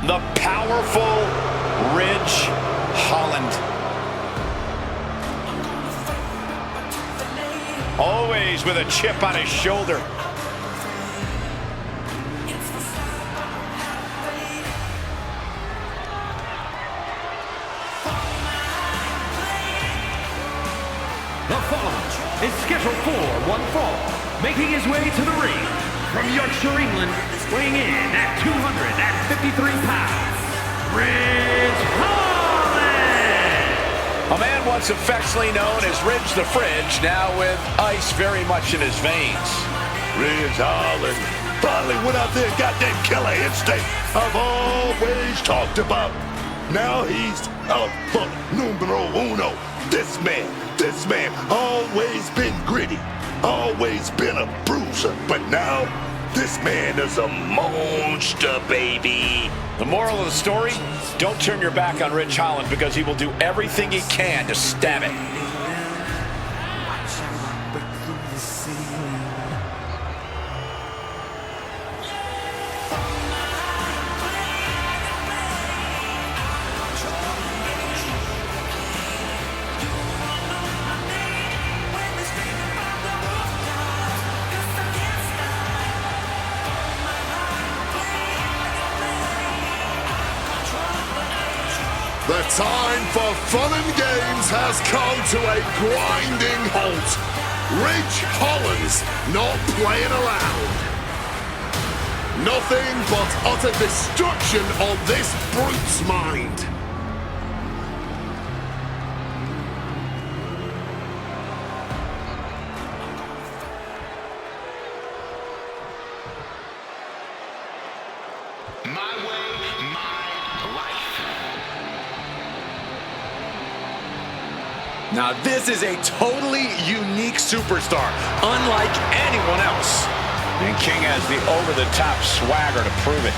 The powerful Ridge Holland. Always with a chip on his shoulder. The following is scheduled for one fall, making his way to the ring from Yorkshire, England, weighing in at 253 pounds, Ridge Holland! A man once affectionately known as Ridge the Fridge, now with ice very much in his veins. Ridge Holland finally went out there and got that killer instinct I've always talked about. Now he's out for numero uno. This man always been gritty, always been a bruiser, but now this man is a monster, baby. The moral of the story, don't turn your back on Ridge Holland because he will do everything he can to stab it. The time for fun and games has come to a grinding halt. Ridge Holland's not playing around. Nothing but utter destruction on this brute's mind. My way, my life. Now this is a totally unique superstar, unlike anyone else. And King has the over-the-top swagger to prove it.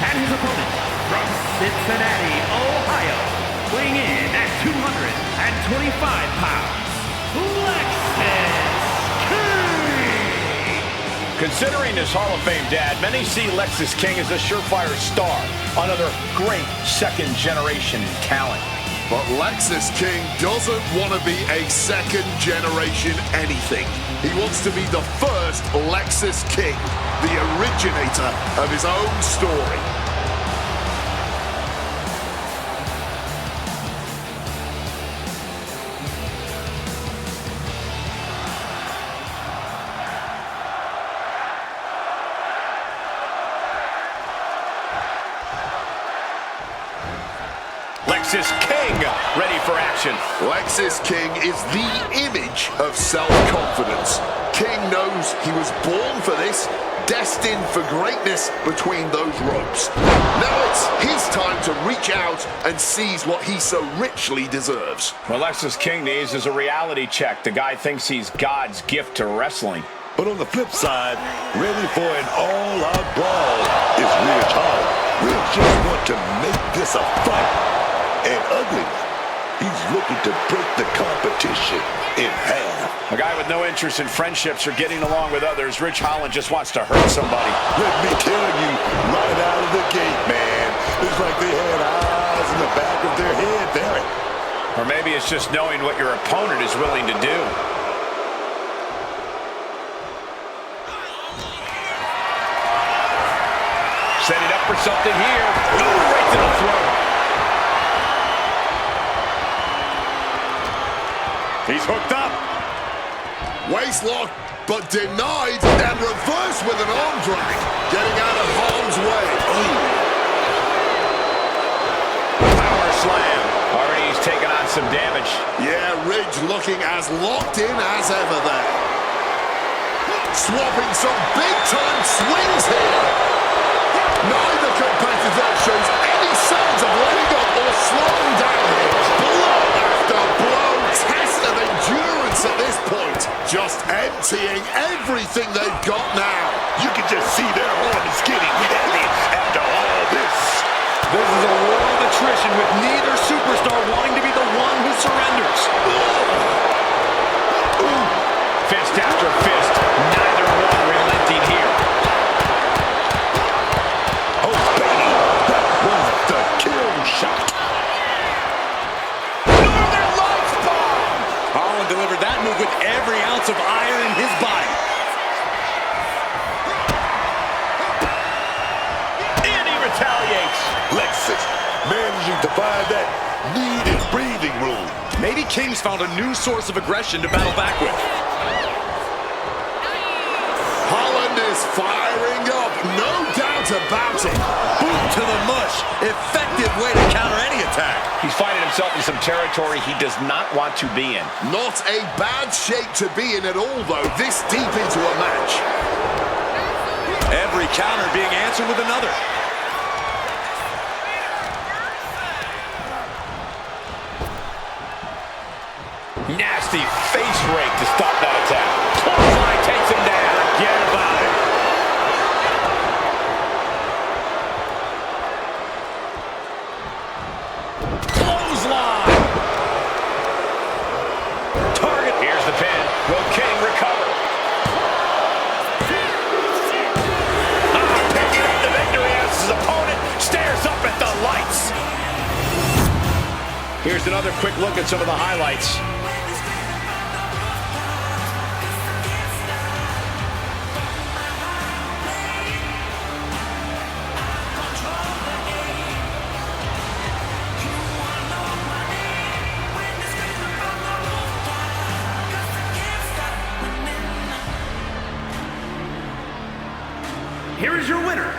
And his opponent from Cincinnati, Ohio, weighing in at 225 pounds, Lexus King! Considering his Hall of Fame dad, many see Lexus King as a surefire star, another great second-generation talent. But Lexus King doesn't want to be a second-generation anything. He wants to be the first Lexus King, the originator of his own story. Lexus King ready for action. Lexus King is the image of self-confidence. King knows he was born for this, destined for greatness between those ropes. Now it's his time to reach out and seize what he so richly deserves. What Lexus King needs is a reality check. The guy thinks he's God's gift to wrestling. But on the flip side, ready for an all-out brawl is Ridge Holland. Ridge just want to make this a fight. And ugly, he's looking to break the competition in half. A guy with no interest in friendships or getting along with others, Ridge Holland just wants to hurt somebody. Let me tell you, right out of the gate, man, it's like they had eyes in the back of their head there. Or maybe it's just knowing what your opponent is willing to do. Setting up for something here. Ooh, right to the throat. He's hooked up. Waist lock, but denied, and reversed with an arm drag. Getting out of harm's way. Ooh. Power slam. Already he's taken on some damage. Yeah, Ridge looking as locked in as ever there. Swapping some big-time swings here. Neither competitor shows any signs of letting up or slowing down here. Blow after blow. Test of endurance at this point. Just emptying everything they've got now. You can just see their arms getting heavy after all this. This is a war of attrition with neither superstar wanting to be the one who surrenders. Ooh. Fist after fist. Neither one relenting here. Oh, baby. fire in his body. And he retaliates. Lexus managing to find that needed breathing room. Maybe King's found a new source of aggression to battle back with. Holland is firing up, no doubt about it. Boot to the mush. Effective way to counter any attack. He's finding himself in some territory he does not want to be in. Not a bad shape to be in at all, though, this deep into a match. Every counter being answered with another. Nasty face rake to stop that attack. Clothesline takes him down. Forget about it. Clothesline. Target. Here's the pin. Will King recover? Picking up the victory as his opponent stares up at the lights. Here's another quick look at some of the highlights. Here is your winner,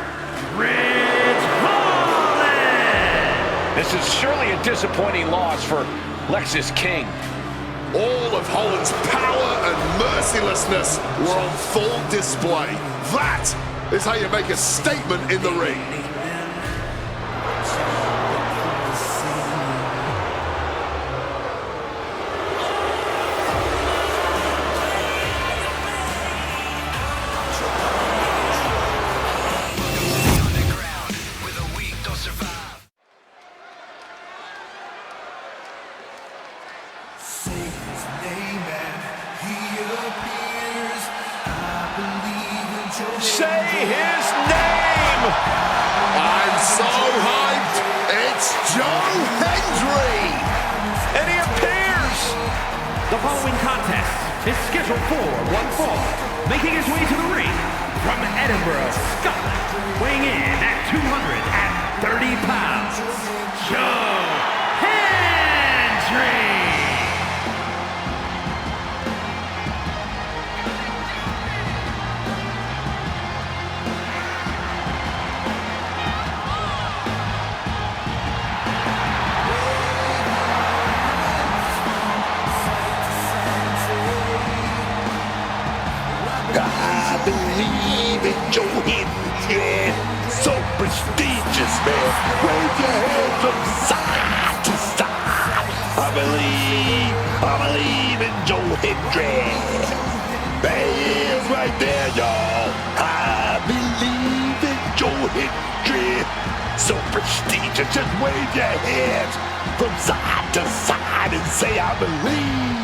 Ridge Holland! This is surely a disappointing loss for Lexus King. All of Holland's power and mercilessness were on full display. That is how you make a statement in the ring. Say his name! I'm so hyped. It's Joe Hendry. And he appears! The following contest is scheduled for one fall, making his way to the ring from Edinburgh, Scotland, weighing in at 230 pounds, Joe Hendry! I believe in Joe Hendry. So prestigious, man. Wave your hands from side to side. I believe in Joe Hendry. There he is right there, y'all. I believe in Joe Hendry. So prestigious, just wave your hands from side to side and say, I believe.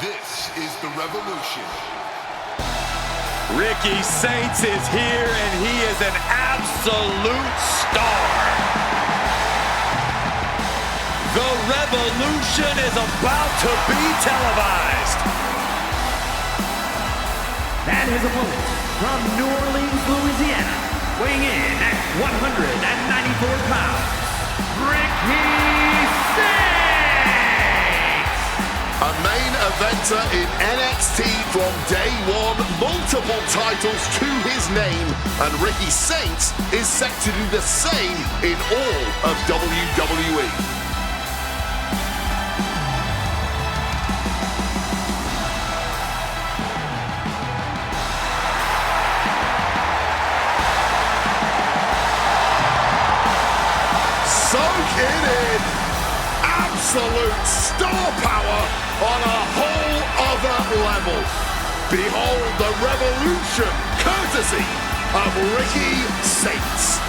This is the revolution. Ricky Saints is here, and he is an absolute star. The revolution is about to be televised. And his opponent from New Orleans, Louisiana, weighing in at 194 pounds, Ricky Saints! A main eventer in NXT from day one, multiple titles to his name, and Ricky Saints is set to do the same in all of WWE. Soak it in! Absolute star power on a whole other level. Behold the revolution, courtesy of Ricky Saints.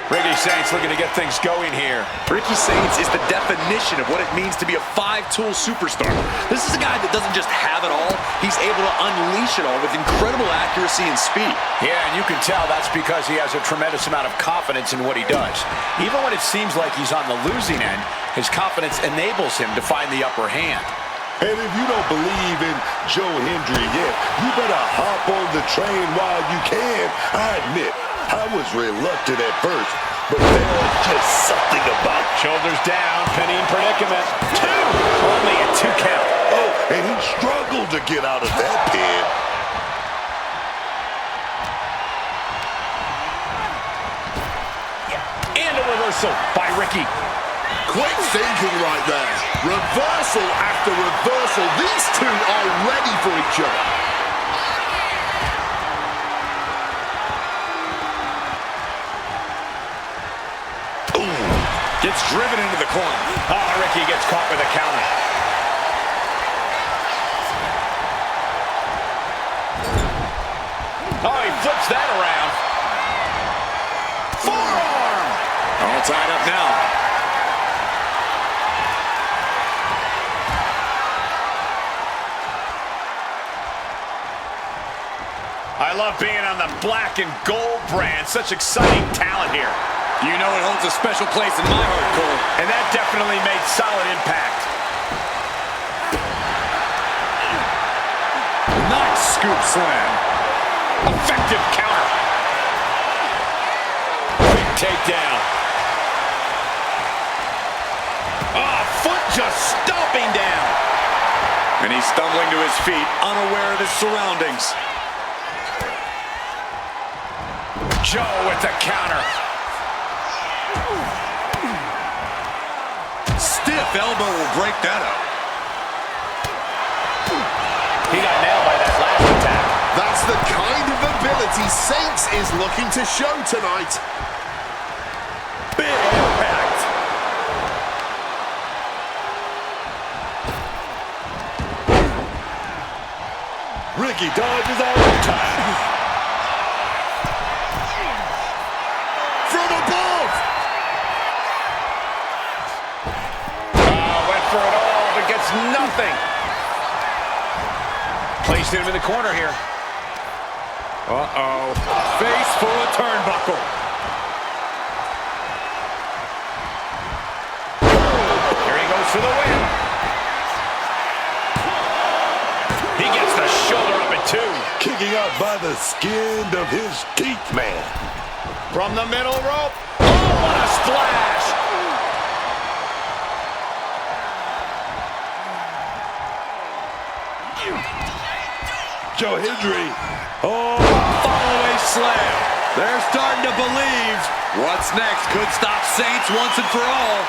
Ricky Saints looking to get things going here. Ricky Saints is the definition of what it means to be a five-tool superstar. This is a guy that doesn't just have it all, he's able to unleash it all with incredible accuracy and speed. Yeah, and you can tell that's because he has a tremendous amount of confidence in what he does. Even when it seems like he's on the losing end, his confidence enables him to find the upper hand. And if you don't believe in Joe Hendry yet, you better hop on the train while you can. I admit, I was reluctant at first, but there was just something about it. Shoulders down, pinning predicament. Two! Only a 2 count. Oh, and he struggled to get out of that pin. And a reversal by Ricky. Quick thinking right there. Reversal after reversal. These two are ready for each other. Gets driven into the corner. Oh, Ricky gets caught with a counter. Oh, he flips that around. Forearm! All tied up now. I love being on the black and gold brand. Such exciting talent here. You know it holds a special place in my heart, Cole. And that definitely made solid impact. Nice scoop slam. Effective counter. Big takedown. Oh, foot just stomping down. And he's stumbling to his feet, unaware of his surroundings. Joe with the counter. Stiff elbow will break that up. He got nailed by that last attack. That's the kind of ability Saints is looking to show tonight. Big impact. Ricky dodges all the time. From above. Went for it all, but gets nothing. Placed him in the corner here. Uh-oh. Face full of turnbuckle. Here he goes for the win. He gets the shoulder up at 2. Kicking out by the skin of his teeth, man. From the middle rope. Oh, what a splash. Joe Hendry. Oh, follow-away slam. They're starting to believe. What's next could stop Saints once and for all.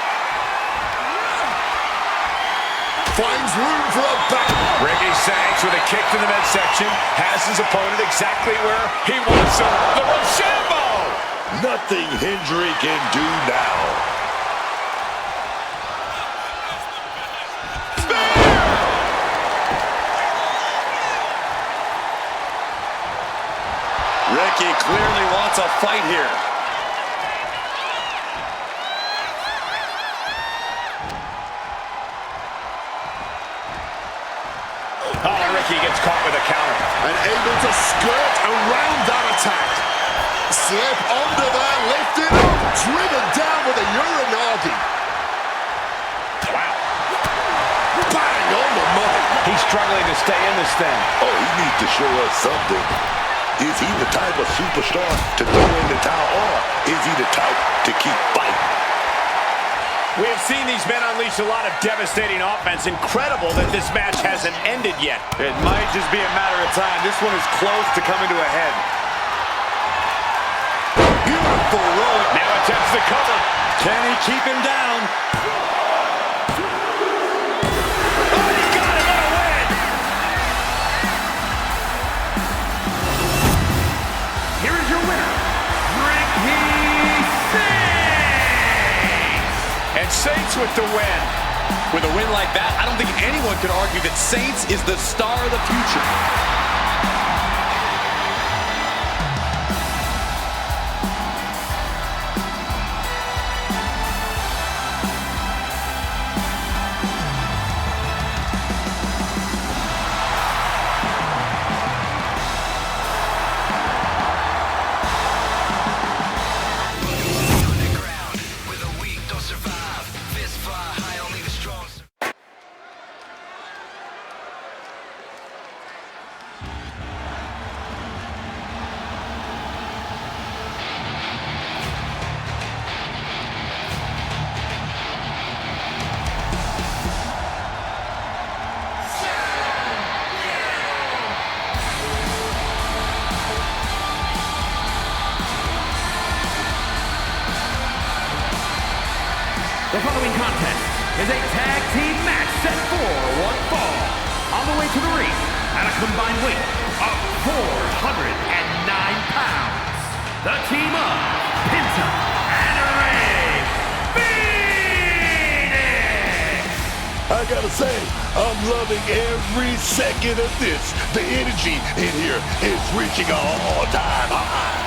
Finds room for a back. Ricky Saints with a kick to the midsection has his opponent exactly where he wants him. The Rochambeau! Nothing Hendry can do now. Ricky clearly wants a fight here. Oh, Ricky gets caught with a counter. And able to skirt around that attack. Slip under there, lifted up, driven down with a Uranagi. Wow. Bang on the money. He's struggling to stay in this thing. Oh, he needs to show us something. Is he the type of superstar to throw in the towel, or is he the type to keep fighting? We have seen these men unleash a lot of devastating offense. Incredible that this match hasn't ended yet. It might just be a matter of time. This one is close to coming to a head. Beautiful roll. Now attempts the cover. Can he keep him down? Oh, he got it. What a win. Here is your winner, Ricky Saints. And Saints with the win. With a win like that, I don't think anyone can argue that Saints is the star of the future. at a combined weight of 409 pounds, the team of Penta and Ray Phoenix! I gotta say, I'm loving every second of this. The energy in here is reaching an all-time high.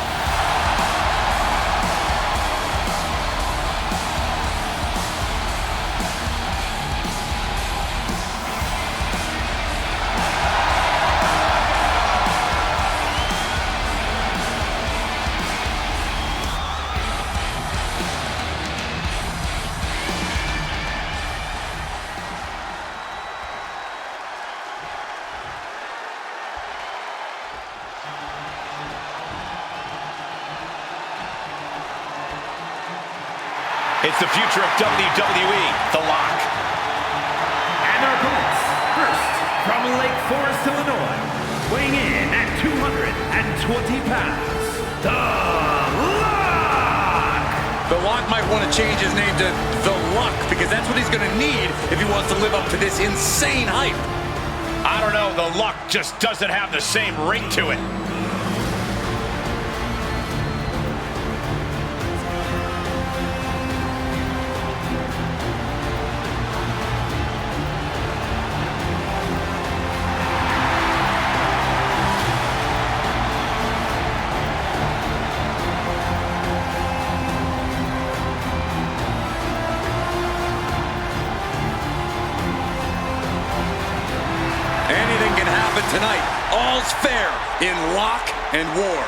It's the future of WWE, The Lock. And our opponents, first, from Lake Forest, Illinois, weighing in at 220 pounds, The Lock! The Lock might want to change his name to The Luck, because that's what he's going to need if he wants to live up to this insane hype. I don't know, The Luck just doesn't have the same ring to it. Anything can happen tonight. All's fair in Lock and War.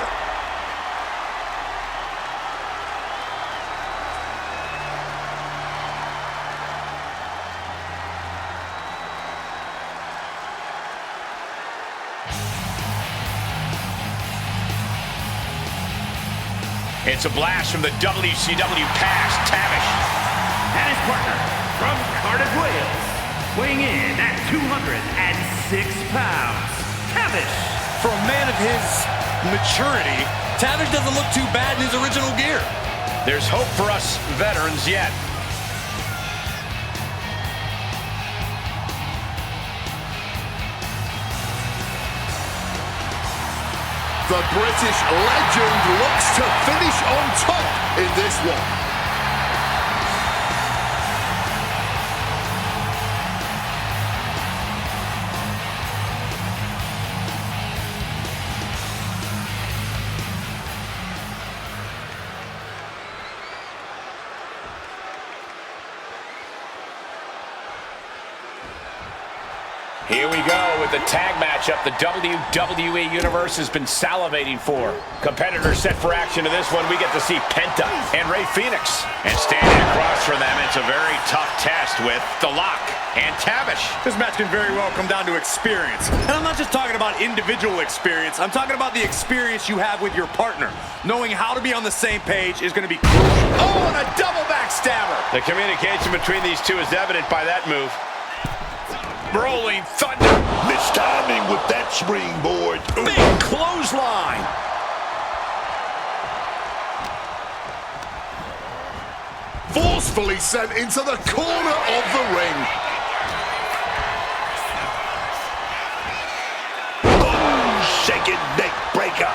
It's a blast from the WCW past, Tavish. And his partner, from Cardiff, Wales, weighing in at 206 pounds, Tavish. For a man of his maturity, Tavish doesn't look too bad in his original gear. There's hope for us veterans yet. The British legend looks to finish on top in this one. Here we go with the tag matchup the WWE Universe has been salivating for. Competitors set for action to this one. We get to see Penta and Ray Phoenix. And standing across from them, it's a very tough test with The Lock and Tavish. This match can very well come down to experience. And I'm not just talking about individual experience. I'm talking about the experience you have with your partner. Knowing how to be on the same page is going to be crucial. Oh, and a double backstabber. The communication between these two is evident by that move. Rolling thunder. Mistiming with that springboard. Big clothesline. Forcefully sent into the corner of the ring. Boom, shaking neck breaker.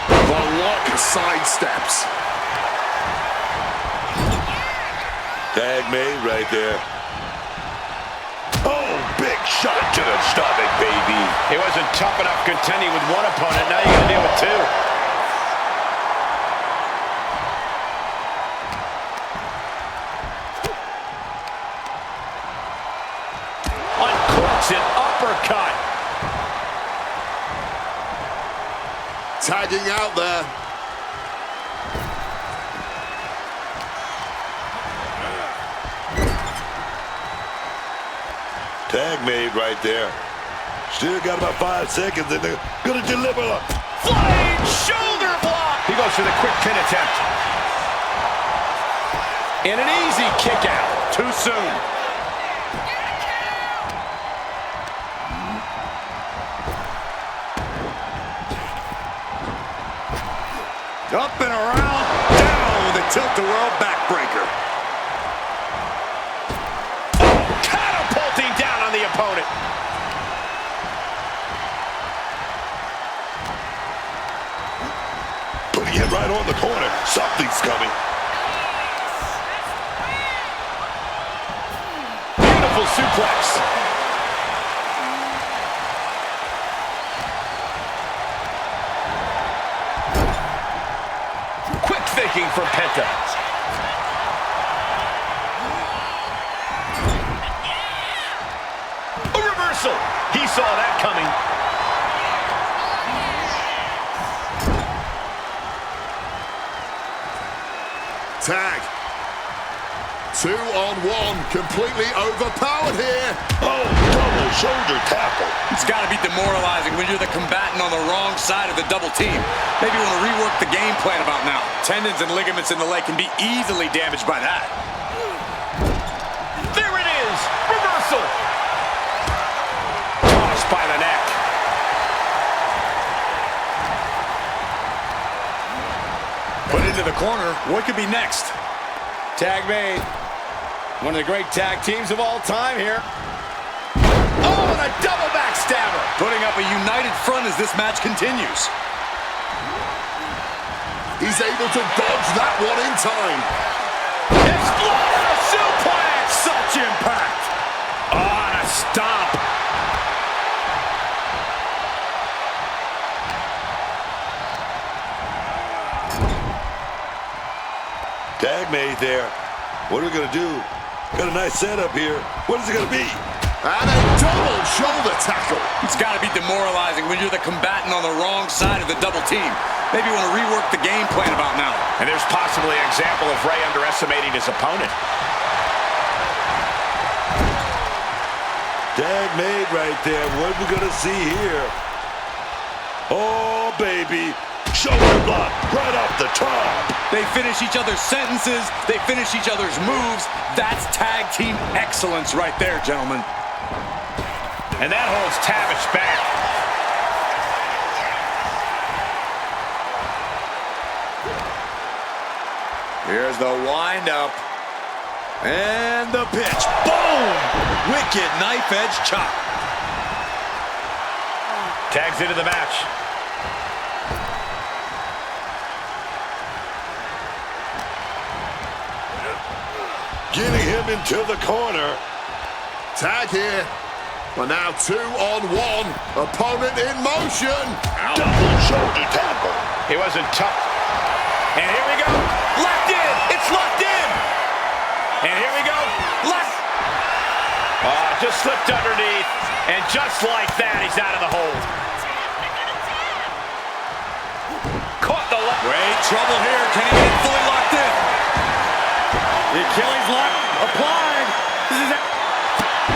The Lock sidesteps. Tag made right there. Oh, big shot to the stomach, baby. He wasn't tough enough contending with one opponent. Now you got to deal with two. Uncorks an uppercut. Tagging out there. Tag made right there. Still got about 5 seconds and they're gonna deliver a Flying shoulder block. He goes for the quick pin attempt. And an easy kick out. Too soon. Up and around, down with a tilt-a-whirl backbreaker. Catapulting down on the opponent. right on the corner. Something's coming. Beautiful suplex. Quick thinking from Penta. A reversal. He saw that coming. Tag. 2-on-1, completely overpowered here. Oh, double shoulder tackle. It's got to be demoralizing when you're the combatant on the wrong side of the double team. Maybe you want to rework the game plan about now. Tendons and ligaments in the leg can be easily damaged by that. There it is. Reversal. Tossed by the neck. Put into the corner. What could be next? Tag made. One of the great tag teams of all time here. Oh, and a double backstabber. Putting up a united front as this match continues. He's able to dodge that one in time. Explosive suplex. Such impact. Oh, and a stomp. Tag made there. What are we going to do? Got a nice setup here. What is it going to be? And a double shoulder tackle. It's got to be demoralizing when you're the combatant on the wrong side of the double team. Maybe you want to rework the game plan about now. And there's possibly an example of Ray underestimating his opponent. Tag made right there. What are we going to see here? Oh, baby. Shoulder block right off the top. They finish each other's sentences. They finish each other's moves. That's tag team excellence right there, gentlemen. And that holds Tavish back. Here's the wind-up. And the pitch. Boom! Wicked knife-edge chop. Tags into the match. Getting him into the corner. Tag here. Well, now 2-on-1. Opponent in motion. Double shoulder tackle. He wasn't tough. And here we go. Locked in. It's locked in. And here we go. Locked. Just slipped underneath. And just like that, he's out of the hold. Caught the lock. Great trouble here. Can he get it fully locked in? The Achilles lock applied. This is it.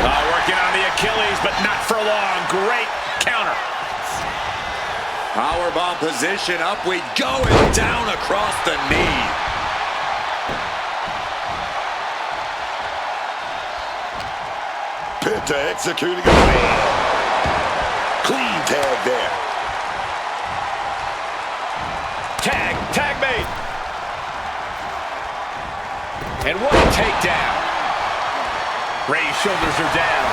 Working on the Achilles, but not for long. Great counter. Powerbomb position. Up we go and down across the knee. Penta executing a plan. Clean tag there. Tag made. And what a takedown. Ray's shoulders are down.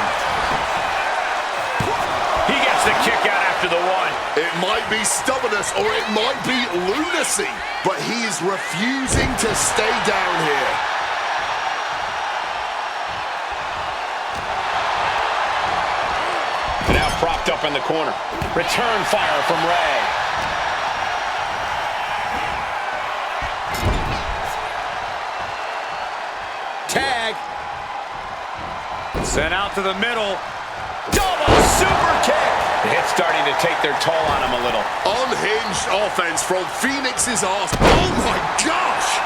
He gets the kick out after the one. It might be stubbornness or it might be lunacy, but he is refusing to stay down here. Now propped up in the corner. Return fire from Ray. Tag. Sent out to the middle. Double super kick. The hit's starting to take their toll on him a little. Unhinged offense from Phoenix's arse. Oh my gosh!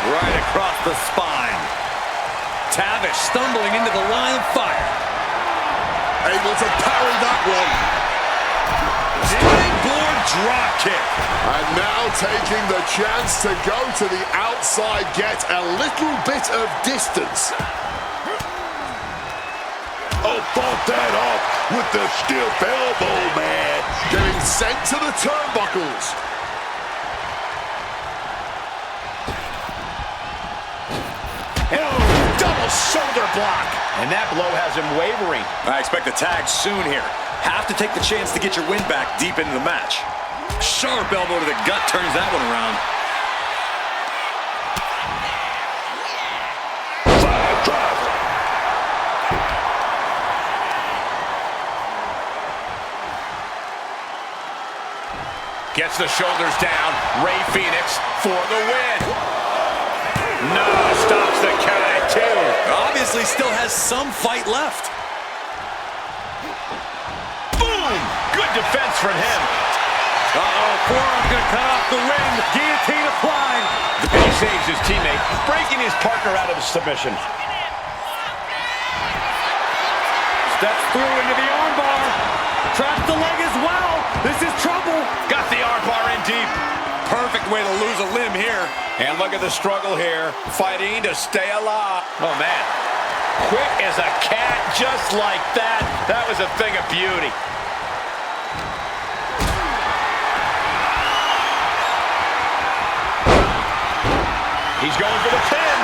Right across the spine. Tavish stumbling into the line of fire. Able to parry that one. Springboard drop kick. And now taking the chance to go to the outside, get a little bit of distance. Oh, fought that off. with the stiff elbow, man. Getting sent to the turnbuckles. Double shoulder block. And that blow has him wavering. I expect a tag soon here. Have to take the chance to get your win back deep into the match. Sharp elbow to the gut turns that one around. Fire driver. Gets the shoulders down. Rey Fénix for the win. No, stops the count at 2. Obviously still has some fight left. Boom! Good defense from him. Uh-oh, forearm gonna cut off the wind. Guillotine applied. And he saves his teammate, breaking his partner out of the submission. Steps through into the armbar. Traps the leg as well. This is trouble. Got the armbar in deep. Perfect way to lose a limb here. And look at the struggle here, fighting to stay alive. Oh, man. Quick as a cat, just like that. That was a thing of beauty. He's going for the pin.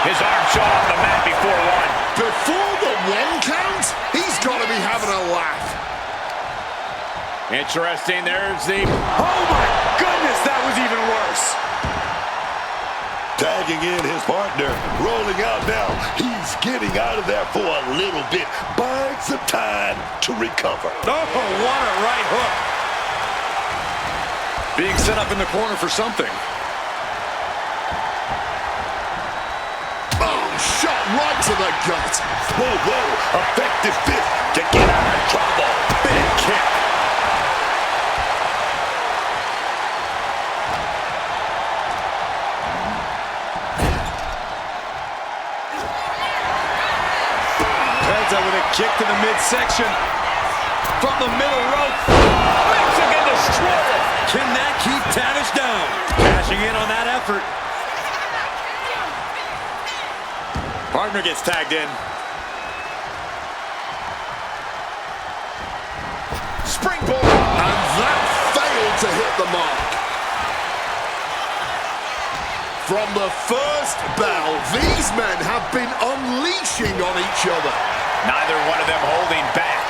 His arm shot off the mat before one. Before the 1 count, he's got to be having a laugh. Interesting, there's the... Oh my goodness, that was even worse. Tagging in his partner, rolling out now. He's getting out of there for a little bit, buying some time to recover. Oh, what a right hook. Being set up in the corner for something. Oh, shot right to the gut. Whoa, whoa, effective fist to get out of trouble. Big kick. With a kick to the midsection from the middle rope. Mexican destroyer. Can that keep Tavish down? Cashing in on that effort. Partner gets tagged in. Springboard. And that failed to hit the mark. From the first bell, these men have been unleashing on each other. Neither one of them holding back.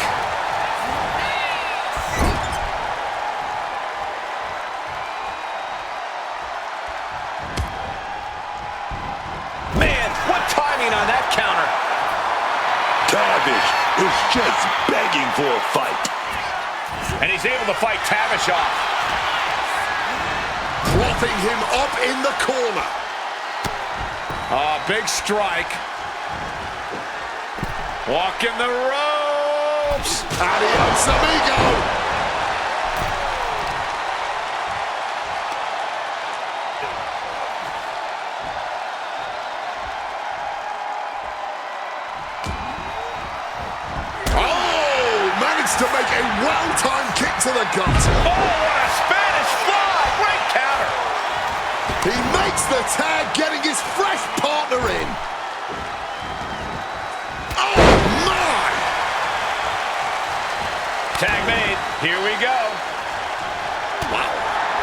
Man, what timing on that counter. Tavish is just begging for a fight. And he's able to fight Tavish off. Propping him up in the corner. Big strike. Walking the ropes. Adios, amigo. Oh, managed to make a well-timed kick to the gut. Oh, what a Spanish fly. Great counter. He makes the tag, getting his fresh partner in. Tag made. Here we go. Wow.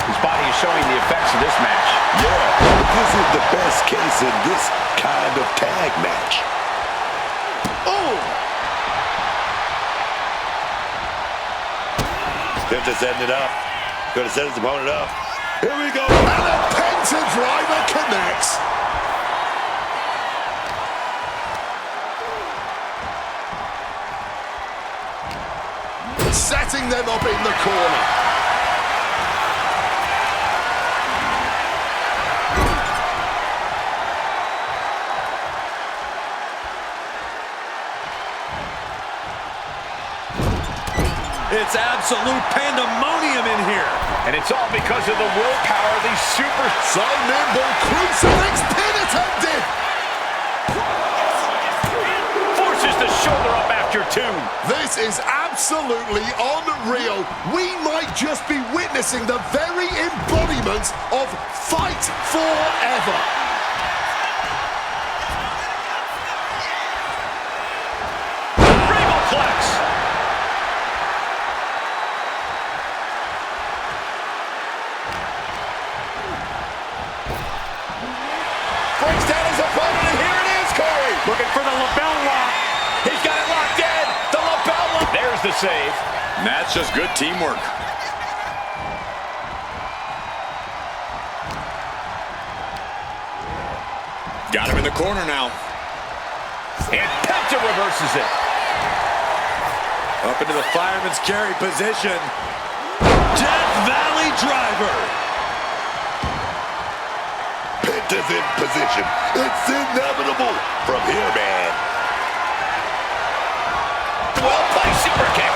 His body is showing the effects of this match. Yeah, this is the best case in this kind of tag match. Oh! They're just setting it up. Gonna set his opponent up. Here we go. And a penta driver connects. Setting them up in the corner. It's absolute pandemonium in here. And it's all because of the willpower of these super... So nimble, crucifix pin attempted. Forces the shoulder up after 2. This is absolutely unreal. We might just be witnessing the very embodiment of Fight Forever. draws the save. And that's just good teamwork. Got him in the corner now. And Penta reverses it. Up into the fireman's carry position. Death Valley driver. Penta's in position. It's inevitable from here, man. Well played super kick.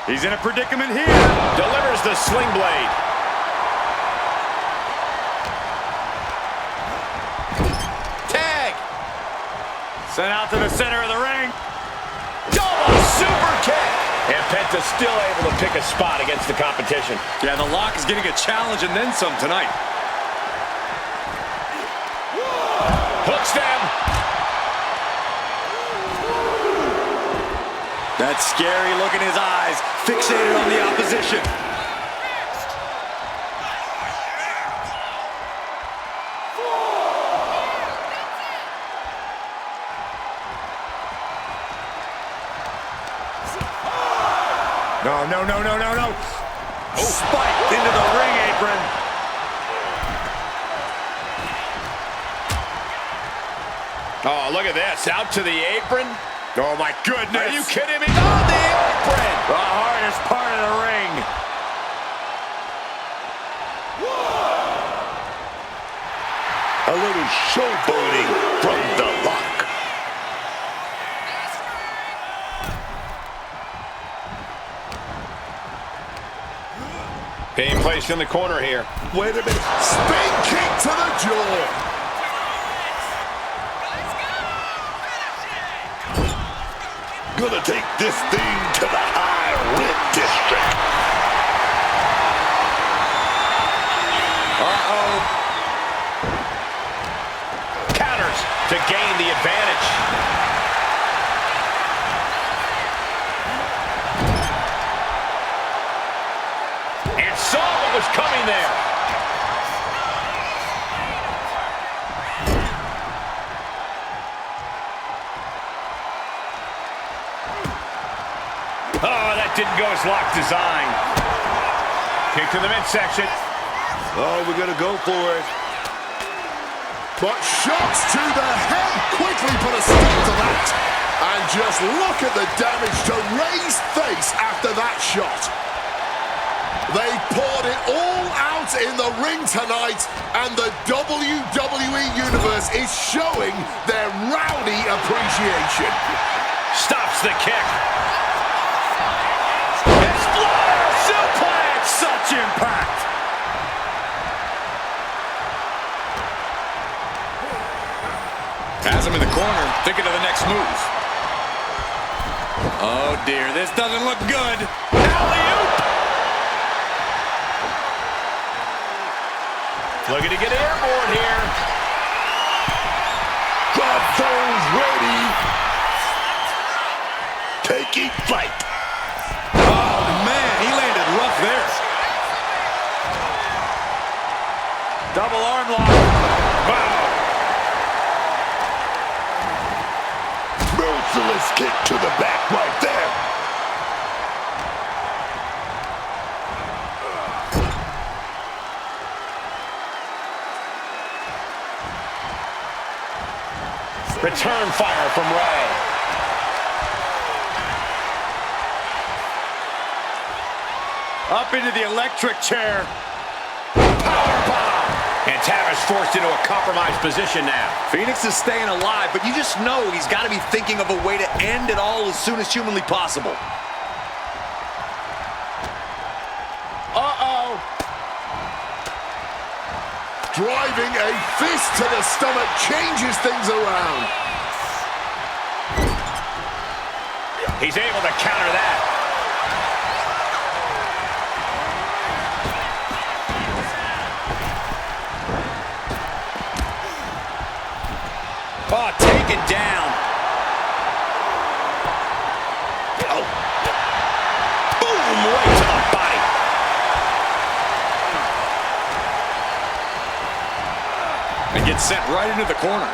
He's in a predicament here. Delivers the sling blade. Tag. Sent out to the center of the ring. Double super kick. And Penta's still able to pick a spot against the competition. Yeah, the Lock is getting a challenge and then some tonight. Hooks them. That scary look in his eyes, fixated on the opposition. No. Oh. Spiked into the ring apron. Oh, look at this. Out to the apron. Oh, my goodness. Are you kidding me? On the apron. The hardest part of the ring. A little showboating from the Lock. Being placed in the corner here. Wait a minute. Spin kick to the jaw. Gonna take this thing to the high rent district. Uh-oh. Counters to gain the advantage. And saw what was coming there. Oh, that didn't go as Lock designed. Kick to the midsection. Oh, we're gonna go for it. But shots to the head quickly put a stop to that. And just look at the damage to Ray's face after that shot. They poured it all out in the ring tonight, and the WWE Universe is showing their rowdy appreciation. Stops the kick. Exploder suplex. Such impact. Has him in the corner, thinking of the next move. Oh dear, this doesn't look good. Alley-oop. Looking to get airborne here. Crossbones ready. Taking flight. Oh man, he landed rough there. Double arm lock. Wow. Merciless kick to the back right there. Return fire from Ray. Up into the electric chair. Powerbomb. And Tavish forced into a compromised position now. Phoenix is staying alive, but you just know he's got to be thinking of a way to end it all as soon as humanly possible. Uh-oh. Driving a fist to the stomach changes things around. He's able to counter that. Oh, taken down. Oh. Boom, right to the body. gets sent right into the corner.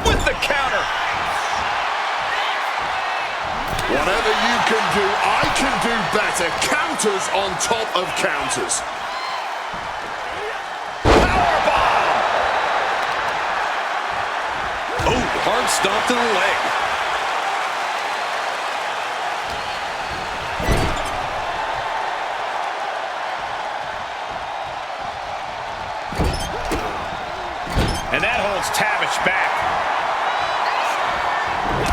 With the counter. Whatever you can do, I can do better. Counters on top of counters. Powerbomb! Oh, hard stomp to the leg. And that holds Tavish back.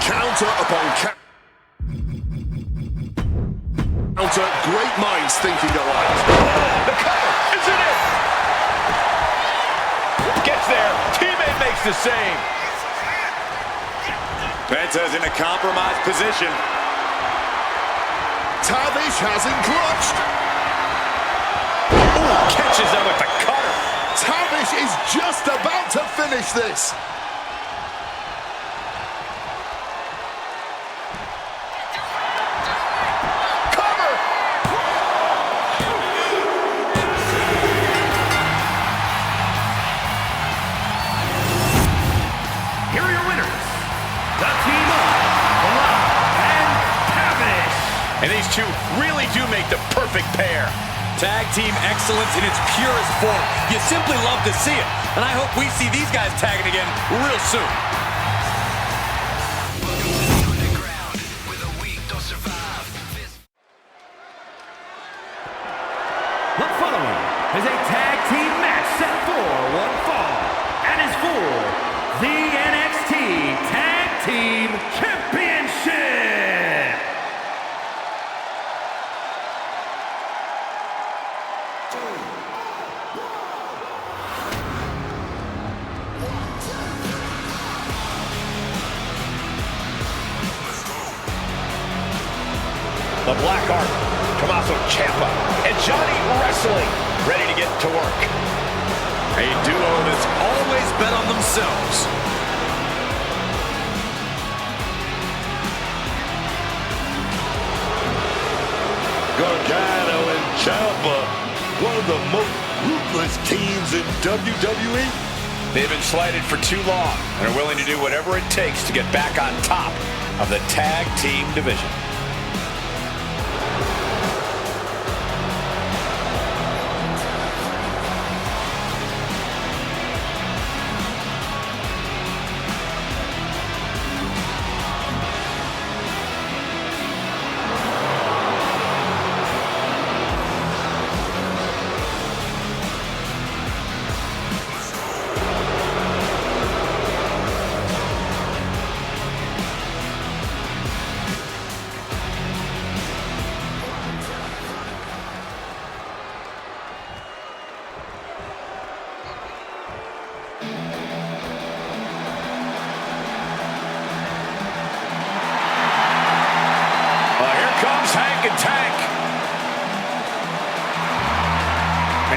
Counter upon counter. Great minds thinking alike. The cover, isn't it? Gets there, teammate makes the save. Penta's in a compromised position. Tavish hasn't clutched. Ooh, catches him with the cutter. Tavish is just about to finish this. And these two really do make the perfect pair. Tag team excellence in its purest form. You simply love to see it. And I hope we see these guys tagging again real soon. The following is a tag team match set for one fall and is for the NXT Tag Team Championship. The Black Art, Tommaso Ciampa, and Johnny Wrestling ready to get to work. A duo that's always bet on themselves. Gargano and Ciampa, one of the most ruthless teams in WWE. They've been slighted for too long and are willing to do whatever it takes to get back on top of the tag team division.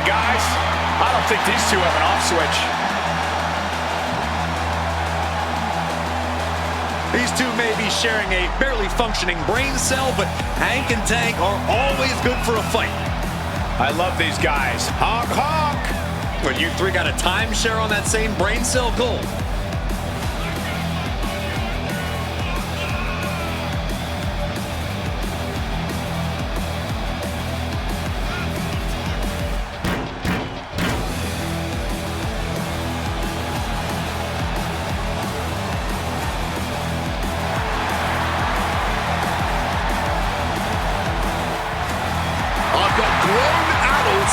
Guys, I don't think these two have an off switch. These two may be sharing a barely functioning brain cell, but Hank and Tank are always good for a fight. I love these guys. Honk, honk. But you three got a timeshare on that same brain cell gold.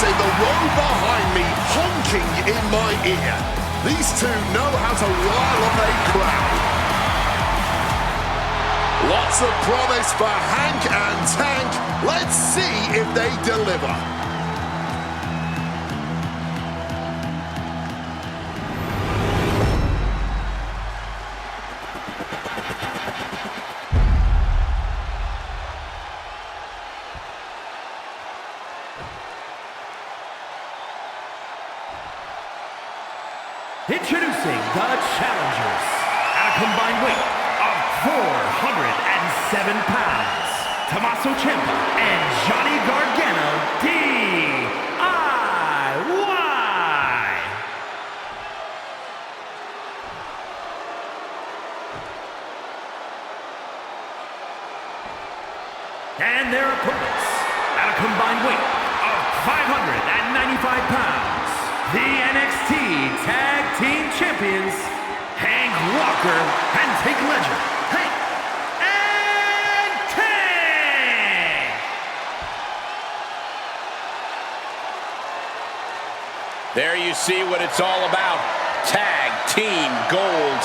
In the row behind me, honking in my ear. These two know how to rile up a crowd. Lots of promise for Hank and Tank. Let's see if they deliver. Introducing the challengers at a combined weight of 407 pounds, Tommaso Ciampa and Johnny Gargano, DIY. And their opponents, at a combined weight of 595 pounds, the NXT Tag Team Champions, Hank Walker and Take Ledger. Hank and Tank! There you see what it's all about. Tag Team Gold.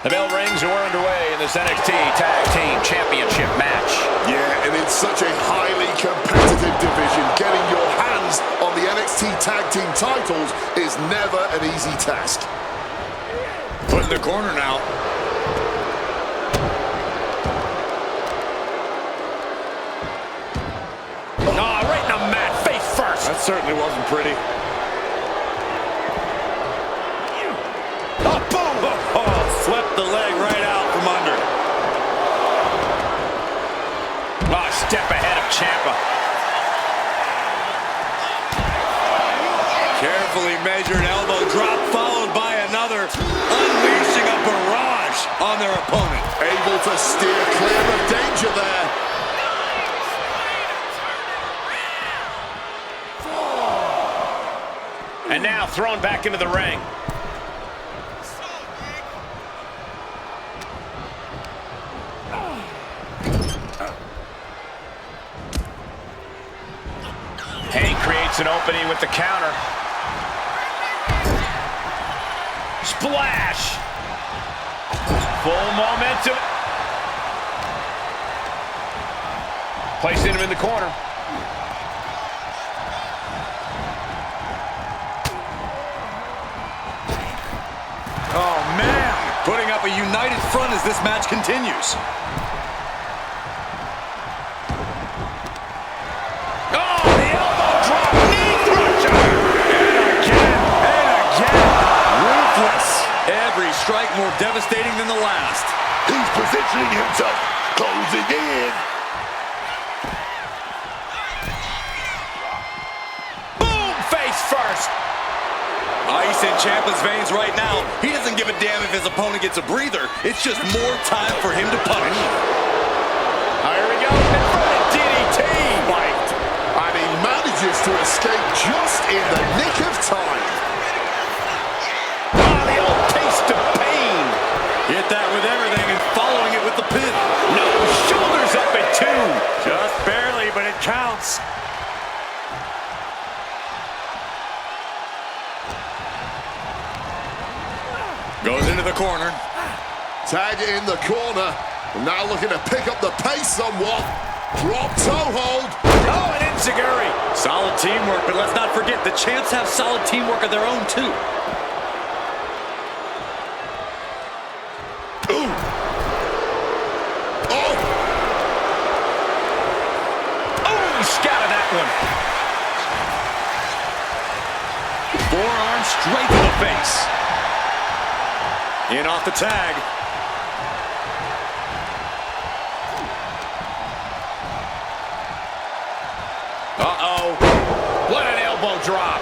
The bell rings and we're underway in this NXT Tag Team Championship match. Yeah, and in such a highly competitive division, getting your hands on the NXT Tag Team titles is never an easy task. Put in the corner now. Oh, right in the mat, face first. That certainly wasn't pretty. Oh, boom! Oh, swept the leg right out from under. Oh, step ahead of Ciampa. Carefully measured elbow drop followed by another, unleashing a barrage on their opponent. Able to steer clear of danger there. And now thrown back into the ring. Hank creates an opening with the counter. Splash! Full momentum. Placing him in the corner. Oh, man. Putting up a united front as this match continues. Oh, the elbow drop. Knee crusher. And again. Ruthless. Every strike more devastating than the last. He's positioning himself, closing in. Boom! Face first. Ice in Ciampa's veins right now. He doesn't give a damn if his opponent gets a breather. It's just more time for him to punish. Here we go. Inverted DDT. Spiked. And he manages to escape just in the nick of time. Oh, the old taste of pain. Hit that with everything and following it with the pin. No, shoulders up at two. Just barely, but it counts. Goes into the corner. Tag in the corner. Now looking to pick up the pace somewhat. Drop toe hold. Oh, an enziguri. Solid teamwork, but let's not forget the champs have solid teamwork of their own too. Ooh. Oh. Oh, scattered that one. Forearm straight to the face. In off the tag. Uh-oh. What an elbow drop.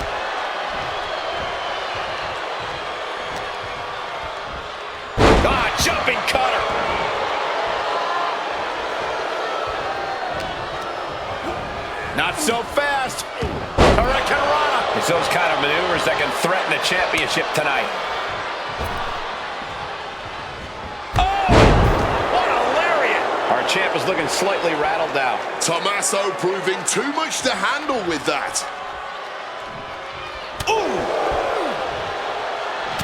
Ah, jumping cutter. Not so fast. Hurricanrana. It's those kind of maneuvers that can threaten a championship tonight. Our champ is looking slightly rattled out. Tommaso proving too much to handle with that. Ooh!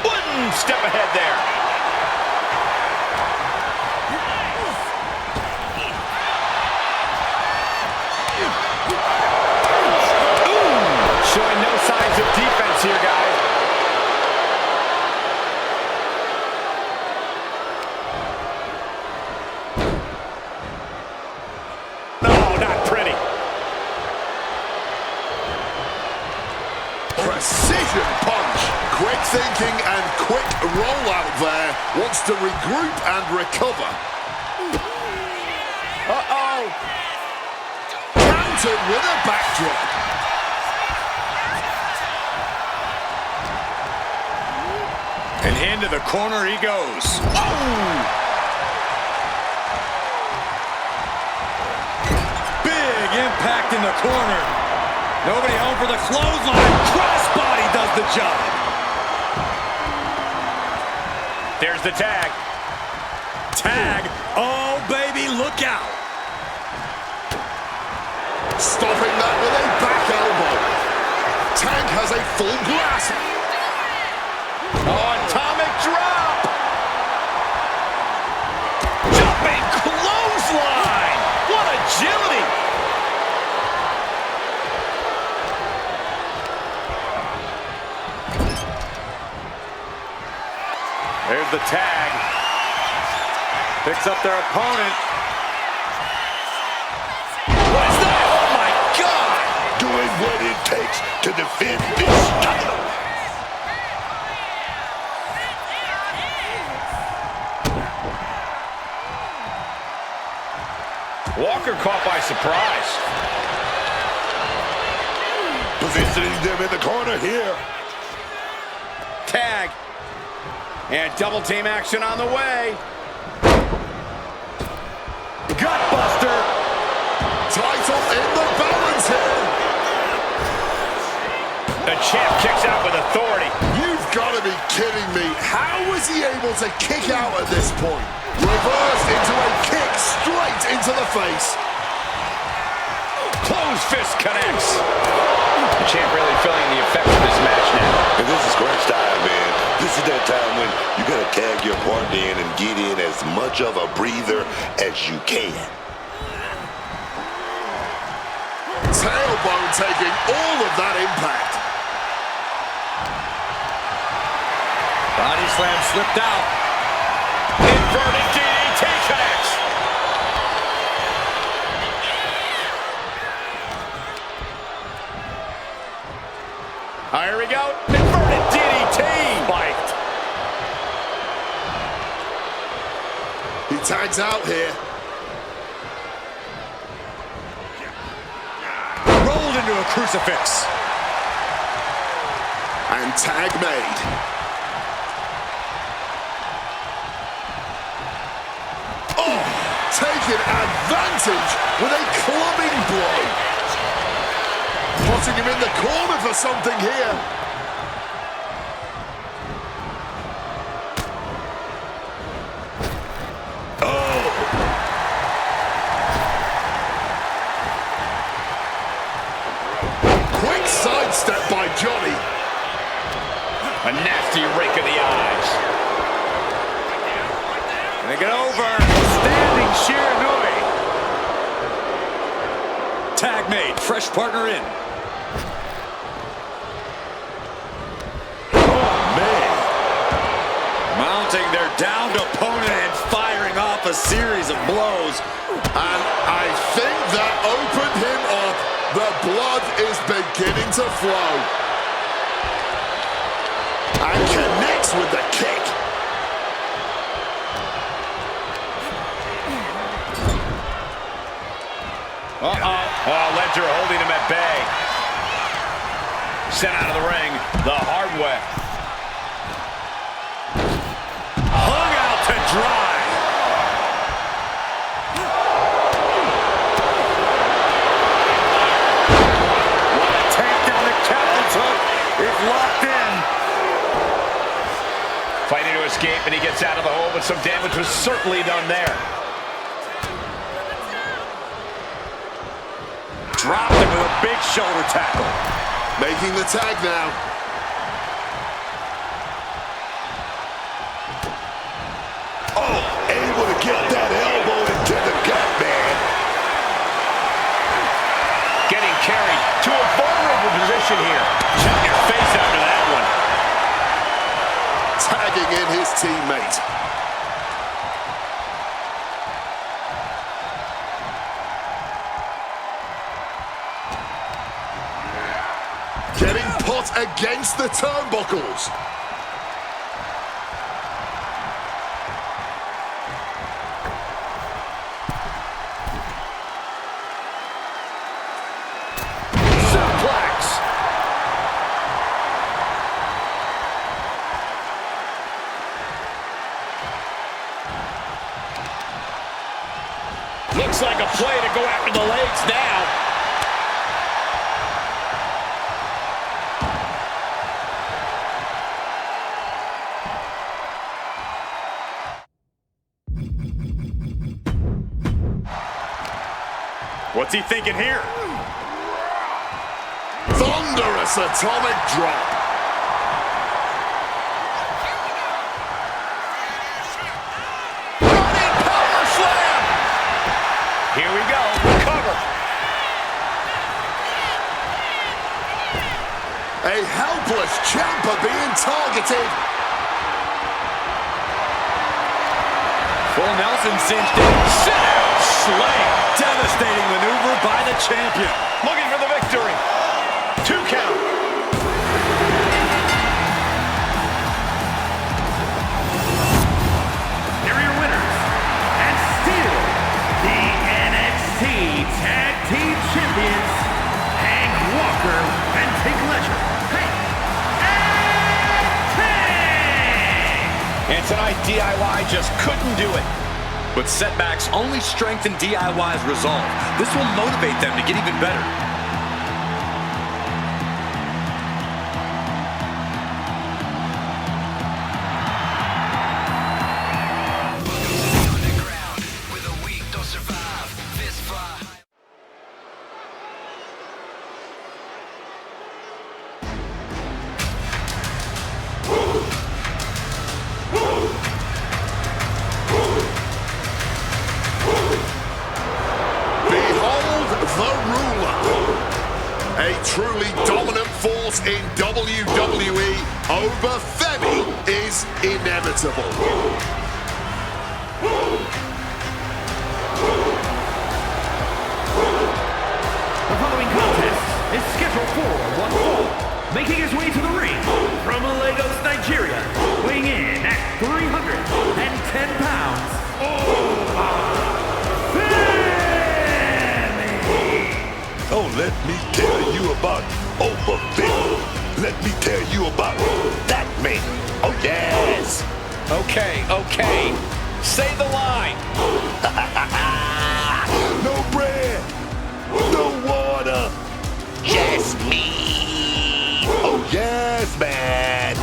One step ahead there. Ooh! Showing no signs of defense here, guys. Precision punch. Quick thinking and quick rollout there. Wants to regroup and recover. Uh-oh. Countered with a backdrop. And into the corner he goes. Oh! Big impact in the corner. Nobody home for the clothesline. Crossbody does the job. There's the tag. Tag. Oh, baby, look out. Stopping that with a back elbow. Tag has a full grasp. Oh, atomic drop. Jumping clothesline. What agility. There's the tag. Picks up their opponent. What's that? Oh, my God. Doing what it takes to defend this title. Walker caught by surprise. Positioning them in the corner here. Tag. And double team action on the way. Gutbuster. Title in the balance here. The champ kicks out with authority. You've got to be kidding me. How was he able to kick out at this point? Reversed into a kick straight into the face. Closed fist connects. The champ really feeling the effects of this match now. And this is crunch time, man. This is that time when you gotta tag your partner in and get in as much of a breather as you can. Tailbone taking all of that impact. Body slam slipped out. Inverted DDT connects. Here we go. Inverted DDT. Spiked. He tags out here. Rolled into a crucifix. And tag made. Oh, taking advantage with a clubbing blow. Putting him in the corner for something here. Oh! Quick sidestep by Johnny. A nasty rake of the eyes. They get over. Standing Shiranui. Tag made. Fresh partner in. Mounting their downed opponent and firing off a series of blows. And I think that opened him up. The blood is beginning to flow. And connects with the kick. Uh-oh. Oh, Ledger holding him at bay. Sent out of the ring the hard way. Hung out to dry. What a takedown. The captain's hook is locked in. Fighting to escape, and he gets out of the hole, but some damage was certainly done there. Dropped him with a big shoulder tackle. Making the tag now. Oh, able to get that elbow into the gut, man. Getting carried to a vulnerable position here. Check your face after that one. Tagging in his teammate. Getting put against the turnbuckles. Looks like a play to go after the legs now. What's he thinking here? Thunderous atomic drop. Running power slam! Here we go. Cover. A helpless Ciampa being targeted. Full Nelson cinched in. Sit out, slam. Devastating maneuver by the champion. Looking for the victory. 2 count. Here are your winners, and still the NXT Tag Team Champions, Hank Walker and Tigleasure. Hank and Tig! And tonight, DIY just couldn't do it. But setbacks only strengthen DIY's resolve. This will motivate them to get even better. A truly dominant force in WWE over Femi is inevitable. The following contest is scheduled for one fall. Making his way to the ring from Lagos, Nigeria, weighing in at 310 pounds. Oh, let me tell you about Overfill. Let me tell you about that man. Oh, yes. Okay. Say the line. No bread, no water, just me. Oh, yes, man.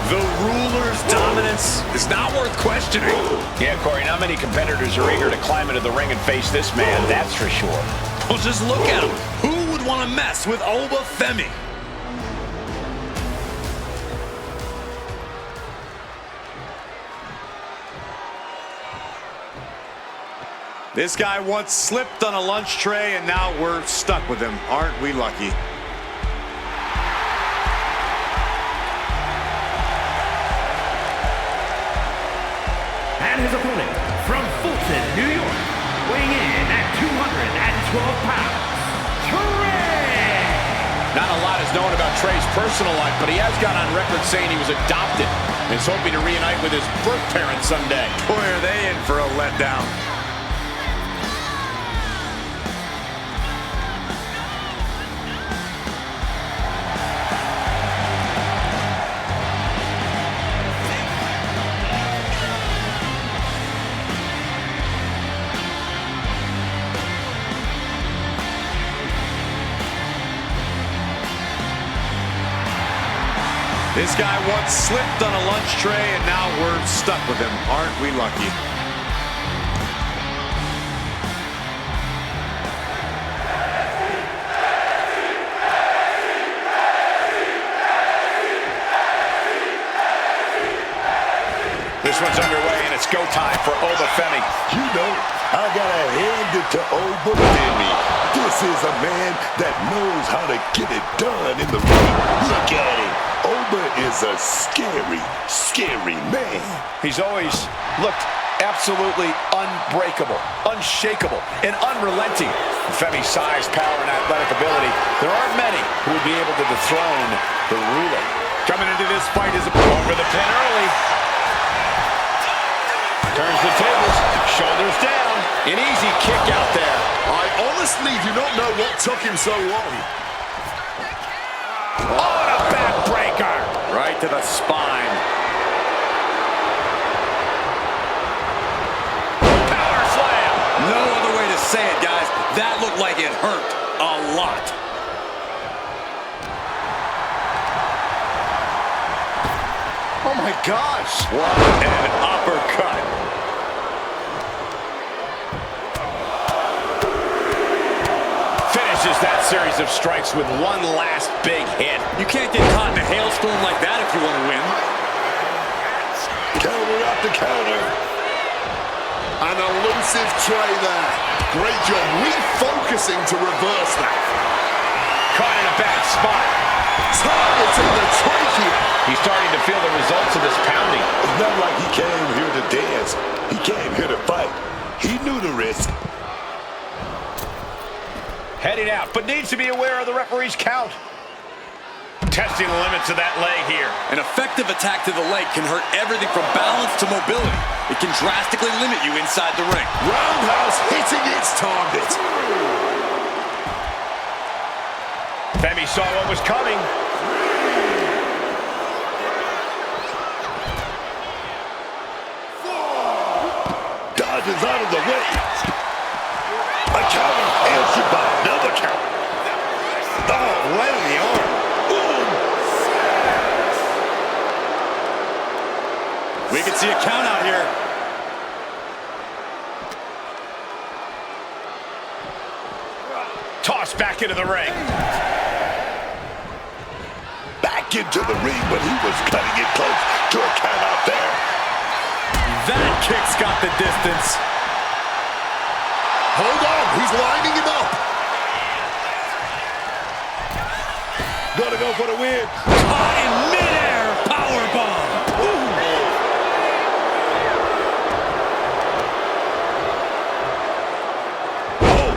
The ruler's dominance is not worth questioning. Yeah, Corey, not many competitors are eager to climb into the ring and face this man, that's for sure. Well, just look at him. Who would want to mess with Oba Femi? This guy once slipped on a lunch tray, and now we're stuck with him. Aren't we lucky? And his opponent from Fulton, New York, weighing in at 212 pounds, Trey! Not a lot is known about Trey's personal life, but he has gone on record saying he was adopted and is hoping to reunite with his birth parents someday. Boy, are they in for a letdown. This guy once slipped on a lunch tray, and now we're stuck with him. Aren't we lucky? This one's underway, and it's go time for Oba Femi. You know, I gotta hand it to Overfill. This is a man that knows how to get it done in the ring. Look at him. Oba is a scary, scary man. He's always looked absolutely unbreakable, unshakable, and unrelenting. With Femi's size, power, and athletic ability, there aren't many who would be able to dethrone the ruler. Coming into this fight is over the pin early. Turns the tables, shoulders down. An easy kick out there. I honestly what took him so long. Oh, and a backbreaker. Right to the spine. Power slam. No other way to say it, guys. That looked like it hurt a lot. Oh my gosh! What an uppercut. Finishes that series of strikes with one last big hit. You can't get caught in a hailstorm like that if you want to win. Counter after counter. An elusive tray there. Great job refocusing to reverse that. Caught in a bad spot. Targeting the trachea. He's starting to feel the results of this pounding. It's not like he came here to dance. He came here to fight. He knew the risk. Heading out, but needs to be aware of the referee's count. Testing the limits of that leg here. An effective attack to the leg can hurt everything from balance to mobility. It can drastically limit you inside the ring. Roundhouse hitting its target. Femi saw what was coming. Dodges out of the way. A counter answered by another counter. Oh, right in the arm. Boom. We can see a count out here. Tossed back into the ring. Back into the ring, but he was cutting it close to a count out there. That kick's got the distance. Hold on, he's lining him up. Gonna go for the win. Caught in midair, powerbomb. Oh,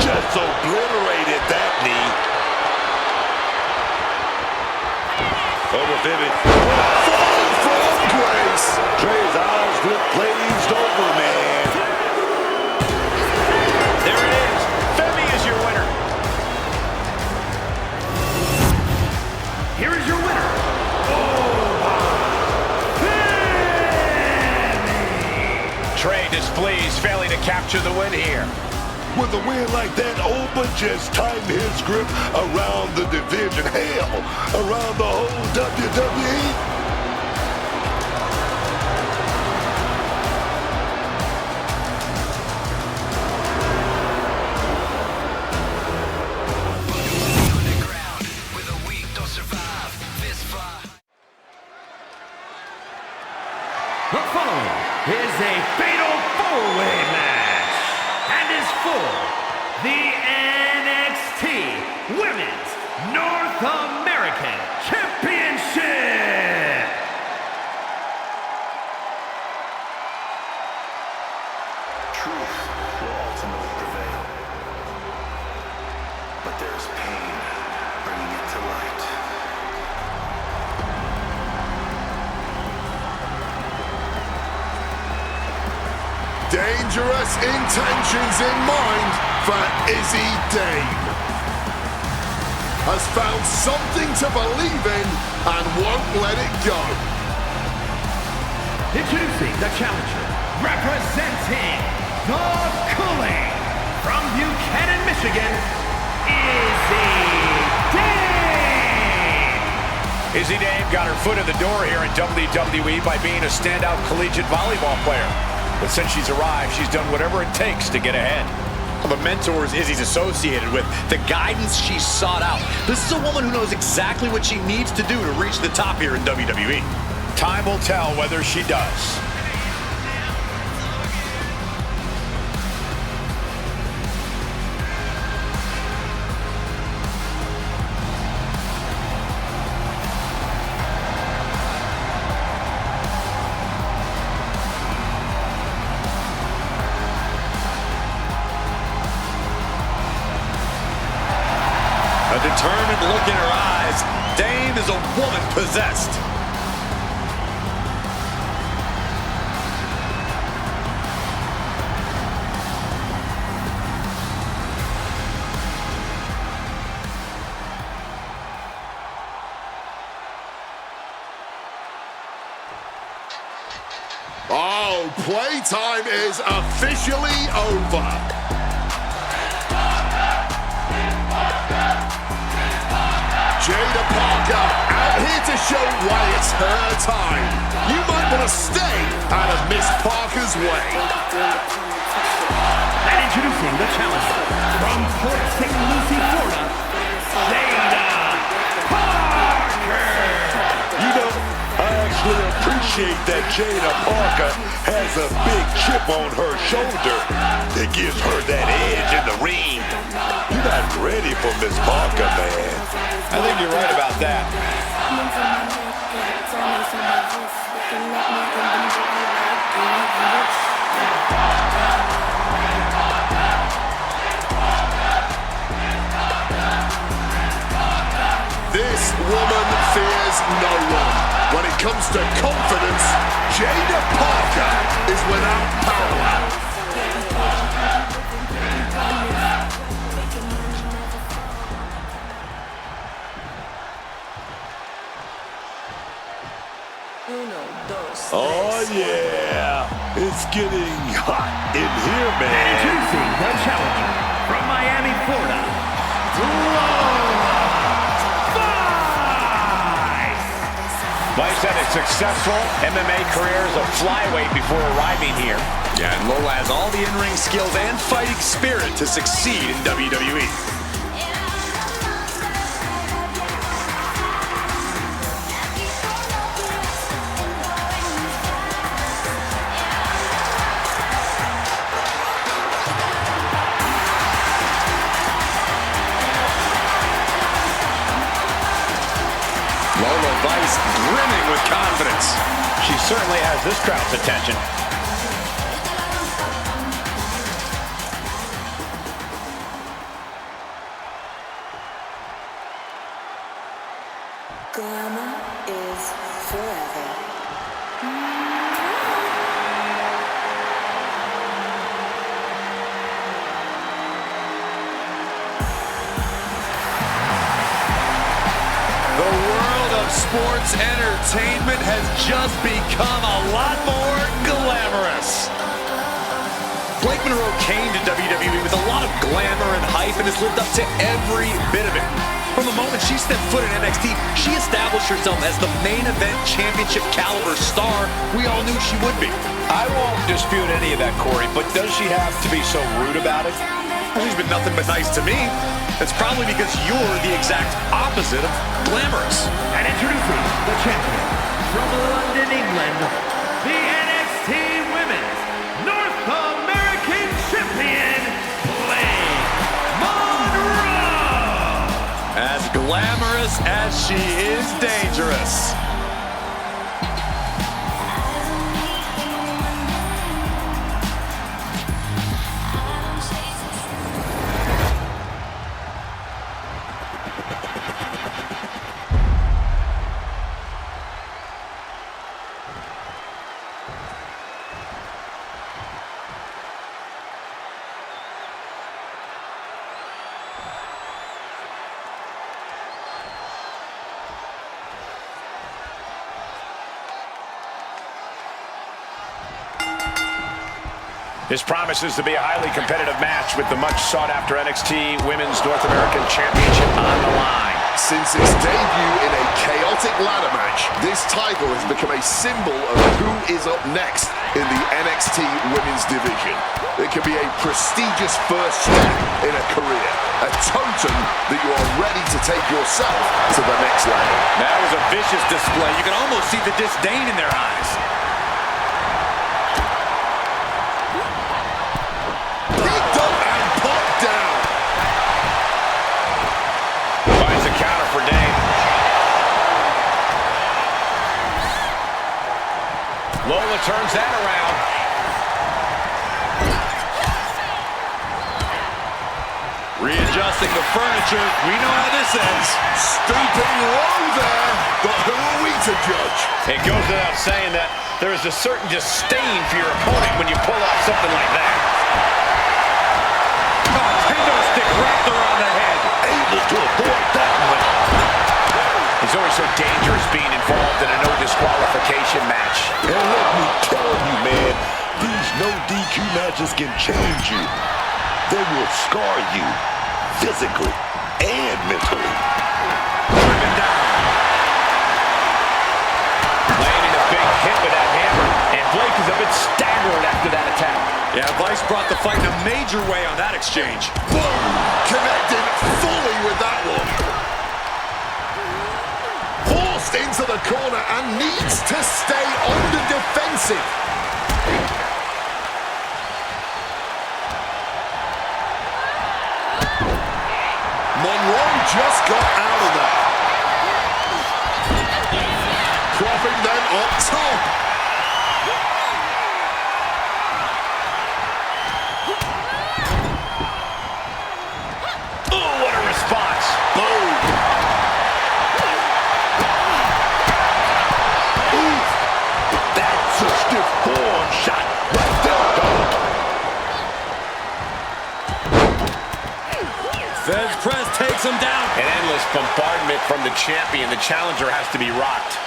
just obliterated that knee. Over Femi. Fall from grace. Trey's eyes look glazed over, man. There it is. Femi is your winner. Here is your winner. Trey displeased, failing to capture the win here. With a win like that, Oba just tightened his grip around the division. Hell, around the whole WWE. The following is a fatal four-way match and is for the NXT Women's North American Championship. Truth will ultimately prevail. But there's pain bringing it to light. Dangerous intentions in mind for Izzy Dame. Has found something to believe in and won't let it go. Introducing the challenger, representing the Cooling from Buchanan, Michigan, Izzy Dame. Izzy Dame got her foot in the door here in WWE by being a standout collegiate volleyball player. But since she's arrived, she's done whatever it takes to get ahead. The mentors Izzy's associated with, the guidance she's sought out. This is a woman who knows exactly what she needs to do to reach the top here in WWE. Time will tell whether she does. A determined look in her eyes. Dame is a woman possessed. So playtime is officially over. Jada Parker out here to show why it's her time. You might want to stay out of Miss Parker's way. And introducing the challenger from Port St. Lucie, Florida, Jada Parker. You know, I actually appreciate that Jada Parker has a big chip on her shoulder that gives her that edge in the ring. You're not ready for Miss Parker, man. I think you're right about that. This woman fears no one. When it comes to confidence, Jada Parker is without parallel. Oh, yeah. It's getting hot in here, And man. introducing the challenger from Miami, Florida, Vice had a successful MMA career as a flyweight before arriving here. Yeah, and Lola has all the in-ring skills and fighting spirit to succeed in WWE. Lola Vice brimming with confidence. She certainly has this crowd's attention. Glamour is forever. The world of sports entertainment has just become a lot more glamorous. Blake Monroe came to WWE with a lot of glamour and hype and has lived up to every bit of it. From the moment she stepped foot in NXT, she established herself as the main event championship caliber star we all knew she would be. I won't dispute any of that, Corey, but does she have to be so rude about it? She's been nothing but nice to me. It's probably because you're the exact opposite of glamorous. And introducing the champion from London, England, the NXT Women's North American Champion, Blake Monroe. As glamorous as she is dangerous. This promises to be a highly competitive match with the much sought-after NXT Women's North American Championship on the line. Since its debut in a chaotic ladder match, this title has become a symbol of who is up next in the NXT Women's Division. It can be a prestigious first step in a career, a totem that you are ready to take yourself to the next level. That was a vicious display. You can almost see the disdain in their eyes. Picked up and put down. Finds a counter for Dane. Lola turns that around. Readjusting the furniture. We know how this ends. Stooping low there, but who are we to judge? It goes without saying that there is a certain disdain for your opponent when you pull off something like that. Kendo stick wrapped around the head. Able to avoid that one. It's always so dangerous being involved in a no disqualification match. And let me tell you, man, few matches can change you. They will scar you physically and mentally. Driven down. Landing a big hit with that hammer, and Blake is a bit staggered after that attack. Yeah, Vice brought the fight in a major way on that exchange. Boom! Connected fully with that one. Forced into the corner and needs to stay on the defensive. Monroe just got out of that. Propping them up top. Oh, what a response. Boom. Ooh, that's a stiff forearm shot right there, dog. Feds press takes him down. An endless bombardment from the champion. The challenger has to be rocked.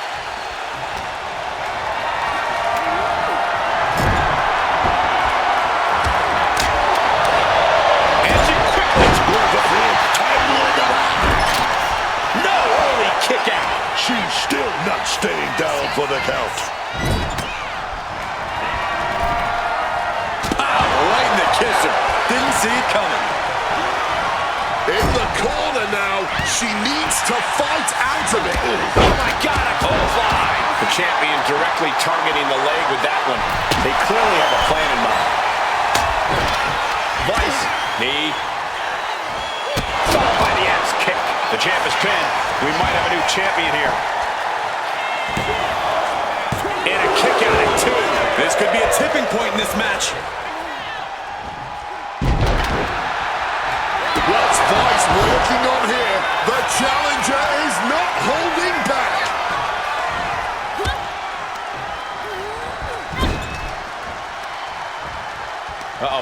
Edging quickly towards the ring. No early kick out. She's still not staying down for the count. Right in the kisser. Didn't see it coming. In the corner now. She needs to fight out of it. Oh my God, a clothesline. The champion directly targeting the leg with that one. They clearly have a plan in mind. Vice, knee. Followed by the axe kick. The champ is pinned. We might have a new champion here. And a kick out at 2. This could be a tipping point in this match. What's Vice working on here? The challenger is not holding back.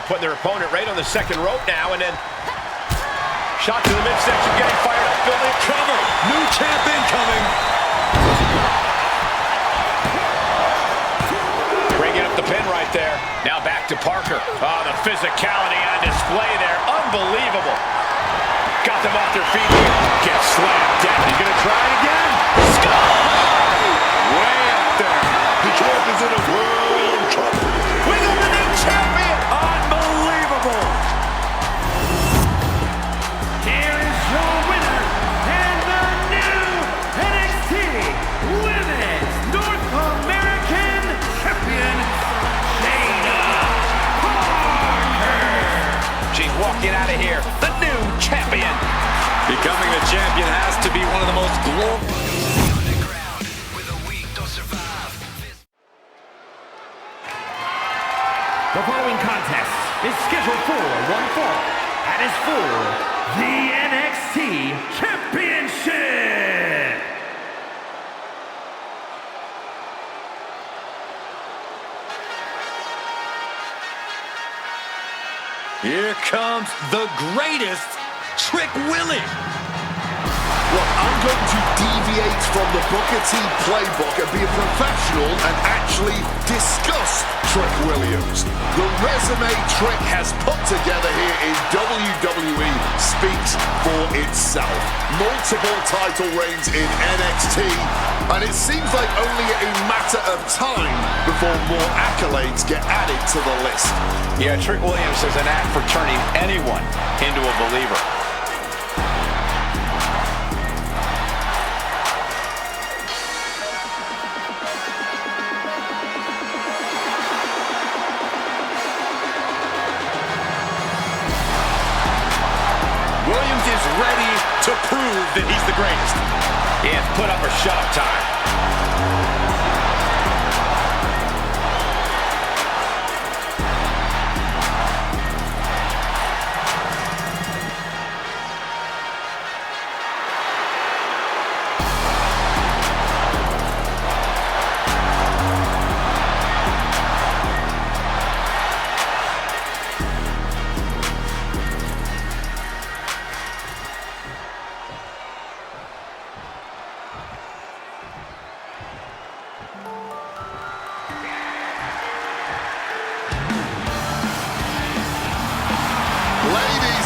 Putting their opponent right on the second rope now, and then shot to the midsection, getting fired up, building cover. New champ incoming. Bringing up the pin right there. Now back to Parker. Oh, the physicality on display there. Unbelievable. Got them off their feet. Gets slammed down. He's going to try it again. Skull! Way up there. The champ is in a world of trouble. We got the new champion. Unbelievable. Here is your winner and the new NXT Women's North American Champion, Shayna Parker. She's walking out of here. The new champion. Becoming the champion has to be one of the most glorious. The following contest is scheduled for one fall and is for the NXT Championship. Here comes the greatest, Trick Willie. Look, I'm going to deviate from the Booker T playbook and be a professional and actually discuss Trick Williams. The resume Trick has put together here in WWE speaks for itself. Multiple title reigns in NXT, and it seems like only a matter of time before more accolades get added to the list. Yeah, Trick Williams has an knack for turning anyone into a believer. Williams is ready to prove that he's the greatest. He has put up or shut up time.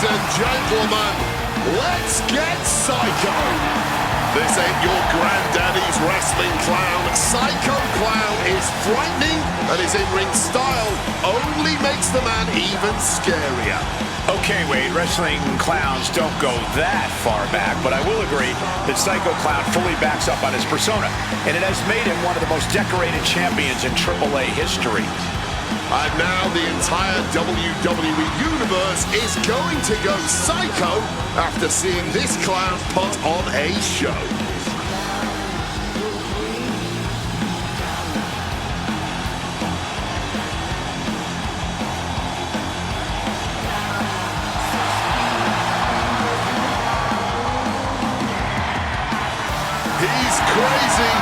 Ladies and gentlemen, let's get psycho. This ain't your granddaddy's wrestling clown. Psycho Clown is frightening, and his in-ring style only makes the man even scarier. Okay, Wade, wrestling clowns don't go that far back, but I will agree that Psycho Clown fully backs up on his persona, and it has made him one of the most decorated champions in AAA history. And now the entire WWE Universe is going to go psycho after seeing this clown put on a show. He's crazy,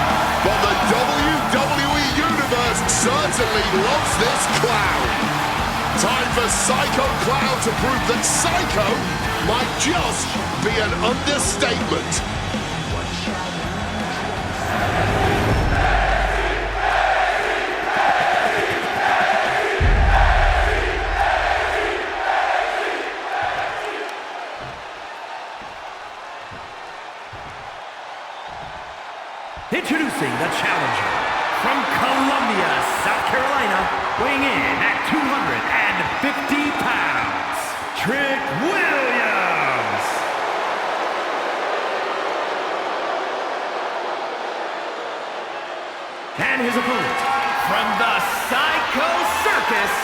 but the WWE Universe certainly loves this clown. Time for Psycho Clown to prove that psycho might just be an understatement. Introducing the challenger from Columbia, South Carolina, weighing in at 250 pounds, Trick Williams. And his opponent from the Psycho Circus,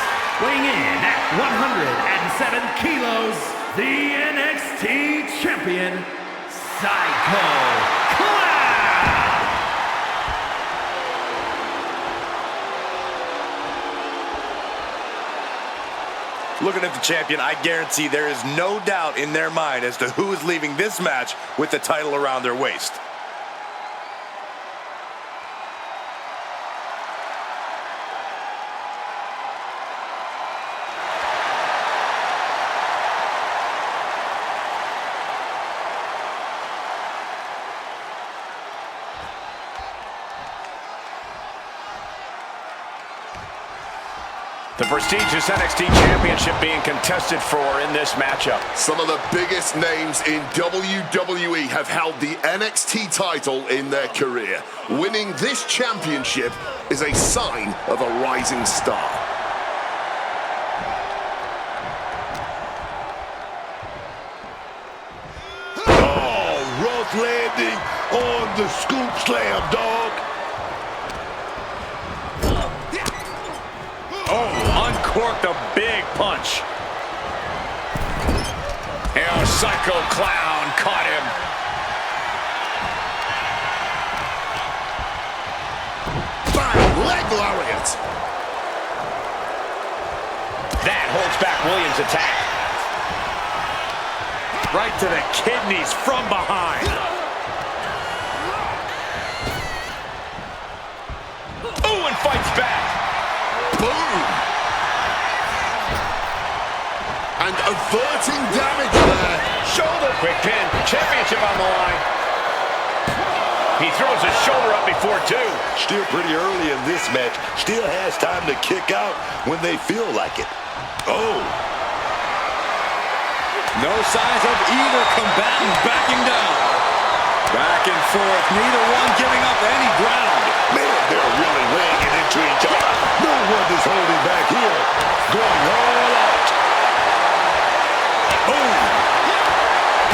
weighing in at 107 kilos, the NXT champion, Psycho Clown. Looking at the champion, I guarantee there is no doubt in their mind as to who is leaving this match with the title around their waist. The prestigious NXT Championship being contested for in this matchup. Some of the biggest names in WWE have held the NXT title in their career. Winning this championship is a sign of a rising star. Oh, rough landing on the scoop slam, dog. Oh, uncorked a big punch. And Psycho Clown caught him. Bang, leg lariat. That holds back Williams' attack. Right to the kidneys from behind. Ooh, and fights back. Boom! And averting damage there. Shoulder quick pin. Championship on the line. He throws his shoulder up before two. Still pretty early in this match. Still has time to kick out when they feel like it. Oh. No signs of either combatant backing down. Back and forth, neither one giving up any ground. Man, they're really weighing it into each other. No one is holding back here. Going all out. Boom!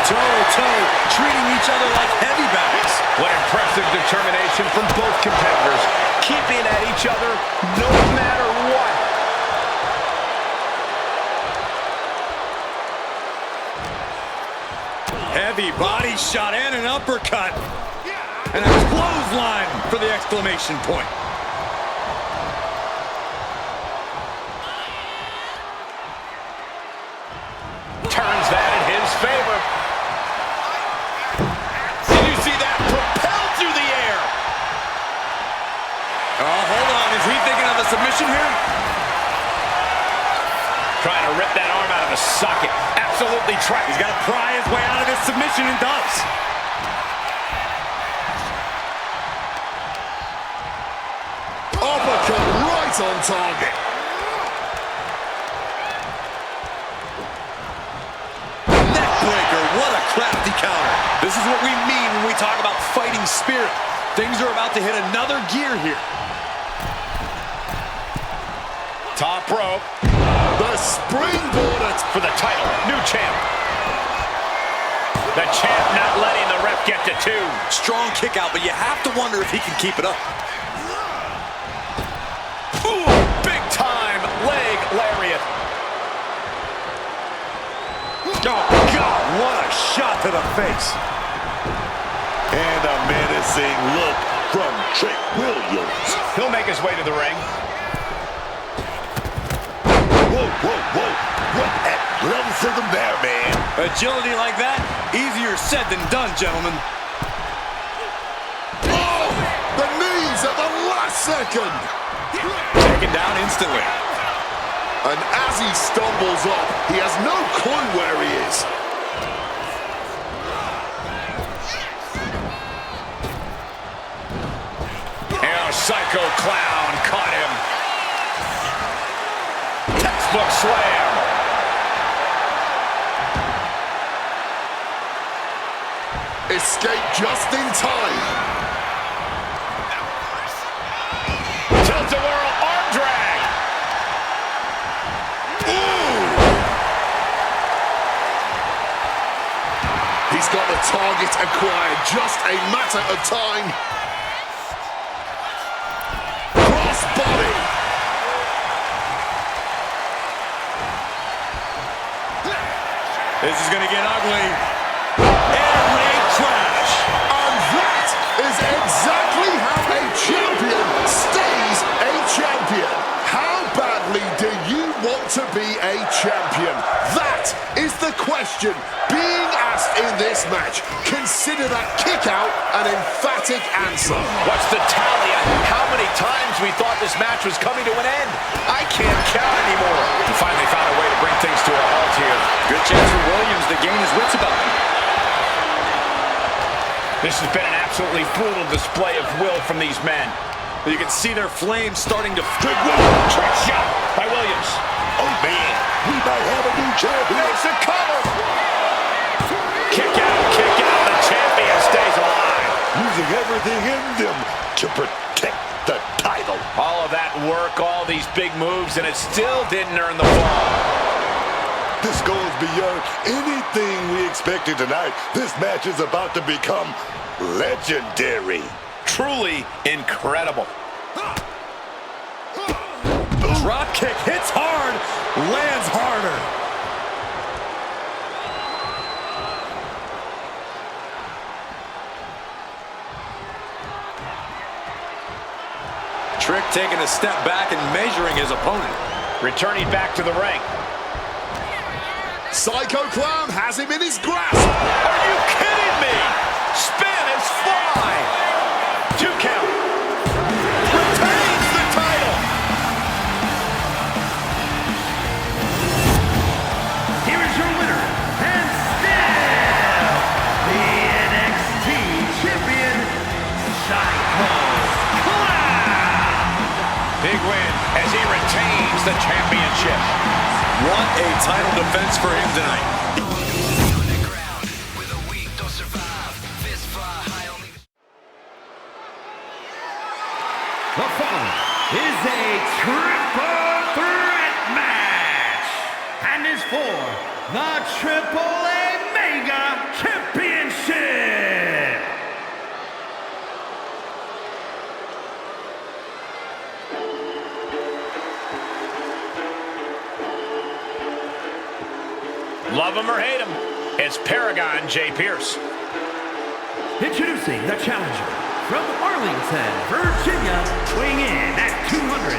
Toe-to-toe, treating each other like heavy bags. What impressive determination from both competitors. Keeping at each other no matter what. Heavy body shot and an uppercut. And a clothesline for the exclamation point. Turns that in his favor. Did you see that? Propelled through the air. Oh, hold on. Is he thinking of a submission here? Trying to rip that arm out of the socket. Absolutely trapped. He's got to pry his way out of this submission and does. Uppercut right on target. is what we mean when we talk about fighting spirit. Things are about to hit another gear here. Top rope. The springboard For the title. New champ. The champ not letting the ref get to 2. Strong kick out, but you have to wonder if he can keep it up. Ooh, big time leg lariat. Oh, God, what a shot to the face. And a menacing look from Trick Williams. He'll make his way to the ring. Whoa, whoa, whoa. What athleticism there, man. Agility like that, easier said than done, gentlemen. Oh, the knees at the last second. Taken down instantly. And as he stumbles up, he has no clue where he is. And a psycho clown caught him. Textbook slam. Escape just in time. Tilt-a-whirl arm drag. He's got the target acquired, just a matter of time. Cross body. This is going to get ugly. Air raid crash. And that is exactly how a champion stays a champion. How badly do you want to be a champion? That is the question being asked in this match. Consider that kick out an emphatic answer. What's the tally on how many times we thought this match was coming to an end? I can't count anymore. He finally found a way to bring things to a halt here. Good chance for Williams to gain his wits about him. This has been an absolutely brutal display of will from these men. You can see their flames starting to... Trick shot by Williams. Oh, man. We might have a new champion. Makes a cover. Kick out, kick out. The champion stays alive. Using everything in them to protect the title. All of that work, all these big moves, and it still didn't earn the fall. This goes beyond anything we expected tonight. This match is about to become legendary. Truly incredible. Drop kick hits hard, lands harder. Trick taking a step back and measuring his opponent. Returning back to the ring. Psycho Clown has him in his grasp. Are you kidding me? Spin and fly. 2 count. Retains the title. Here is your winner, and still the NXT champion, Psycho Clown. Big win as he retains the championship. What a title defense for him tonight. The following is a triple threat match and is for the Triple A Mega Championship. Love him or hate him, it's Paragon J. Pierce. Introducing the challenger from Arlington, Virginia, weighing in at 235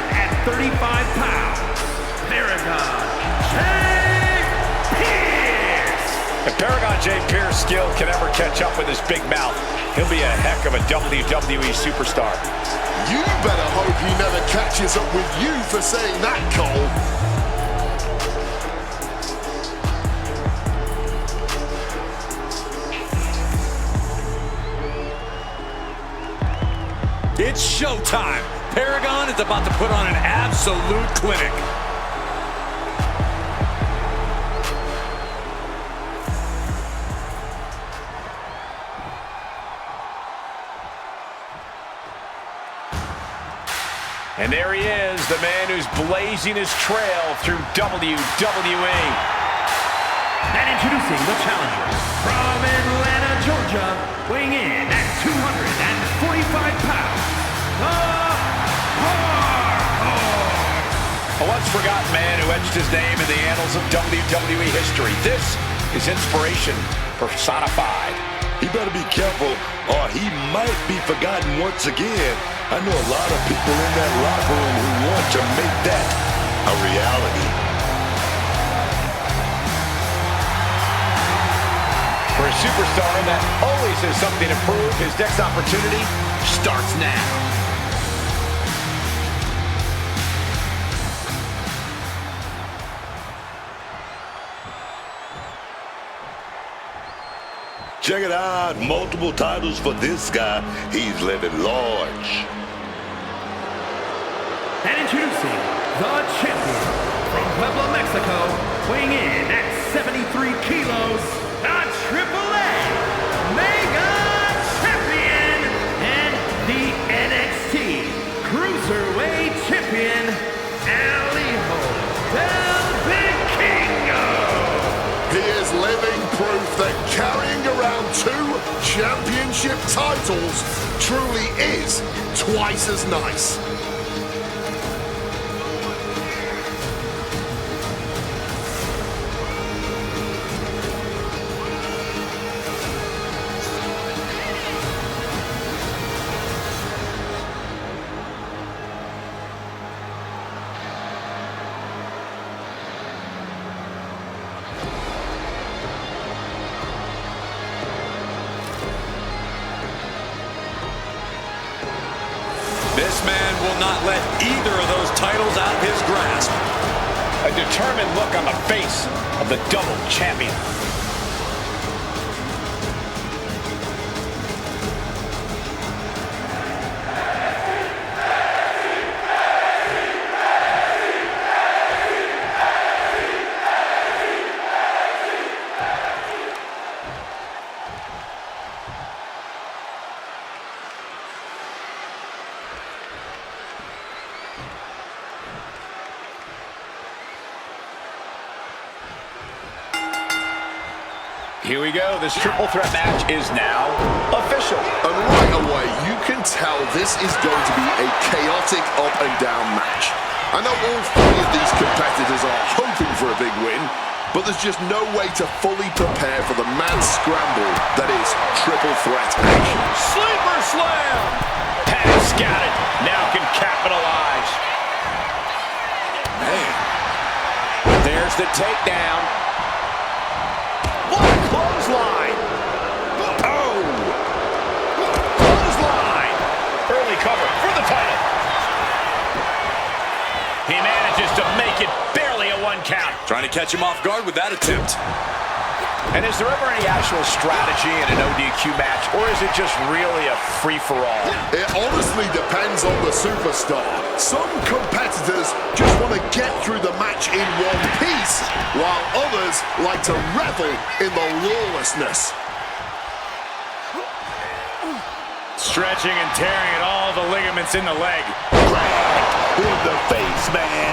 pounds, Paragon J. Pierce. If Paragon J. Pierce's skill can ever catch up with his big mouth, he'll be a heck of a WWE superstar. You better hope he never catches up with you for saying that, Cole. It's showtime. Paragon is about to put on an absolute clinic. And there he is, the man who's blazing his trail through WWE. And introducing the challenger from Atlanta, Georgia, weighing in at 245 pounds, a once-forgotten man who etched his name in the annals of WWE history. This is inspiration personified. He better be careful or he might be forgotten once again. I know a lot of people in that locker room who want to make that a reality. For a superstar that always has something to prove, his next opportunity starts now. Check it out, multiple titles for this guy. He's living large. And introducing the champion from Puebla, Mexico, weighing in at 73 kilos, the AAA Mega Champion and the NXT Cruiserweight Champion, El Hijo del Vikingo. He is living proof that carrying around 2 championship titles truly is twice as nice. This man will not let either of those titles out of his grasp. A determined look on the face of the double champion. Here we go. This triple threat match is now official. And right away, you can tell this is going to be a chaotic up and down match. I know all 3 of these competitors are hoping for a big win, but there's just no way to fully prepare for the mad scramble that is triple threat action. Sleeper slam! Pass got it. Now can capitalize. Man. There's the takedown. What a clothesline! Oh! Clothesline! Early cover for the title. He manages to make it barely a 1 count. Trying to catch him off guard with that attempt. And is there ever any actual strategy in an ODQ match, or is it just really a free-for-all? It honestly depends on the superstar. Some competitors just want to get through the match in one piece, while others like to revel in the lawlessness. Stretching and tearing at all the ligaments in the leg. In the face, man.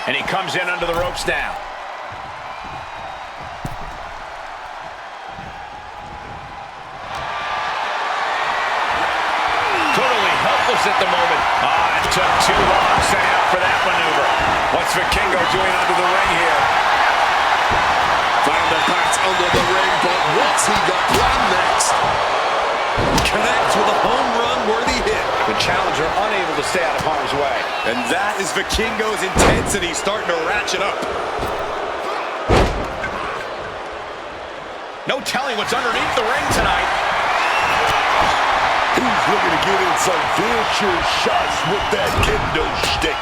And he comes in under the ropes now. At the moment. It took too long setting up for that maneuver. What's Vikingo doing under the ring here? Found the bat under the ring, but what's he got planned next? Connects with a home run worthy hit. The challenger unable to stay out of harm's way. And that is Vikingo's intensity starting to ratchet up. No telling what's underneath the ring tonight. He's looking to get in some vicious shots with that kendo stick.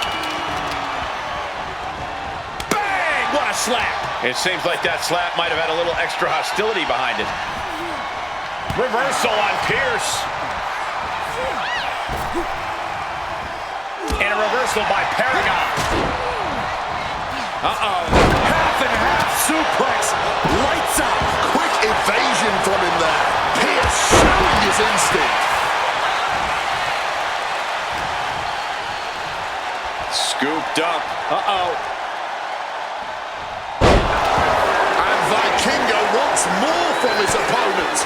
Bang! What a slap! It seems like that slap might have had a little extra hostility behind it. Reversal on Pierce. And a reversal by Paragon. Uh-oh. Half and half suplex. Lights out. Quick evasion from him there. Pierce showing his instinct. Scooped up. Uh-oh. And Vikingo wants more from his opponent.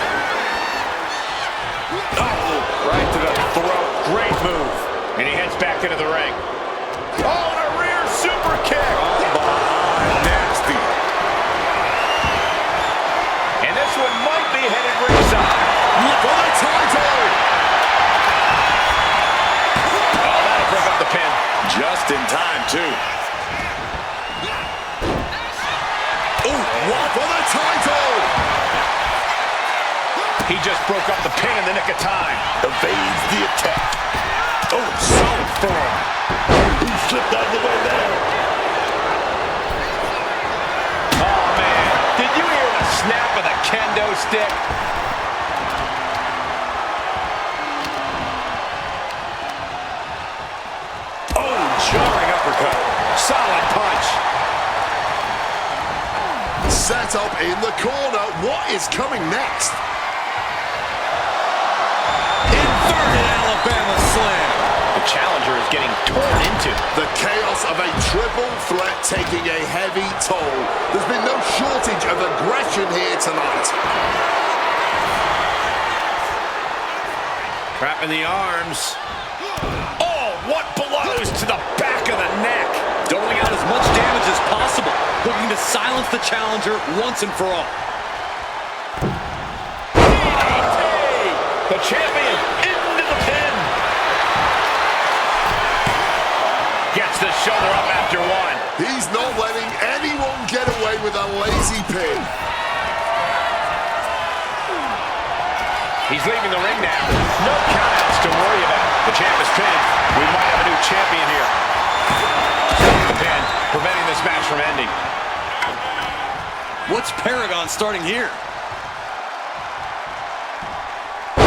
Oh, right to the throat. Great move. And he heads back into the ring. Oh, and a rear super kick. Nasty. And this one might be headed ringside. For the title. Oh, that'll break up the pin. Just in time, too. Oh, what for the title? He just broke up the pin in the nick of time. Evades the attack. Oh, solid form. He slipped out of the way there. Oh, man. Did you hear the snap of the kendo stick? Oh, jarring uppercut. Solid punch. Set up in the corner. What is coming next? Inverted Alabama slam. The challenger is getting torn into. The chaos of a triple threat taking a heavy toll. There's been no shortage of aggression here tonight. Trapping the arms. Oh, what blows to the back of the neck. Doling out as much damage as possible. Looking to silence the challenger once and for all. The champion into the pin. Gets the shoulder up after one. He's not letting anyone get away with a lazy pin. He's leaving the ring now. No countouts to worry about. The champ is pinned. We might have a new champion here. The pin, preventing this match from ending. What's Paragon starting here?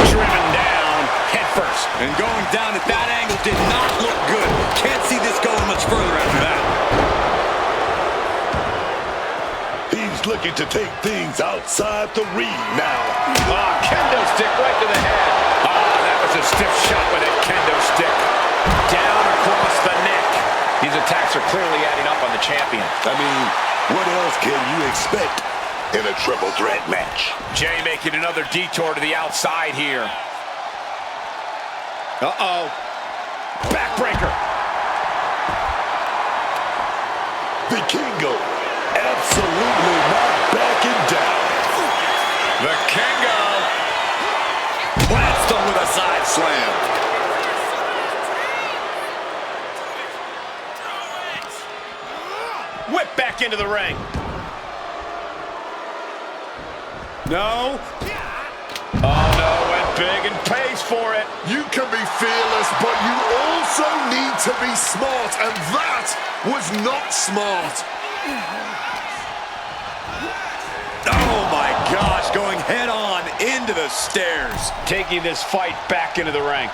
Driven down, head first. And going down at that angle did not look good. Can't see this going much further after that. He's looking to take things outside the ring now. Oh, kendo stick right to the head. Oh, that was a stiff shot with that kendo stick. Down across the neck. These attacks are clearly adding up on the champion. I mean, what else can you expect in a triple threat match? Jay making another detour to the outside here. Uh-oh. Backbreaker. Vikingo absolutely not backing down. The Kango plants them with a side slam. Whip back into the ring. No. Oh, no, went big and pays for it. You can be fearless, but you also need to be smart, and that was not smart. Oh my gosh, going head on into the stairs. Taking this fight back into the ring.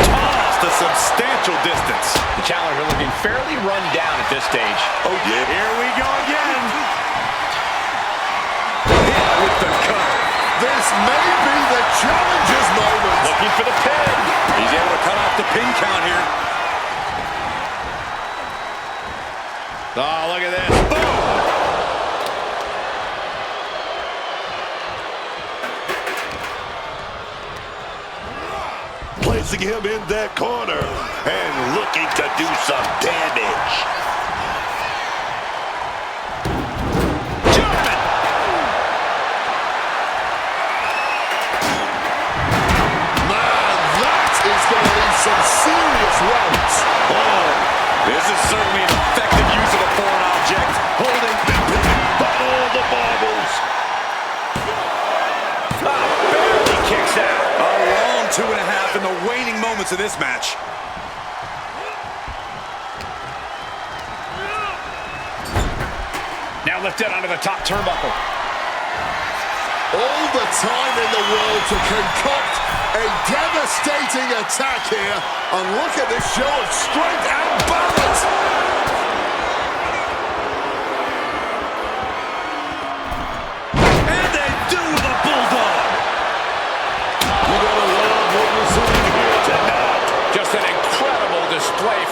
Tossed a substantial distance. The challenger looking fairly run down at this stage. Oh, yeah. Here we go again. Hit with the cover. This may be the challenger's moment. Looking for the pin. He's able to cut off the pin count here. Oh, look at this. Boom! Placing him in that corner and looking to do some damage. German. Man, that is going to leave some serious welts. Oh, this is certainly an effective use of a foreign object. Holding. But all the marbles. Barely kicks out. A long 2.5 in the waning moments of this match. Now lifted onto the top turnbuckle. All the time in the world to concoct a devastating attack here. And look at this show of strength and balance. And they do with a bulldog. You gotta love what you see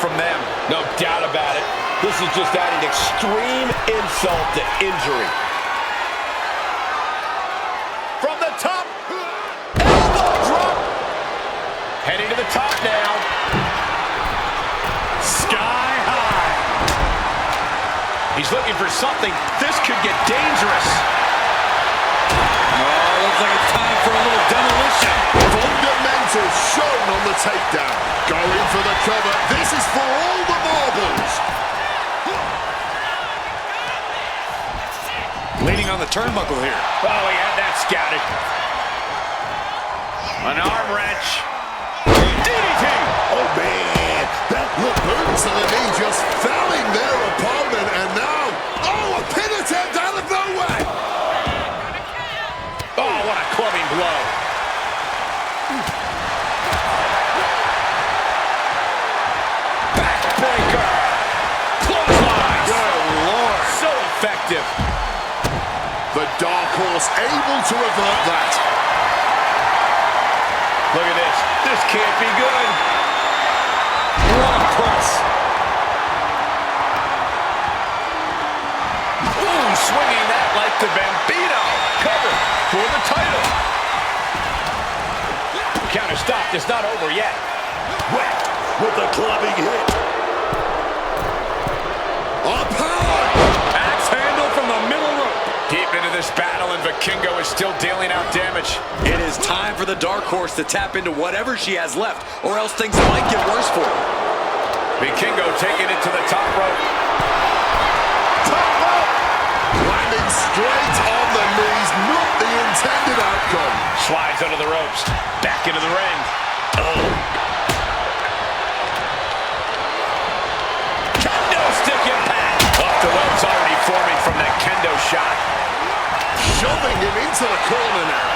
from them. No doubt about it. This is just adding extreme insult to injury. From the top. Elbow drop. Heading to the top now. Sky high. He's looking for something. This could get dangerous. Oh, looks like it's time for a little demolition. Fundamentals shown on the takedown. Going for the cover. This is for all the marbles. Leaning on the turnbuckle here. Oh, he had that scouted. An arm wrench. DDT. Oh, man. That look hurts to the knee, just felling their opponent. And now, oh, a pin attempt out of nowhere. Oh, what a clubbing blow. Backbreaker. Clothesline. Good Lord. So effective. The Dark Horse able to avert that. Look at this. This can't be good. What a press. Ooh, swinging that like the Bambino. Cover for the title. Counter stopped. It's not over yet. Wet with a clubbing hit. A power. Axe handle from the middle rope. Deep into this battle, and Vikingo is still dealing out damage. It is time for the Dark Horse to tap into whatever she has left, or else things might get worse for her. Vikingo taking it to the top rope. Top rope. Landing straight on the knees, not the intended outcome. Slides under the ropes. Back into the ring. Kendo stick impact. Off the ropes already forming from that kendo shot. Shoving him into the corner now.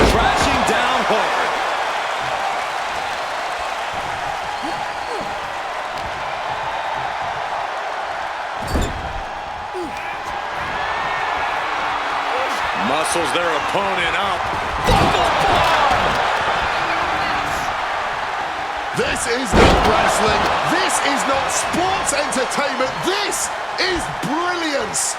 Crashing down hard. Muscles their opponent up. This is not wrestling. This is not sports entertainment. This is brilliance.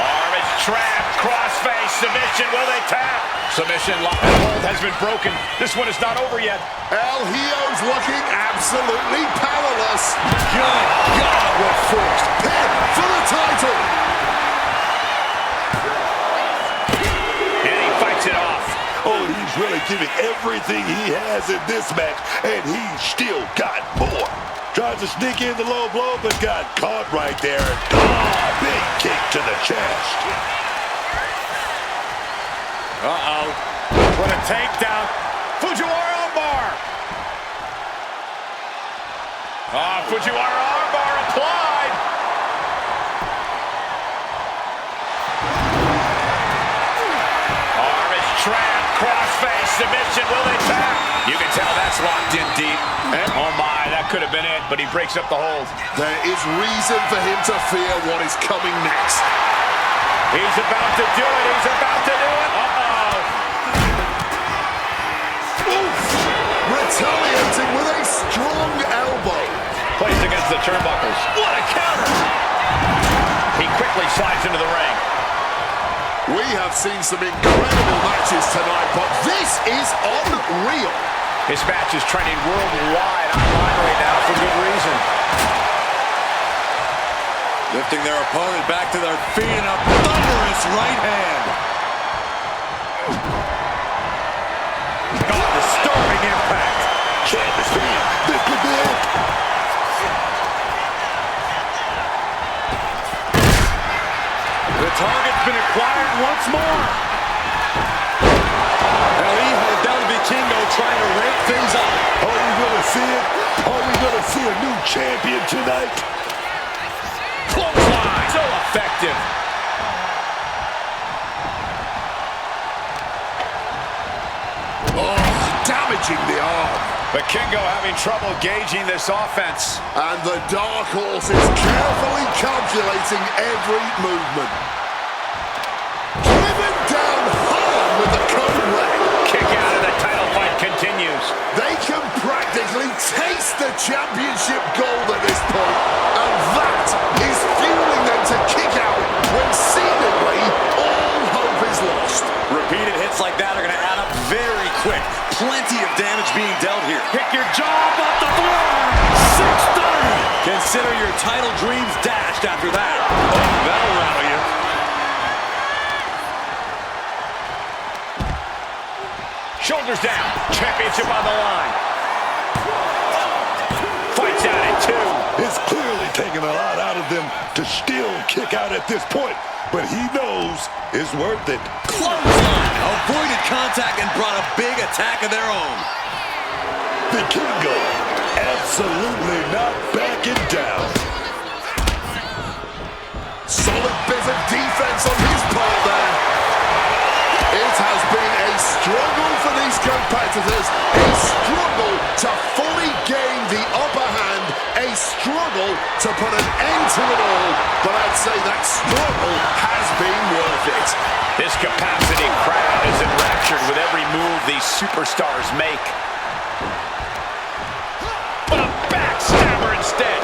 Arm is trapped. Crossface. Submission. Will they tap? Submission lock. The hold has been broken. This one is not over yet. El Hio's looking absolutely powerless. Good God, we're forced. Pin for the title. And he fights it off. Oh, he's really giving everything he has in this match, and he's still got more. Tries to sneak in the low blow, but got caught right there. Big kick to the chest. Uh-oh. What a takedown. Fujiwara armbar. Fujiwara armbar applied. Arm is trapped. Crossface submission. Will they tap? You can tell that's locked in deep. Oh my, that could have been it, but he breaks up the hold. There is reason for him to fear what is coming next. He's about to do it. He's about to do it. Uh-oh. Oof! Retaliating with a strong elbow. Placed against the turnbuckles. What a counter. He quickly slides into the ring. We have seen some incredible matches tonight, but this is unreal. His match is trending worldwide online right now for good reason. Lifting their opponent back to their feet in a thunderous right hand. Oh, disturbing impact. Can't speed. This could be it. The target's been acquired once more. El Hijo del Vikingo trying to rake things up. Are we gonna see it? Are we gonna see a new champion tonight? Clothesline. So effective. Oh, damaging the arm. Vikingo having trouble gauging this offense. And the Dark Horse is carefully calculating every movement. Driven down hard with the code leg. Kick out and the title fight continues. They can practically taste the championship gold at this point, and that is fueling them to kick out when seemingly all hope is lost. Repeated hits like that are going to add up very quick. Plenty of damage being dealt here. Pick your jaw off the floor. 630. Consider your title dreams dashed after that. Oh, that'll rattle you. Shoulders down. Championship on the line. Fights out at 2. It's clearly taking a lot out of them to still kick out at this point, but he knows it's worth it. Clothesline. Avoided contact and brought a big attack of their own. The Kingo absolutely not backing down. Solid bit of defense on his part there. It has been a struggle for these competitors, a struggle to fully gain the upper hand, a struggle to put an end to it all, but I'd say that struggle has been worth it. This capacity crowd is enraptured with every move these superstars make. But a backstabber instead.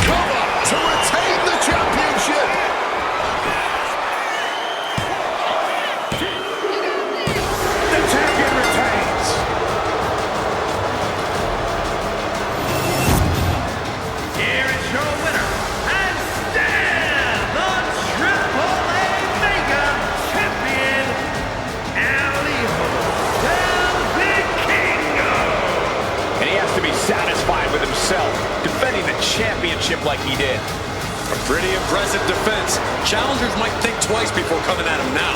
Cover to retain the championship. The champion retains. Here is your winner, and still the Triple A Mega Champion, Alijo Del Kingo. And he has to be satisfied with himself, defending the championship like he did. A pretty impressive defense. Challengers might think twice before coming at him now.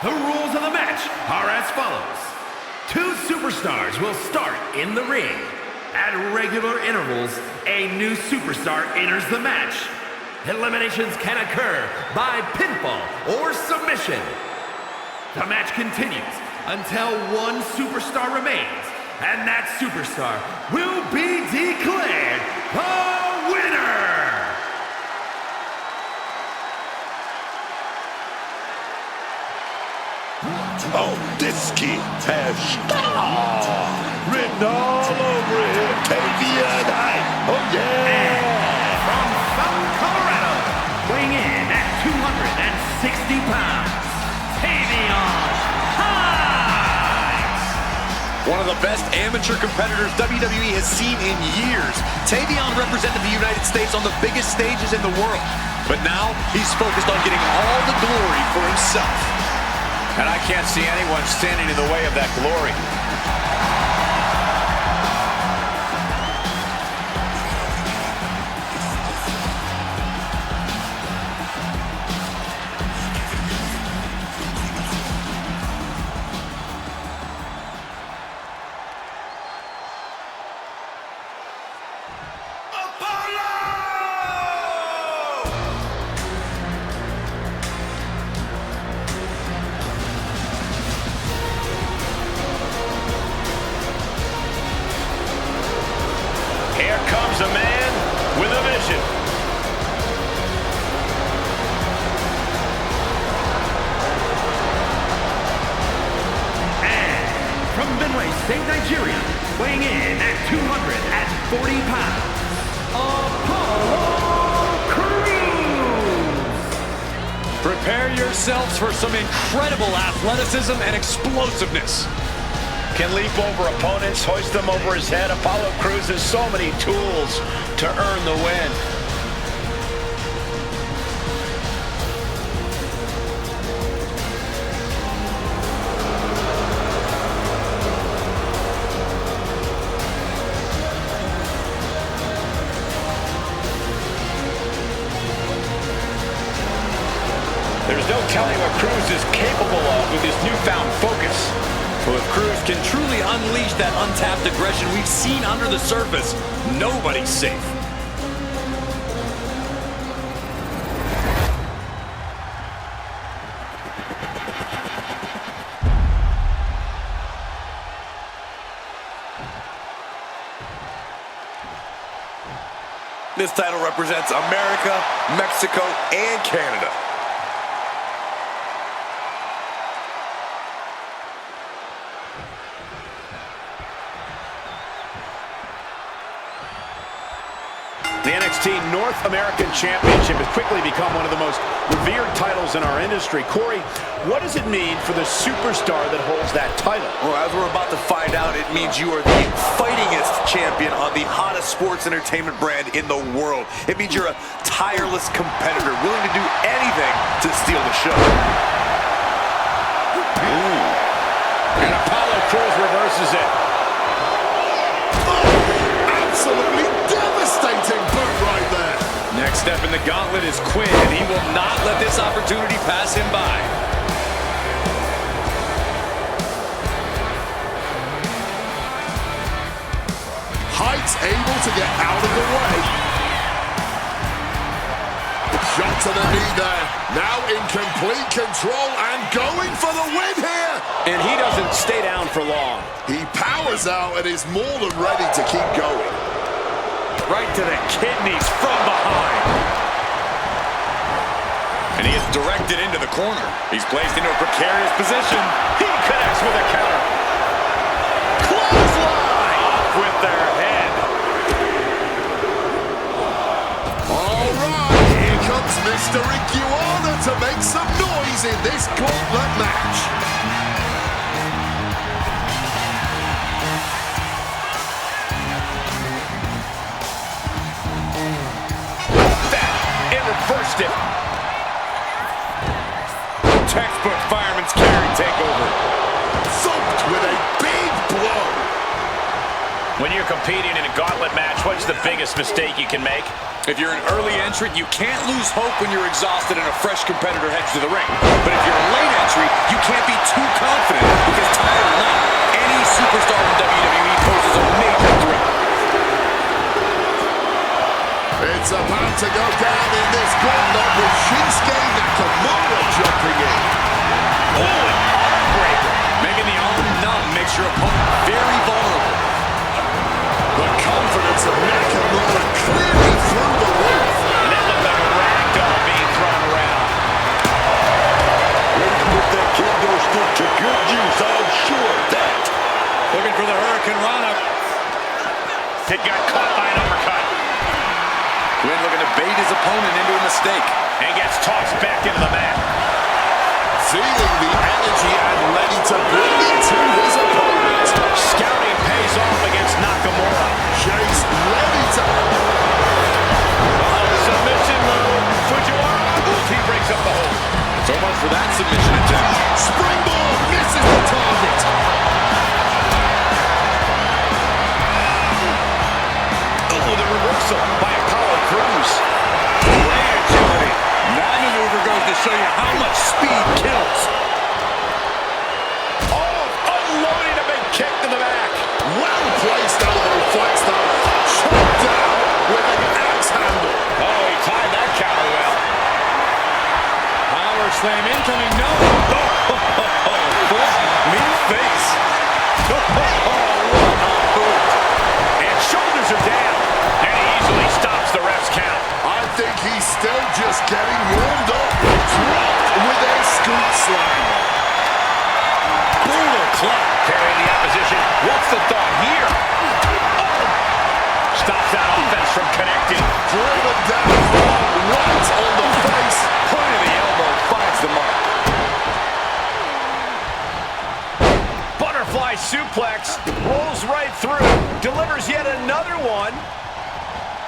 The rules of the match are as follows. 2 superstars will start in the ring. At regular intervals, a new superstar enters the match. Eliminations can occur by pinfall or submission. The match continues until one superstar remains, and that superstar will be declared the winner. Oh, this kid has star written all over him. Tavian High. Oh, yeah. From South Colorado, weighing in at 260 pounds, Tavion High. One of the best amateur competitors WWE has seen in years. Tavion represented the United States on the biggest stages in the world. But now he's focused on getting all the glory for himself. And I can't see anyone standing in the way of that glory. Here comes a man with a vision. And from Benue State, Nigeria, weighing in at 240 pounds, Apollo Crews. Prepare yourselves for some incredible athleticism and explosiveness. Can leap over opponents, hoist them over his head. Apollo Crews has so many tools to earn the win. There's no telling what Crews is capable of with his newfound focus. Well, if Crews can truly unleash that untapped aggression we've seen under the surface, nobody's safe. This title represents America, Mexico, and Canada. The NXT North American Championship has quickly become one of the most revered titles in our industry. Corey, what does it mean for the superstar that holds that title? Well, as we're about to find out, it means you are the fightingest champion on the hottest sports entertainment brand in the world. It means you're a tireless competitor, willing to do anything to steal the show. And Apollo Crews reverses it. Absolutely devastating boot right there. Next step in the gauntlet is Quinn, and he will not let this opportunity pass him by. Height's able to get out of the way. Shot to the knee there. Now in complete control and going for the win here. And he doesn't stay down for long. He powers out and is more than ready to keep going. Right to the kidneys from behind. And he is directed into the corner. He's placed into a precarious position. He connects with a counter. Clothesline! Off with their head. All right, here comes Mr. Iguana to make some noise in this gauntlet match. Reversed it. Textbook fireman's carry takeover. Thumped with a big blow. When you're competing in a gauntlet match, what's the biggest mistake you can make? If you're an early entrant, you can't lose hope when you're exhausted and a fresh competitor heads to the ring. But if you're a late entry, you can't be too confident because tired or not, any superstar in WWE poses a major threat. It's about to go down in this gauntlet with Shinsuke Nakamura jumping in. Oh, an arm breaker. Making the arm numb makes your opponent very vulnerable. The confidence of Nakamura clearly through the roof. And that looked like a rag doll being thrown around. Ready to put that kendo stick to good use, I'm sure of that. Looking for the Hurricane Rana. It got caught by an uppercut. Quinn looking to bait his opponent into a mistake. And gets tossed back into the mat. Feeling the energy and ready to bring it to his opponent. Scouting pays off against Nakamura. Chase ready to... Submission move. Fujiwara. He breaks up the hold. So much for that submission attempt. Springboard misses the target. Oh, the reversal by Apollo Crews. Great agility. That maneuver goes to show you how much speed kills. Oh, unloading a big kick to the back. Well placed elbow flex down. Chopped down with an axe handle. Oh, he timed that counter well. Power slam incoming. No. Foot, meet face. What a boot. And shoulders are down. And he easily stops the ref's count. I think he's still just getting warmed up. Dropped with a scoop slam. Brutal club. Carrying the opposition. What's the thought here? Oh. Stops that offense from connecting. Driven down right on the face. Point of the elbow finds the mark. Butterfly suplex. Rolls right through. Delivers yet another one.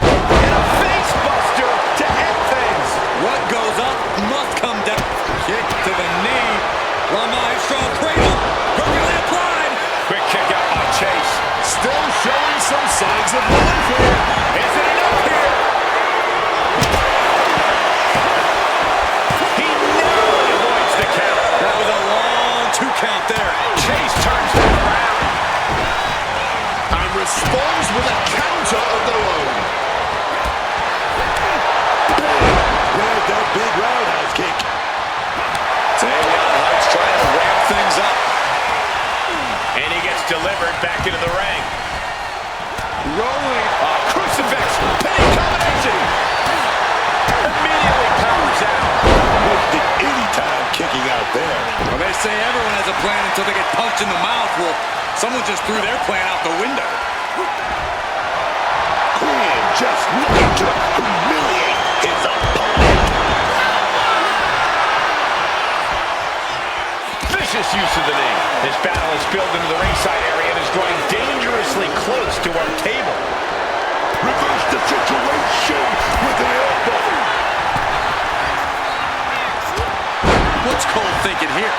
And a face buster to end things. What goes up must come down. Kick to the knee. La Maestro cradle. Perfectly applied. Quick kick out by Chase. Still showing some signs of life here. Isn't enough here. He narrowly avoids the count. That was a long 2 count there. Chase turns that around. back into the ring. Rolling. Crucifix. Penny combination. Immediately powers out. Anytime kicking out there. Well, they say everyone has a plan until they get punched in the mouth. Well, someone just threw their plan out the window. Quinn just looking to humiliate his opponent. Vicious use of the knee. This battle is spilled into the ringside area and is growing dangerously close to our table. Reverse the situation with an elbow. What's Cole thinking here?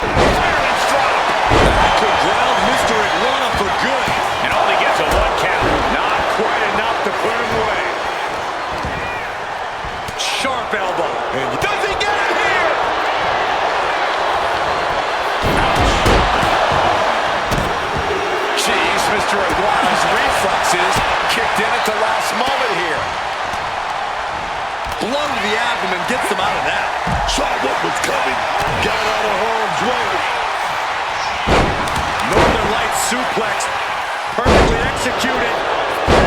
Fireman's drop. That could ground Mr. Iguana for good. And only gets a 1 count. Not quite enough to put him away. Sharp elbow. And does he get it here? Jeez, Mr. Iguana's reflexes kicked in at the last moment here. Blow to the abdomen gets them out of that. Saw what was coming. Got out of harm's way. Northern Lights suplex. Perfectly executed.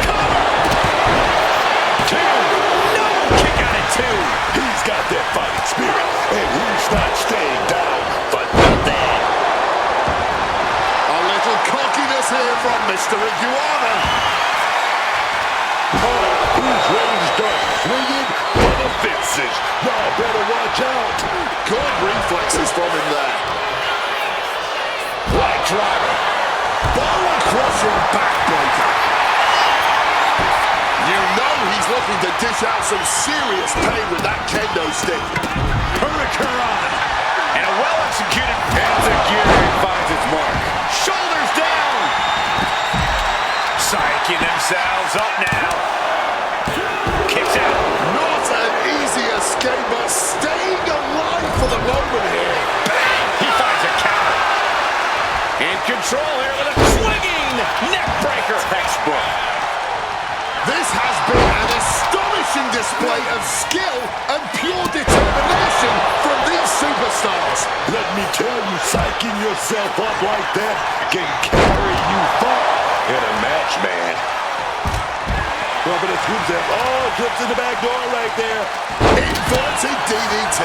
Cover! 2. No! Kick out at 2. He's got that fighting spirit, and he's not staying down for nothing. A little cockiness here from Mr. Iguana. Oh, he's ready to start swinging for the fences. Y'all better watch out. Good reflexes from him there. Right driver. Bone-crushing backbreaker. You know he's looking to dish out some serious pain with that kendo stick. Hurricane. And a well-executed Enziguri finds its mark. shoulders down. Psyching themselves up now. Kicks out. Not an easy escape, but staying alive for the moment here. Bang! He finds a counter. In control here with a swinging neck breaker. Textbook. This has been an astonishing display of skill and pure determination from these superstars. Let me tell you, psyching yourself up like that can carry you far in a match, man. Rubbing his hoops up. Oh, flips in the back door right there. Inverted DDT.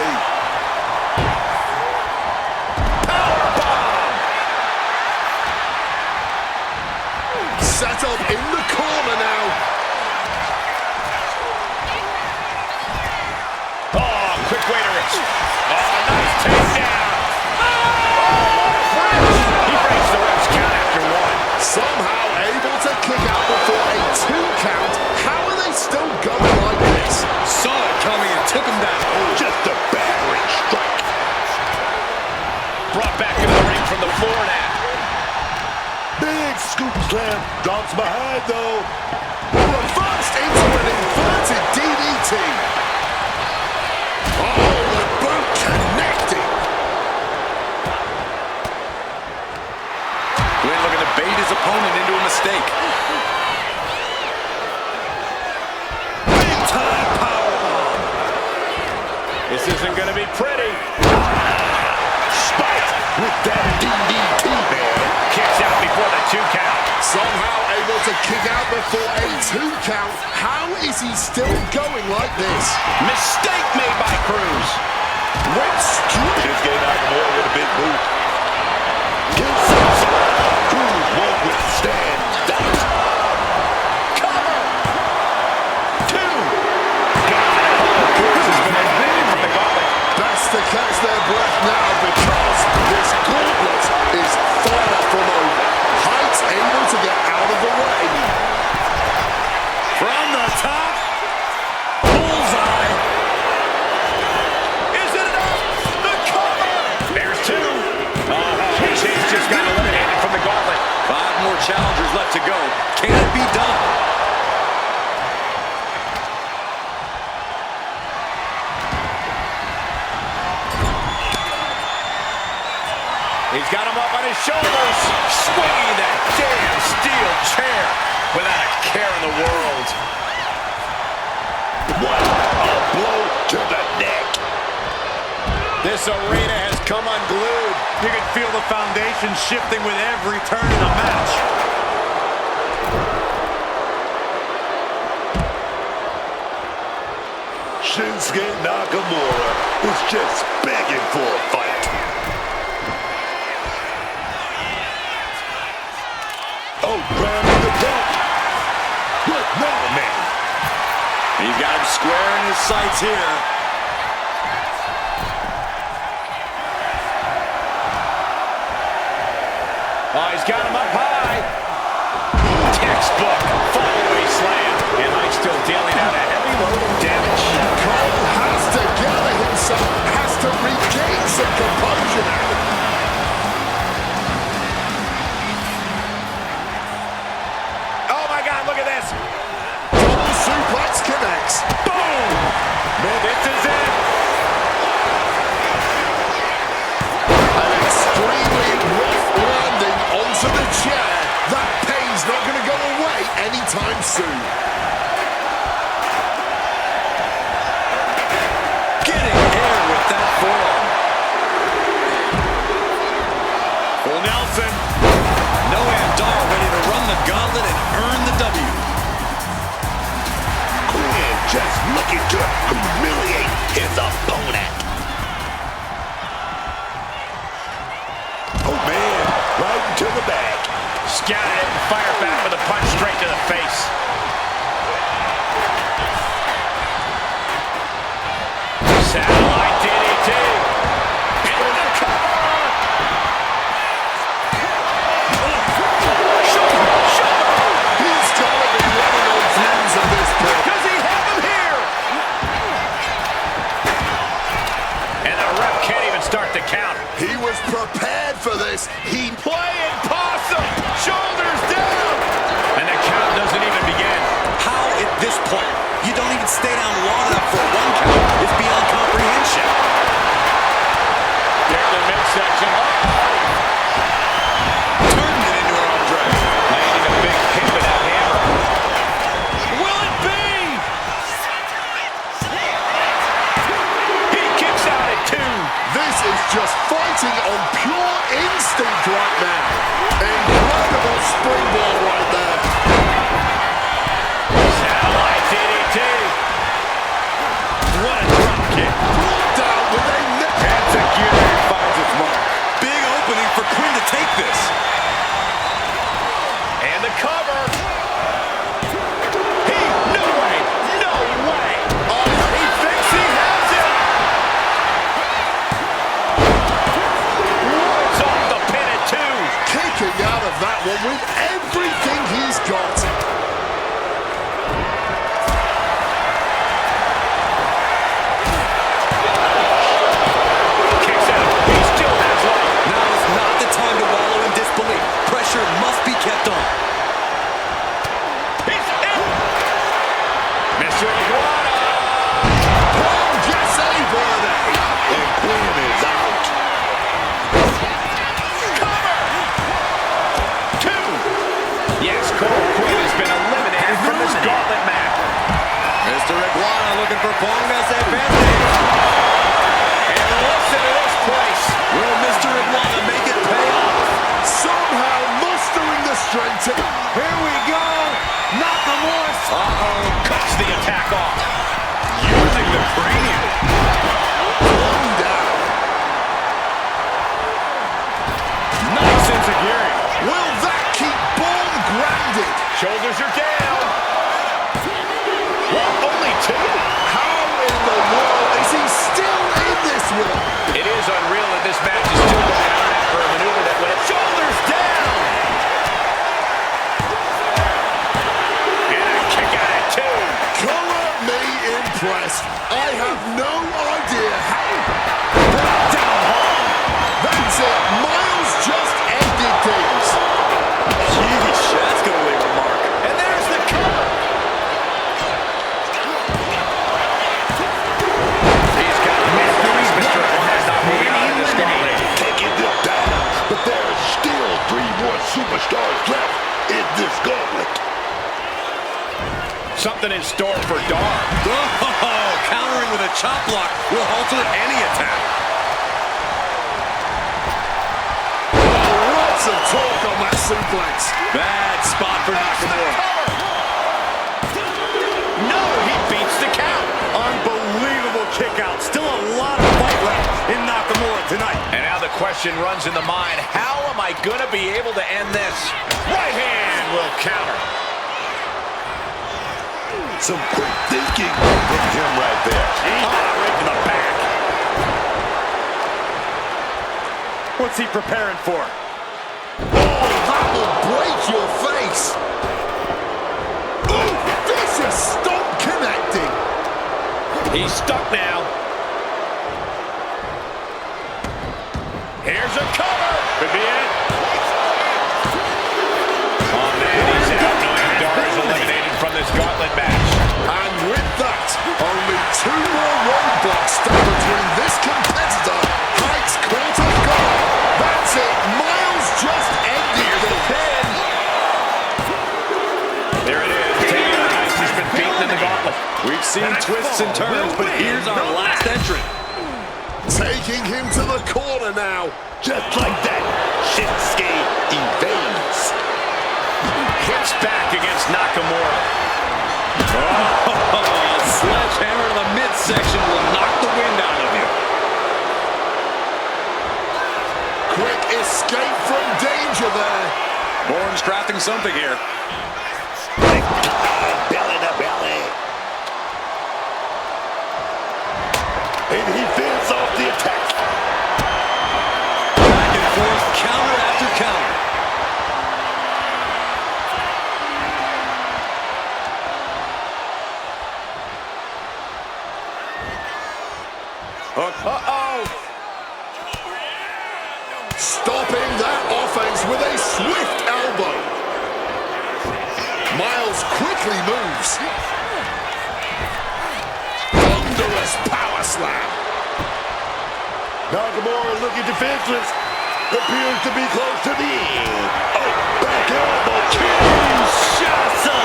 Set up in the corner now. Oh, quick way to reach. Oh, nice takedown. Oh, he breaks the ref's count after 1. Somehow able to kick out before a 2 count. How are they still going like this? Saw it coming and took him down. Just a battering strike. Brought back into the ring from the floor now. Big scoop slam. Drops behind, though. Reversed into an inverted DDT. Oh, the boot connecting. Glenn looking to bait his opponent into a mistake. Big time powerbomb. This isn't going to be pretty. Spike with that DDT, man. Kicks out before the 2 count. Somehow able to kick out before a 2 count. How is he still going like this? Mistake made by Cruz. What stupid. Just getting out of more with a big boot. Gets inside. Cruz won't withstand that. Cover. 2. Got it. Cruz has been admitted from the gauntlet. Best to catch their breath now because this gauntlet is far from over. Height's able to get out of the way. From the top. Bullseye. Is it enough? The cover. There's 2. Chase just got eliminated from the gauntlet. 5 more challengers left to go. Can it be done? He's got him up on his shoulders. Swinging that damn steel chair without a care in the world. What a blow to the neck. This arena has come unglued. You can feel the foundation shifting with every turn of just begging for a fight. Oh, grabbing the belt. But no, man. He's got him square in his sights here. Oh, he's got him up high. Textbook fallaway slam. And Mike still dealing out a heavy load of damage. Cole has to gather himself, has to regain some composure now. Oh my God, look at this. Double suplex connects. Boom! This is it. An extremely rough landing onto the chair. That pain's not going to go away anytime soon. Getting air with that forearm. Full Nelson. Noam Dar ready to run the gauntlet and earn the W. Quinn just looking to humiliate his opponent. Oh, man. Right into the back. Scouted it and fired back with a punch straight to the face. Satellite DDT. Into the cover. He's got to be running on fumes at this point. Does he have him here? And the ref can't even start the count. He was prepared for this. He Playing possum. Shoulders down. And the count doesn't even begin. How at this point you don't even stay down long enough for a 1 count is beyond comprehension. There's the midsection. Turned it into an arm drag. Landing a big hit with that hammer. Will it be? He kicks out at 2. This is just fighting on pure instinct right now. Incredible springboard right there. Satellite DDT. What a drop kick. Brought down with a neck. Executed finds its mark. Big opening for Quinn to take this. And the cover. No way. No way. He thinks he has it. Wards off the pin at 2. Kicking out of that one with everything he's got. Kicks out. He still has life. Now is not the time to wallow in disbelief. Pressure must be kept on. He's in. Mr. Iguana. Paul gets a verdict. And Quinn is out. Cover. 2. Yes, Cole Quinn has been eliminated from this gauntlet match. Mr. Iguana looking for Ponga's advantage. And listen to this place. Will Mr. Iguana make it pay off? Somehow mustering the strength to... Here we go. Nakamura. Cuts the attack off. Using the cranium. One down. Nice enziguri. Will that keep Bourne grounded? Shoulders are down. What? Only 2? How in the world is he still in this one? It is unreal that this match is still going on after a maneuver that went shoulders down. And a kick out at 2. Color me impressed. I have no idea how. Down hard. That's it. Miles just ended things. Jeez, that's going to leave a mark. And there's the cover. He's got mysteries. Mr. Iguana's not moving on in this gauntlet. Taking this down. But there are still 3 more superstars left in this gauntlet. Something in store for Dar. Oh, countering with a chop block will alter any attack. Lots of talk on that suplex. Bad spot for Nakamura. No, he beats the count. Unbelievable kick out. Still a lot of fight question runs in the mind, how am I going to be able to end this? Right hand will counter. Some quick thinking from him right there. Right in the back. What's he preparing for? Oh, that will break your face. Oh, vicious stomp connecting. He's stuck now. Here's a cover. Could be it. Oh, man, he's out. Dar is eliminated from this gauntlet match. And with that, only 2 more roadblocks stand between this competitor, Heights Court of God. That's it. Miles just ended the pin. There it is. Taylor Heights has been beaten in the gauntlet. We've seen twists and turns, but here's our last entrant. Taking him to the corner now. Just like that, Shinsuke evades. Hits back against Nakamura. Oh, sledgehammer to the midsection will knock the wind out of you. Quick escape from danger there. Bourne's crafting something here. Belly to belly. And he fends off the attack. Back and forth, counter after counter. Uh-oh. Stopping that offense with a swift elbow. Miles quickly moves. Thunderous power slam. Nakamura looking defenseless. Appears to be close to the end. Oh, back elbow. Kinshasa.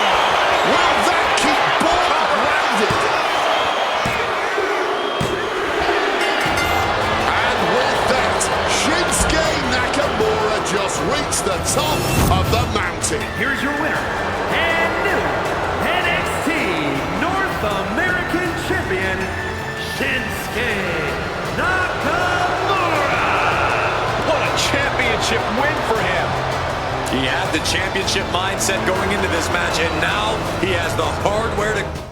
Will that keep Bourne grounded? And with that, Shinsuke Nakamura just reached the top of the mountain. Here's your winner, and new NXT North American Champion, Shinsuke Nakamura. What a championship win for him. He had the championship mindset going into this match, and now he has the hardware to...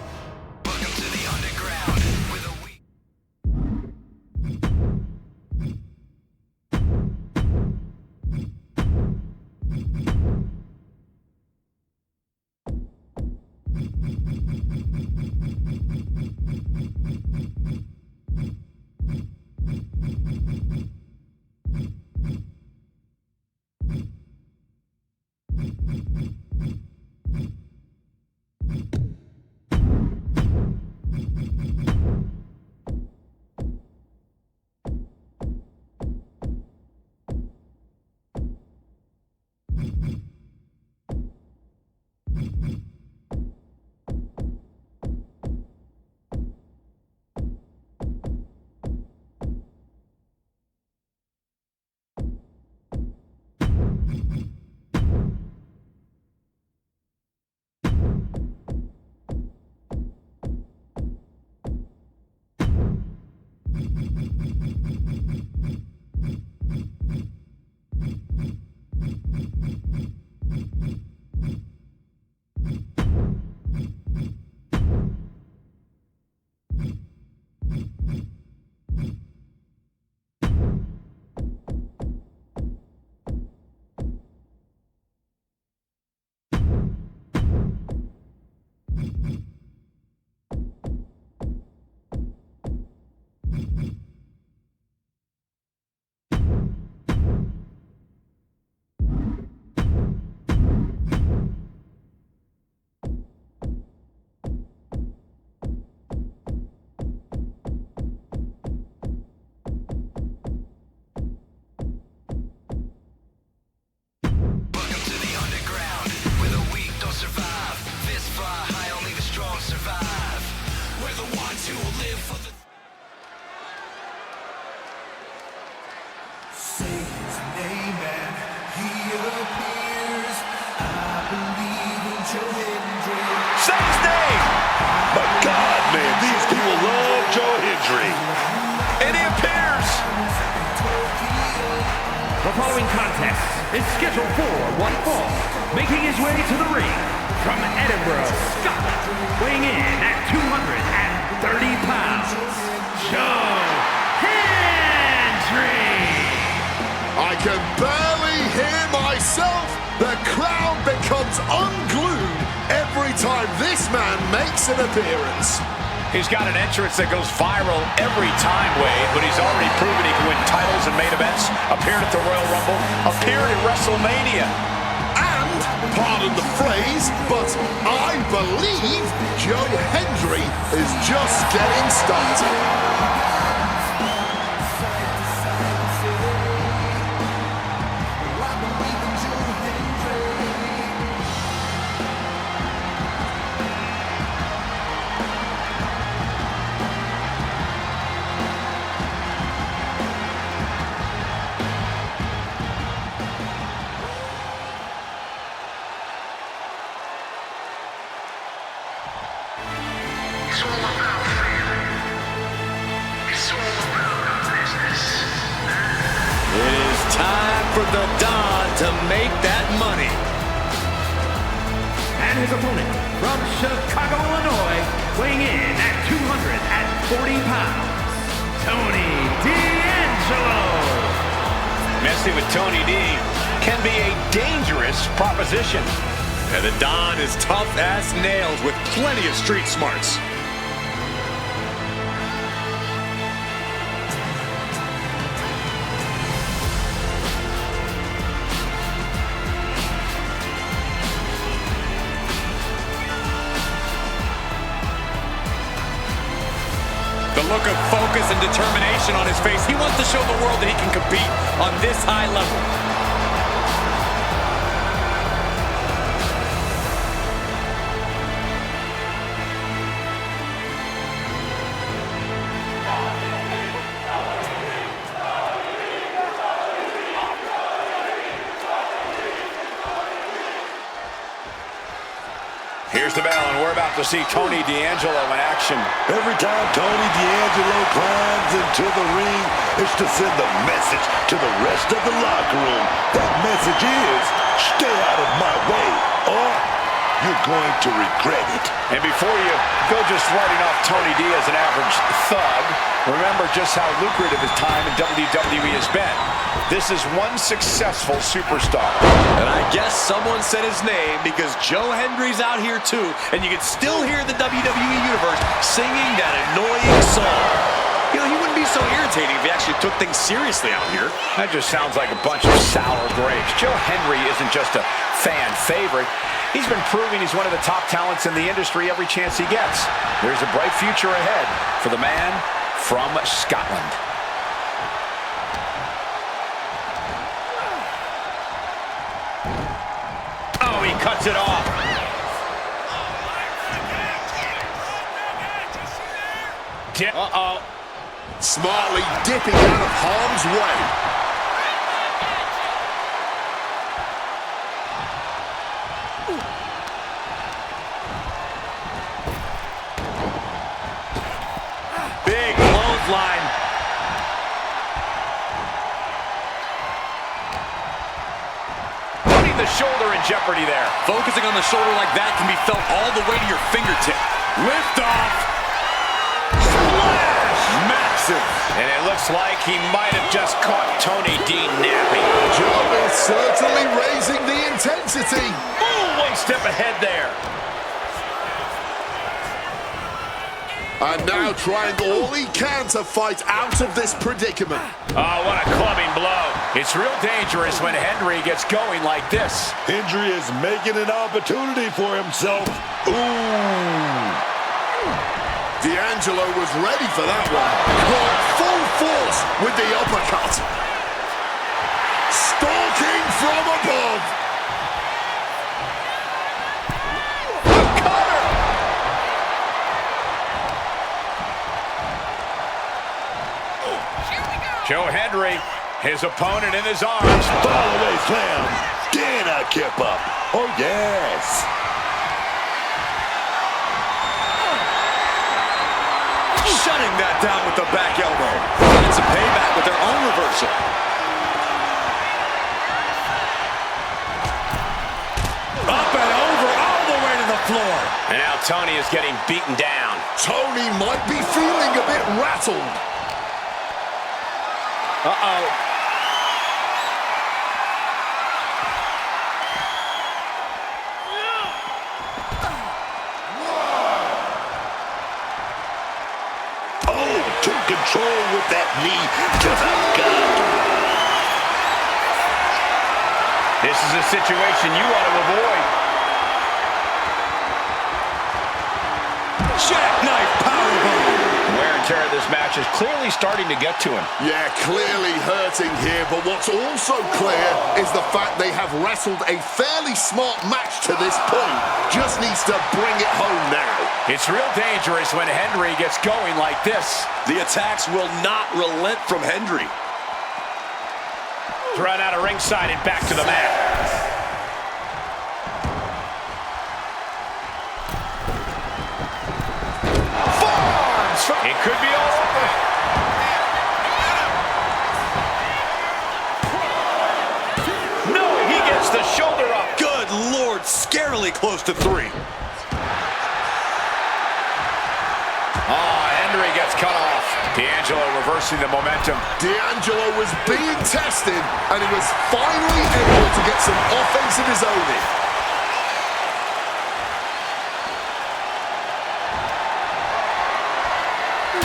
following contest is scheduled for one fall, making his way to the ring from Edinburgh, Scotland, weighing in at 230 pounds, Joe Hendry. I can barely hear myself. The crowd becomes unglued every time this man makes an appearance. He's got an entrance that goes viral every time, Wade, but he's already proven he can win titles and main events, appeared at the Royal Rumble, appeared at WrestleMania. And, pardon the phrase, but I believe Joe Hendry is just getting started. It is time for the Don to make that money. And his opponent from Chicago, Illinois, weighing in at 240 pounds, Tony D'Angelo. Messing with Tony D can be a dangerous proposition. And the Don is tough as nails with plenty of street smarts. The look of focus and determination on his face. He wants to show the world that he can compete on this high level. Here's the bell, and we're about to see Tony D'Angelo in action. Every time Tony D'Angelo climbs into the ring, it's to send a message to the rest of the locker room. That message is, stay out of my way, or you're going to regret it. And before you go just writing off Tony D as an average thug, remember just how lucrative his time in WWE has been. This is one successful superstar. And I guess someone said his name because Joe Hendry's out here too, and you can still hear the WWE Universe singing that annoying song. You know, he wouldn't be so irritating if he actually took things seriously out here. That just sounds like a bunch of sour grapes. Joe Hendry isn't just a fan favorite. He's been proving he's one of the top talents in the industry every chance he gets. There's a bright future ahead for the man from Scotland. Oh, he cuts it off. Uh-oh. Smartly dipping out of harm's way. Big clothesline. Putting the shoulder in jeopardy there. Focusing on the shoulder like that can be felt all the way to your fingertip. Lift off. Splash. Massive. And it looks like he might have just caught Tony D napping. Joe is certainly raising the intensity. Ooh, one step ahead there. And now trying all he can to fight out of this predicament. Oh, what a clubbing blow. It's real dangerous when Hendry gets going like this. Hendry is making an opportunity for himself. Ooh. D'Angelo was ready for that one. Caught full force with the uppercut. Stalking from above. Joe Hendry, his opponent in his arms. Fall away slam. Can I keep up? Oh, yes. Shutting that down with the back elbow. Getting some payback with their own reversal. floor. And now Tony is getting beaten down. Tony might be feeling a bit rattled. Uh-oh. Oh, took control with that knee to the gut. This is a situation you want to avoid. Jackknife powerbomb. Wear and tear of this match is clearly starting to get to him. Yeah, clearly hurting here, but what's also clear is the fact they have wrestled a fairly smart match to this point. Just needs to bring it home now. It's real dangerous when Henry gets going like this. The attacks will not relent from Hendry. Thrown out of ringside and back to the mat. It could be all over. No, he gets the shoulder up. Good Lord, scarily close to 3. Henry gets cut off. D'Angelo reversing the momentum. D'Angelo was being tested, and he was finally able to get some offense of his own in.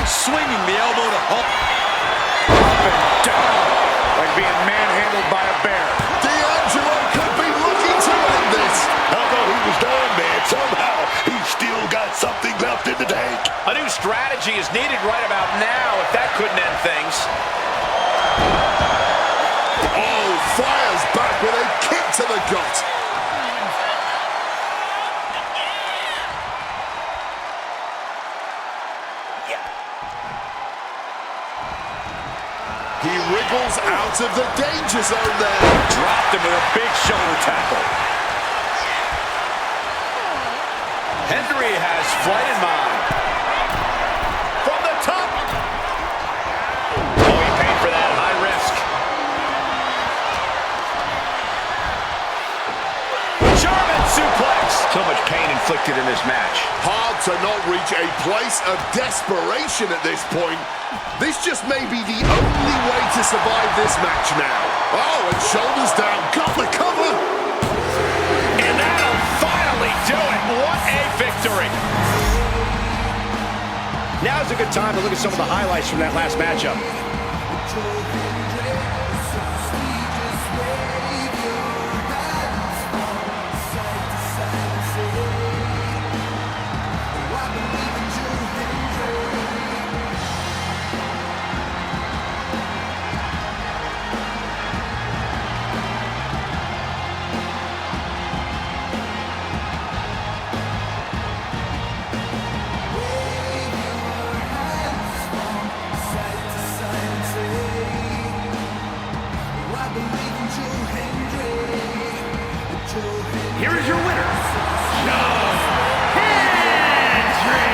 Swinging the elbow to Hulk. Up and down. Like being manhandled by a bear. D'Angelo could be looking to end this. Although he was done, man, somehow he's still got something left in the tank. A new strategy is needed right about now if that couldn't end things. Oh, fires back with a kick to the gut. He wriggles out of the danger zone there. Dropped him with a big shoulder tackle. Henry has flight in mind. From the top. Oh, he paid for that high risk. German suplex. So much pain inflicted in this match. Hard to not reach a place of desperation at this point. This just may be the only way to survive this match now. Oh, and shoulders down, got the cover. And that'll finally do it. What a victory. Now's a good time to look at some of the highlights from that last matchup. Here is your winner, Joe Hendry.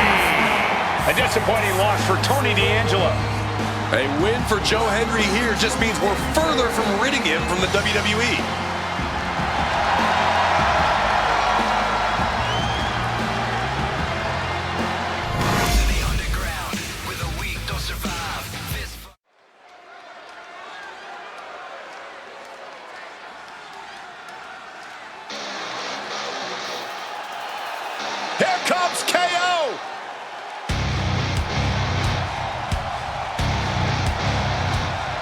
A disappointing loss for Tony D'Angelo. A win for Joe Hendry here just means we're further from ridding him from the WWE. Here comes KO.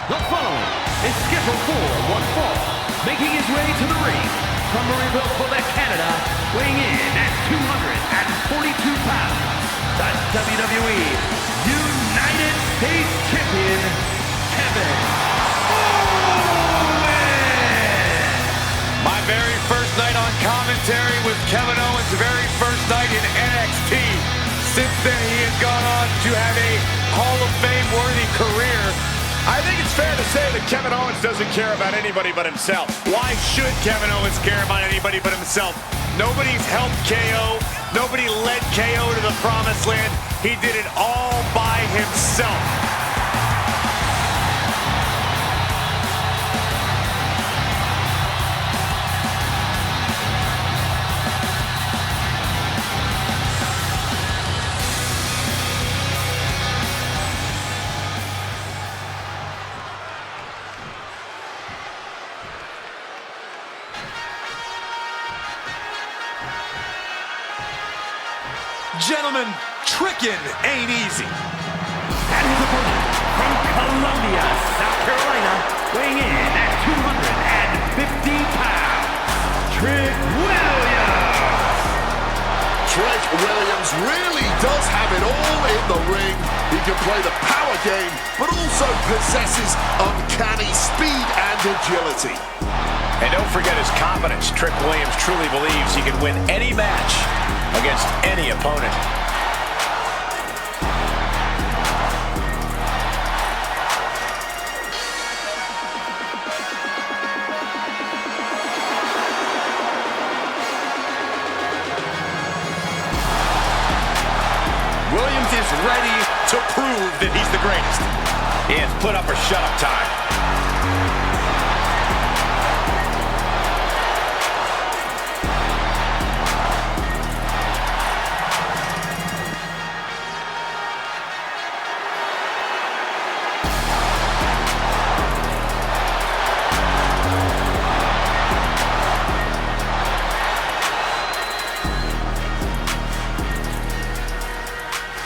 The following is scheduled for one fall, making his way to the ring from Marieville, Quebec, Canada, weighing in at 242 pounds, the WWE United States Champion, Kevin Owens. My very first night on commentary was Kevin Owens' very first night in NXT. Since then, he has gone on to have a Hall of Fame-worthy career. I think it's fair to say that Kevin Owens doesn't care about anybody but himself. Why should Kevin Owens care about anybody but himself? Nobody's helped KO. Nobody led KO to the promised land. He did it all by himself. Gentlemen, tricking ain't easy. And his opponent from Columbia, South Carolina, weighing in at 250 pounds, Trick Williams. Trick Williams really does have it all in the ring. He can play the power game, but also possesses uncanny speed and agility. And don't forget his confidence. Trick Williams truly believes he can win any match against any opponent. Williams is ready to prove that he's the greatest. He has put up or shut up time.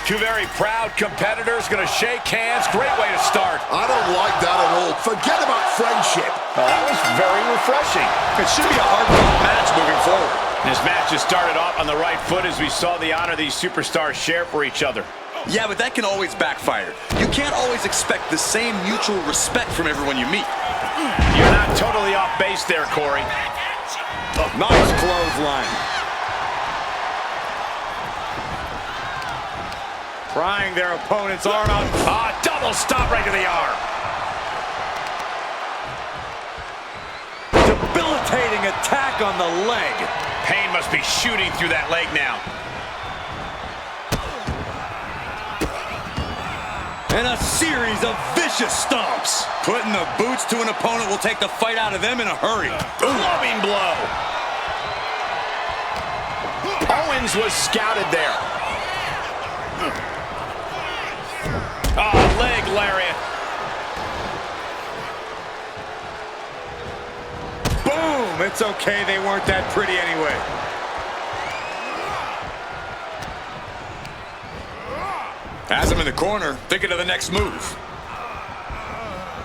Two very proud competitors going to shake hands. Great way to start. I don't like that at all. Forget about friendship. Well, that was very refreshing. It should be a hard-fought match moving forward. This match has started off on the right foot as we saw the honor these superstars share for each other. Yeah, but that can always backfire. You can't always expect the same mutual respect from everyone you meet. You're not totally off base there, Corey. Nice clothesline. Prying their opponent's arm out. Ah, double stop right to the arm. Debilitating attack on the leg. Pain must be shooting through that leg now. And a series of vicious stomps. Putting the boots to an opponent will take the fight out of them in a hurry. Loving blow. Owens was scouted there. Oh, leg lariat. Boom! It's okay, they weren't that pretty anyway. Has him in the corner, thinking of the next move.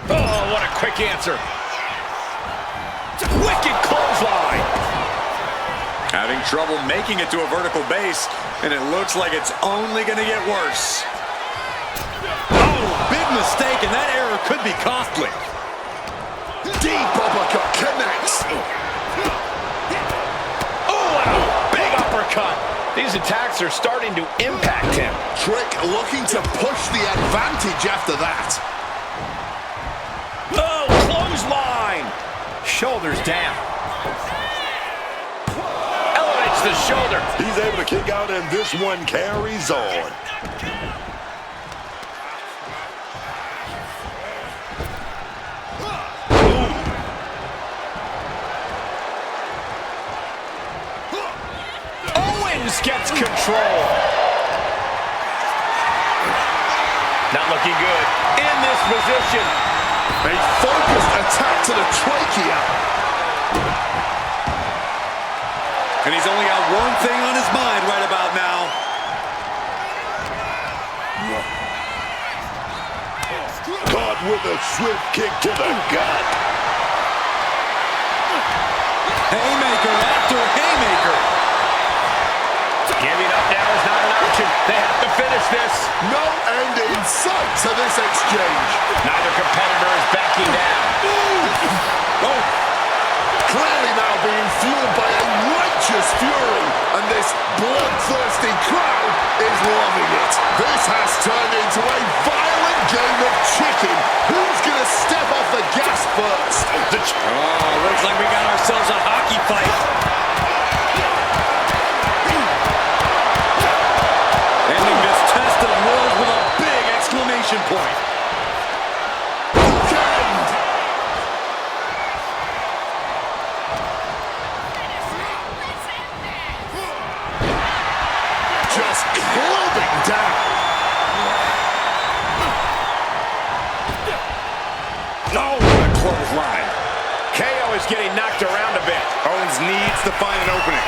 Oh, what a quick answer. Wicked clothesline. Having trouble making it to a vertical base, and it looks like it's only going to get worse. Oh, big mistake, and that error could be costly. Deep uppercut connects. Oh, and a big uppercut. These attacks are starting to impact him. Trick looking to push the advantage after that. Oh, clothesline. Shoulders down. Elevates the shoulder. He's able to kick out, and this one carries on. Owens gets control. Not looking good in this position. A focused attack to the trachea. And he's only got one thing on his mind right about now. Caught with a swift kick to the gut. Haymaker after haymaker. Giving up now is not an option. They have to finish this. No end in sight to this exchange. Neither competitor is backing down. Oh, clearly now being fueled by a righteous fury, and this bloodthirsty crowd is loving it. This has turned into a violent game of chicken. Who's going to step off the gas first? Oh, looks like we got ourselves a hockey fight. Ending this test of worlds with a big exclamation point. Bookend. Just clubbing down. No, what a clothesline. KO is getting knocked around a bit. Owens needs to find an opening.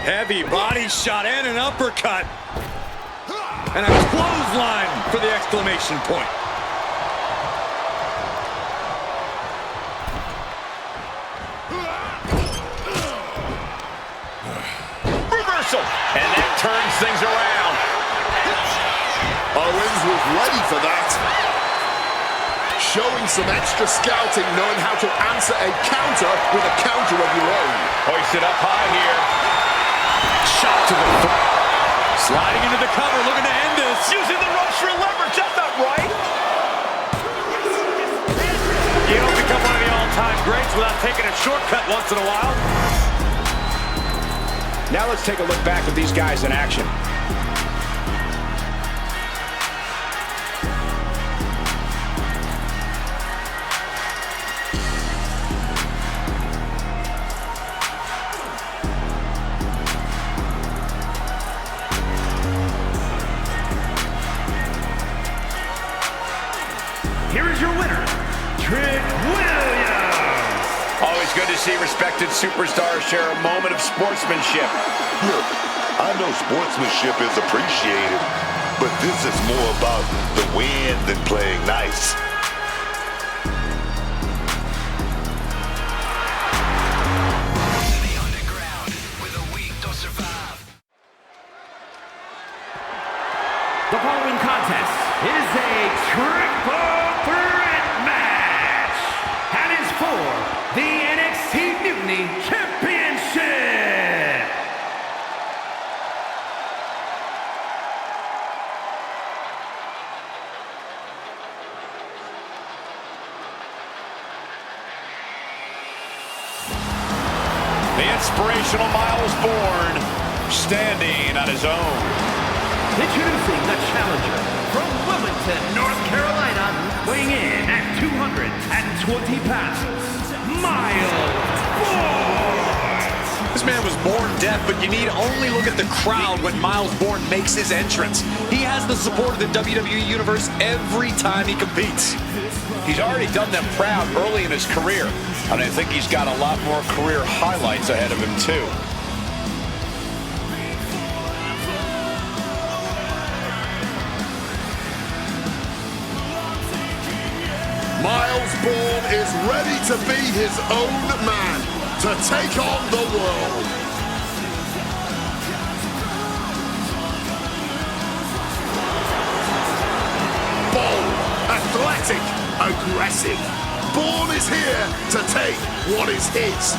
Heavy body shot and an uppercut. And a clothesline for the exclamation point. Reversal. And that turns things around. Owens was ready for that. Showing some extra scouting, knowing how to answer a counter with a counter of your own. Hoisted up high here. Shot to the throat. Sliding into the cover, looking to end this. Using the ropes for leverage. That's not right. You don't become one of the all-time greats without taking a shortcut once in a while. Now let's take a look back at these guys in action. Here is your winner, Trick Williams. Always good to see respected superstars share a moment of sportsmanship. Look, I know sportsmanship is appreciated, but this is more about the win than playing nice. The following contest is a triple threat match and is for the NXT Mutiny Championship. The inspirational Miles Bourne standing on his own. Introducing the challenger from Wilmington, North Carolina, weighing in at 220 pounds, Miles Bourne. This man was born deaf, but you need only look at the crowd when Miles Bourne makes his entrance. He has the support of the WWE Universe every time he competes. He's already done them proud early in his career, and I think he's got a lot more career highlights ahead of him, too. Miles Bourne is ready to be his own man, to take on the world. Bold, athletic, aggressive. Bourne is here to take what is his.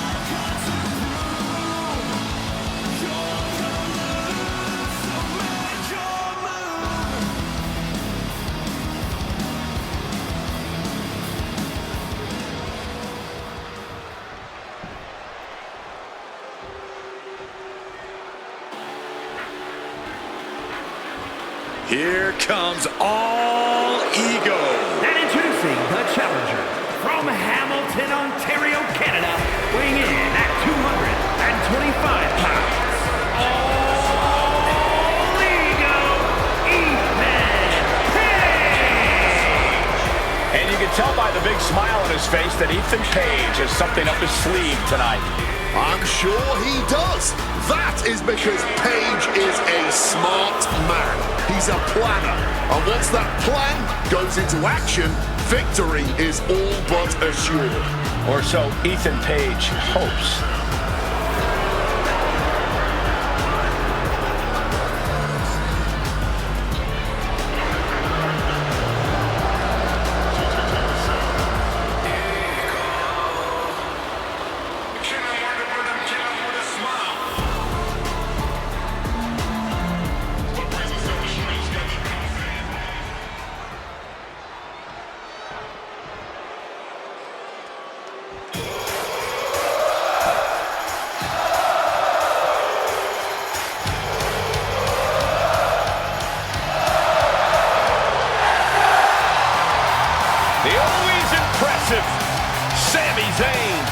Here comes all ego. And introducing the challenger from Hamilton, Ontario, Canada, weighing in at 225 pounds, all ego, Ethan Page. And you can tell by the big smile on his face that Ethan Page has something up his sleeve tonight. I'm sure he does. That is because Page is a smart man. He's a planner. And once that plan goes into action, victory is all but assured. Or so Ethan Page hopes. Sami Zayn.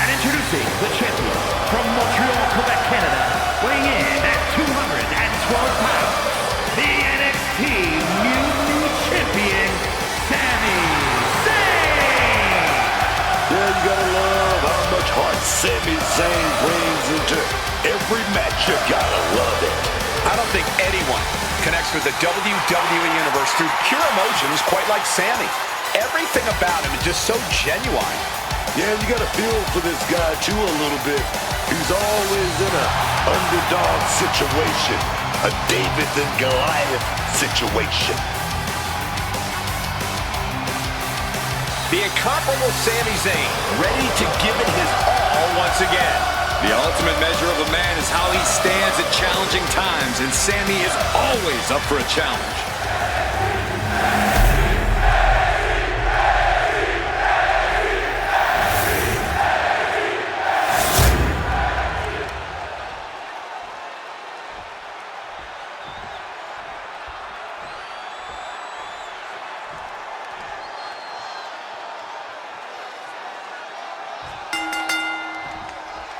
And introducing the champion from Montreal, Quebec, Canada, weighing in at 212 pounds, the NXT Mutiny Champion, Sami Zayn. Yeah, Sami Zayn brings into every match. You gotta love it. I don't think anyone connects with the WWE Universe through pure emotions quite like Sami. Everything about him is just so genuine. Yeah, you gotta feel for this guy too a little bit. He's always in an underdog situation, a David and Goliath situation. The incomparable Sami Zayn, ready to give it his all once again. The ultimate measure of a man is how he stands at challenging times, and Sami is always up for a challenge.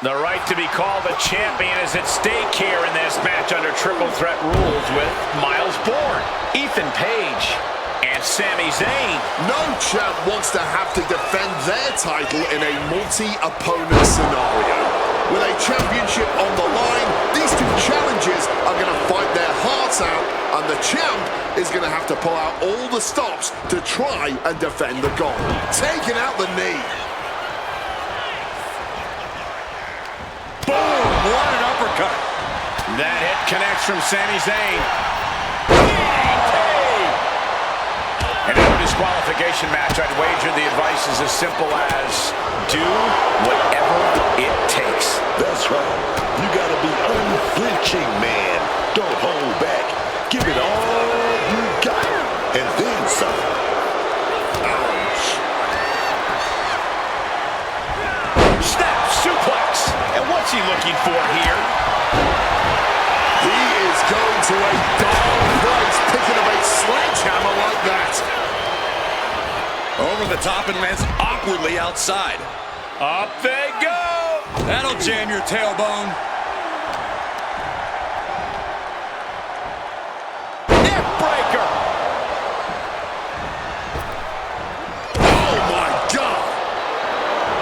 The right to be called a champion is at stake here in this match under triple threat rules with Miles Bourne, Ethan Page, and Sami Zayn. No champ wants to have to defend their title in a multi-opponent scenario. With a championship on the line, these two challengers are going to fight their hearts out, and the champ is going to have to pull out all the stops to try and defend the gold. Taking out the knee. What an uppercut. That hit connects from Sami Zayn. In a disqualification match, I'd wager the advice is as simple as do whatever it takes. That's right. You gotta be unflinching, man. Don't hold back. Give it all you got, and then some. Ouch. Snap suplex. And what's he looking for here? He is going to a dark place, picking up a sledgehammer like that. Over the top and lands awkwardly outside. Up they go. That'll jam your tailbone. Neck breaker. Oh my God!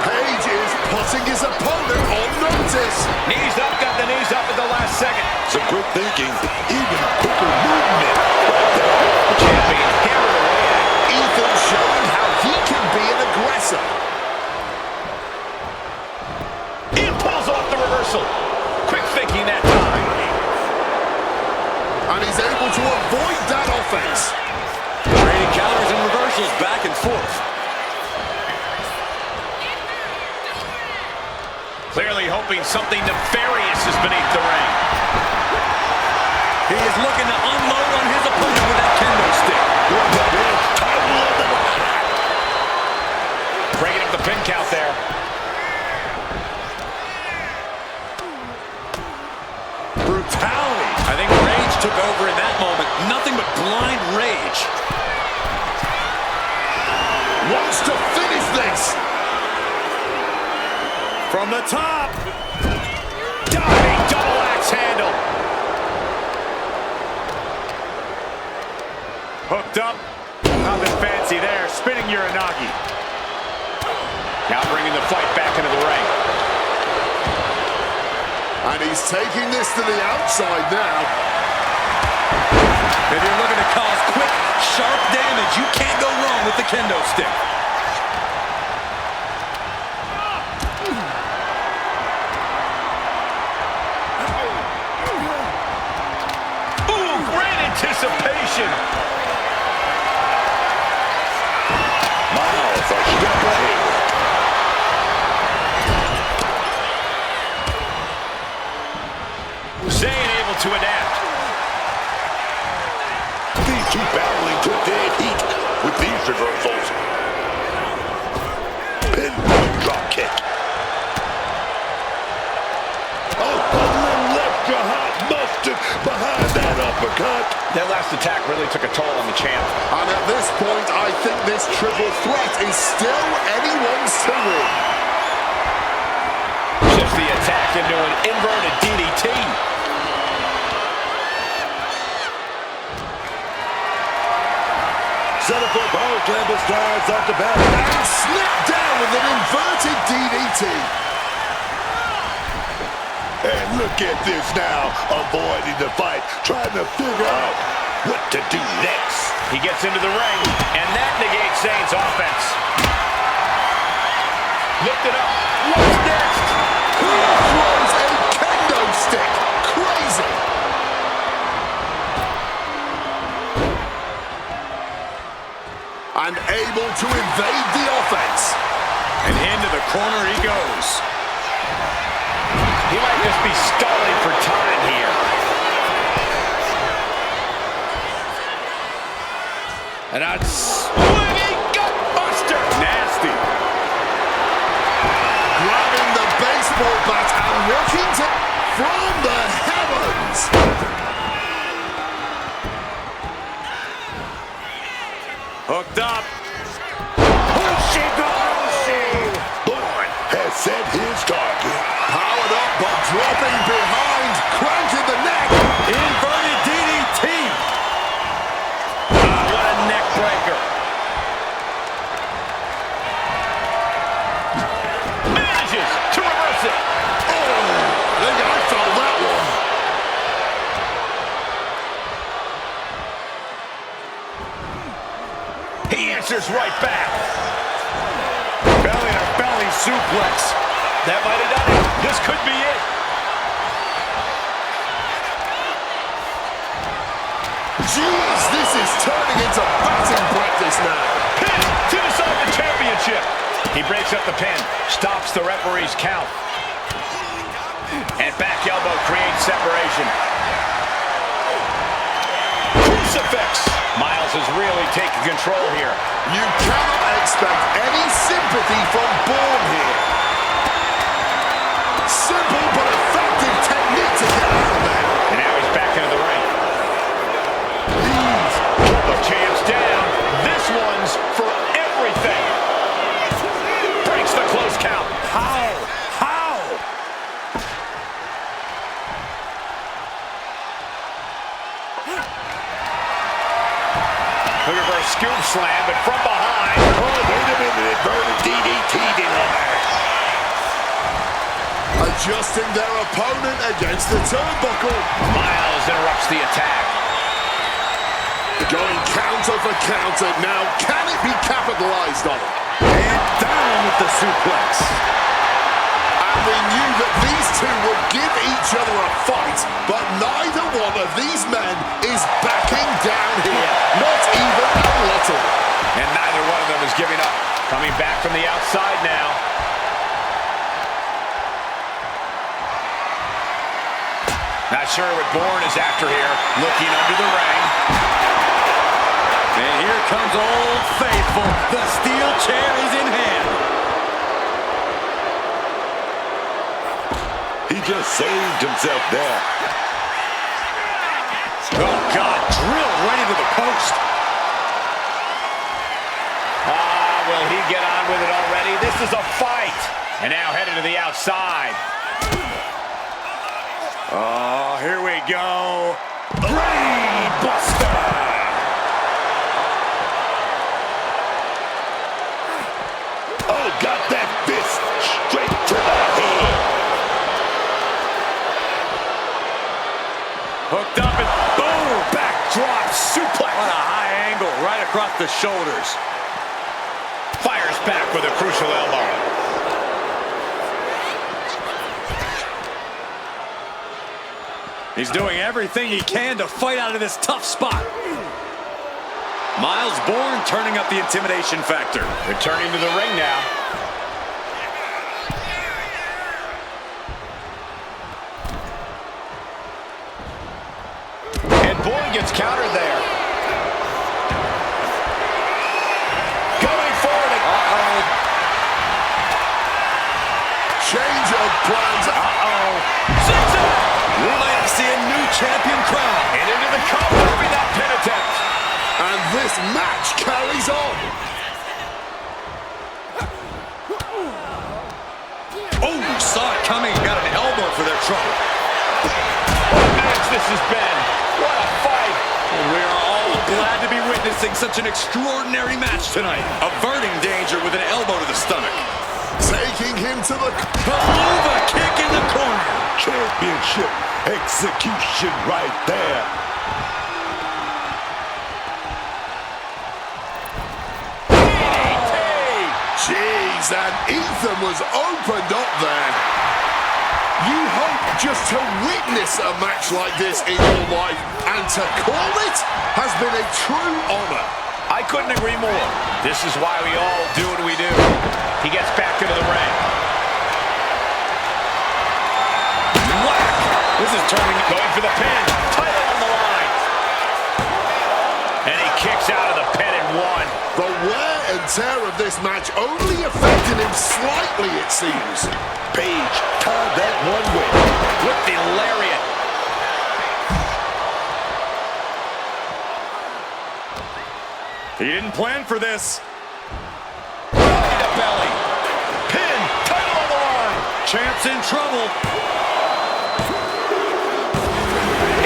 Page is putting his opponent on notice. Knees up, got the knees up at the last second. Some quick thinking, even quicker movement. The champion hammered away at Ethan showing how he can be an aggressor. it. Pulls off the reversal. Quick thinking that time. And he's able to avoid that offense. Trading counters and reversals back and forth. Clearly hoping something nefarious is beneath the ring. He is looking to unload on his opponent with that kendo stick. Breaking up the pin count there. Brutality. I think rage took over in that moment. Nothing but blind rage. Wants to finish this. From the top. Diving double axe handle. Hooked up. Nothing fancy there. Spinning Uranagi. Now bringing the fight back into the ring. And he's taking this to the outside now. If you're looking to cause quick, sharp damage, you can't go wrong with the kendo stick. Anticipation. Miles a step ahead. Zayn able to adapt. These two battling to dead heat with these reversals. Pinpoint drop kick. Oh, a little extra hot mustard behind that uppercut. That last attack really took a toll on the champ. And at this point, I think this triple threat is still anyone's to win. Shifts the attack into an inverted DDT. Set up for a power slam, but slides off the bat. And slipped down with an inverted DDT. And look at this now, avoiding the fight, trying to figure out what to do next. He gets into the ring, and that negates Zayn's offense. Lift it up. What's next? He throws a kendo stick. Crazy. And able to evade the offense. And into the corner he goes. He might just be stalling for time here. And a swinging gutbuster. Nasty. Grabbing the baseball bat and working to from the heavens. Hooked up. Bourne has set his target. Powered up but dropping behind. Cranking the neck. Inverted DDT. What a neck breaker. Manages to reverse it. I think I felt that one. He answers right back. Belly to belly suplex. That might have done it. This could be it. Jeez, this is turning into batting practice now. Pin to decide the championship. He breaks up the pin, stops the referee's count. And back elbow creates separation. Crucifix. Miles is really taking control here. You cannot expect any sympathy from Bourne here. Simple but effective technique to get out of there. And now he's back into the ring. Put the champs down. This one's for everything. Breaks the close count. How? The reverse scoop slam, but from behind. Oh, wait a minute, inverted DDT delivered. Adjusting their opponent against the turnbuckle. Miles interrupts the attack. Going counter for counter. Now, can it be capitalized on? And down with the suplex. And we knew that these two would give each other a fight, but neither one of these men is backing down here. Not even a little. And neither one of them is giving up. Coming back from the outside now. Not sure what Bourne is after here. Looking under the ring. And here comes Old Faithful. The steel chair is in hand. He just saved himself there. Oh, God, drilled right into the post. Will he get on with it already? This is a fight. And now headed to the outside. Oh, here we go. Brain Buster. Oh, got that fist straight to the head. Hooked up and boom, backdrop suplex. On a high angle right across the shoulders. Fires back with a crucial elbow. He's doing everything he can to fight out of this tough spot. Miles Bourne turning up the intimidation factor. Returning to the ring now. And Bourne gets countered there. Going forward. Change of plans. Zigzag. We might see a new champion crown. And into the cover with that pin attempt. And this match carries on. Oh, saw it coming. Got an elbow for their trouble. What a match this has been. What a fight. And we are all glad to be witnessing such an extraordinary match tonight. Averting danger with an elbow to the stomach. Taking him to the... Palooza kick in the corner. Championship execution right there. Jeez, and Ethan was opened up there. You hope just to witness a match like this in your life, and to call it has been a true honor. I couldn't agree more. This is why we all do what we do. He gets back into the ring. Whack! This is turning. Going for the pin. Title on the line. And he kicks out of the pin and won. The wear and tear of this match only affected him slightly, it seems. Page tied that one with. With the lariat. He didn't plan for this. Belly to belly. Pin. Title on the line. Champ's in trouble.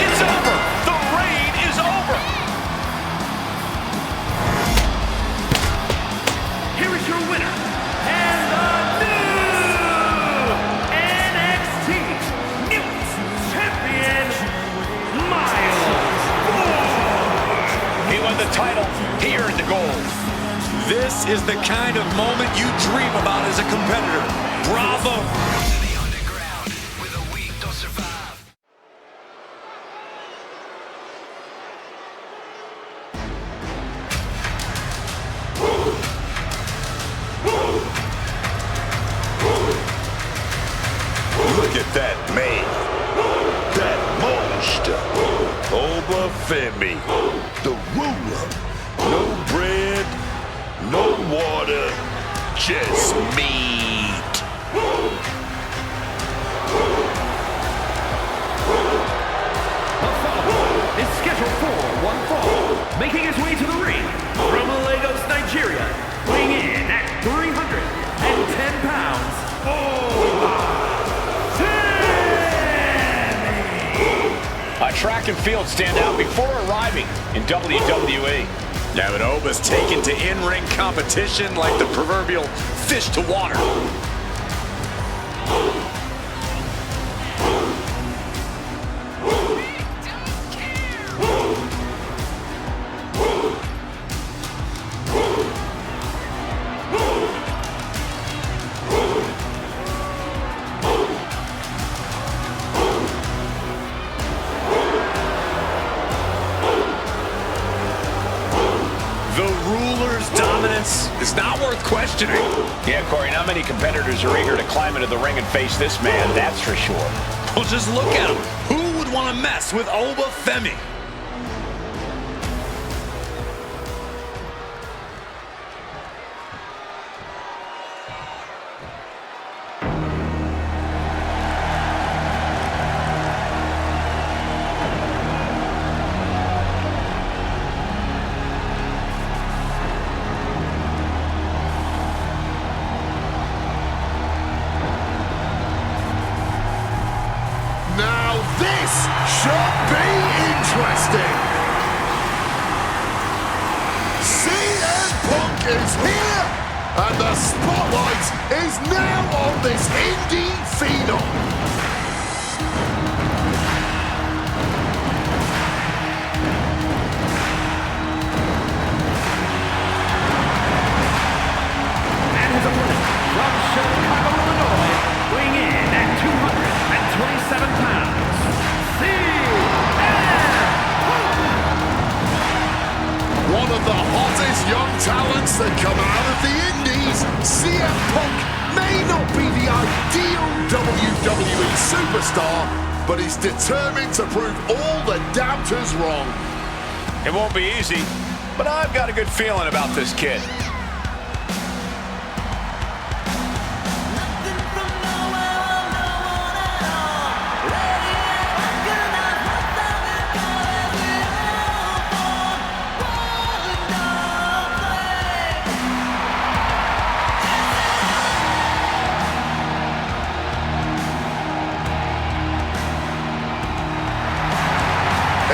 It's over. The reign is over. Here is your winner, and the new NXT Champion, Miles Ford. He won the title. He earned the gold. This is the kind of moment you dream about as a competitor. Bravo. Look at that man. That monster. Obafemi. The ruler. No bread, no water, just meat. Is scheduled for one fall, making his way to the ring from Lagos, Nigeria, weighing in at 310 pounds. A track and field standout before arriving in WWE. Yeah, but Oba's taken to in-ring competition like the proverbial fish to water. The ruler's dominance is not worth questioning. Yeah, Corey, not many competitors are eager to climb into the ring and face this man, that's for sure. Well, just look at him. Who would want to mess with Obafemi? Now this should be interesting. CM Punk is here, and the spotlight is now on this indie phenom. And his opponent from Chicago, Illinois, weighing in at 227 pounds. One of the hottest young talents that come out of the Indies, CM Punk may not be the ideal WWE superstar, but he's determined to prove all the doubters wrong. It won't be easy, but I've got a good feeling about this kid.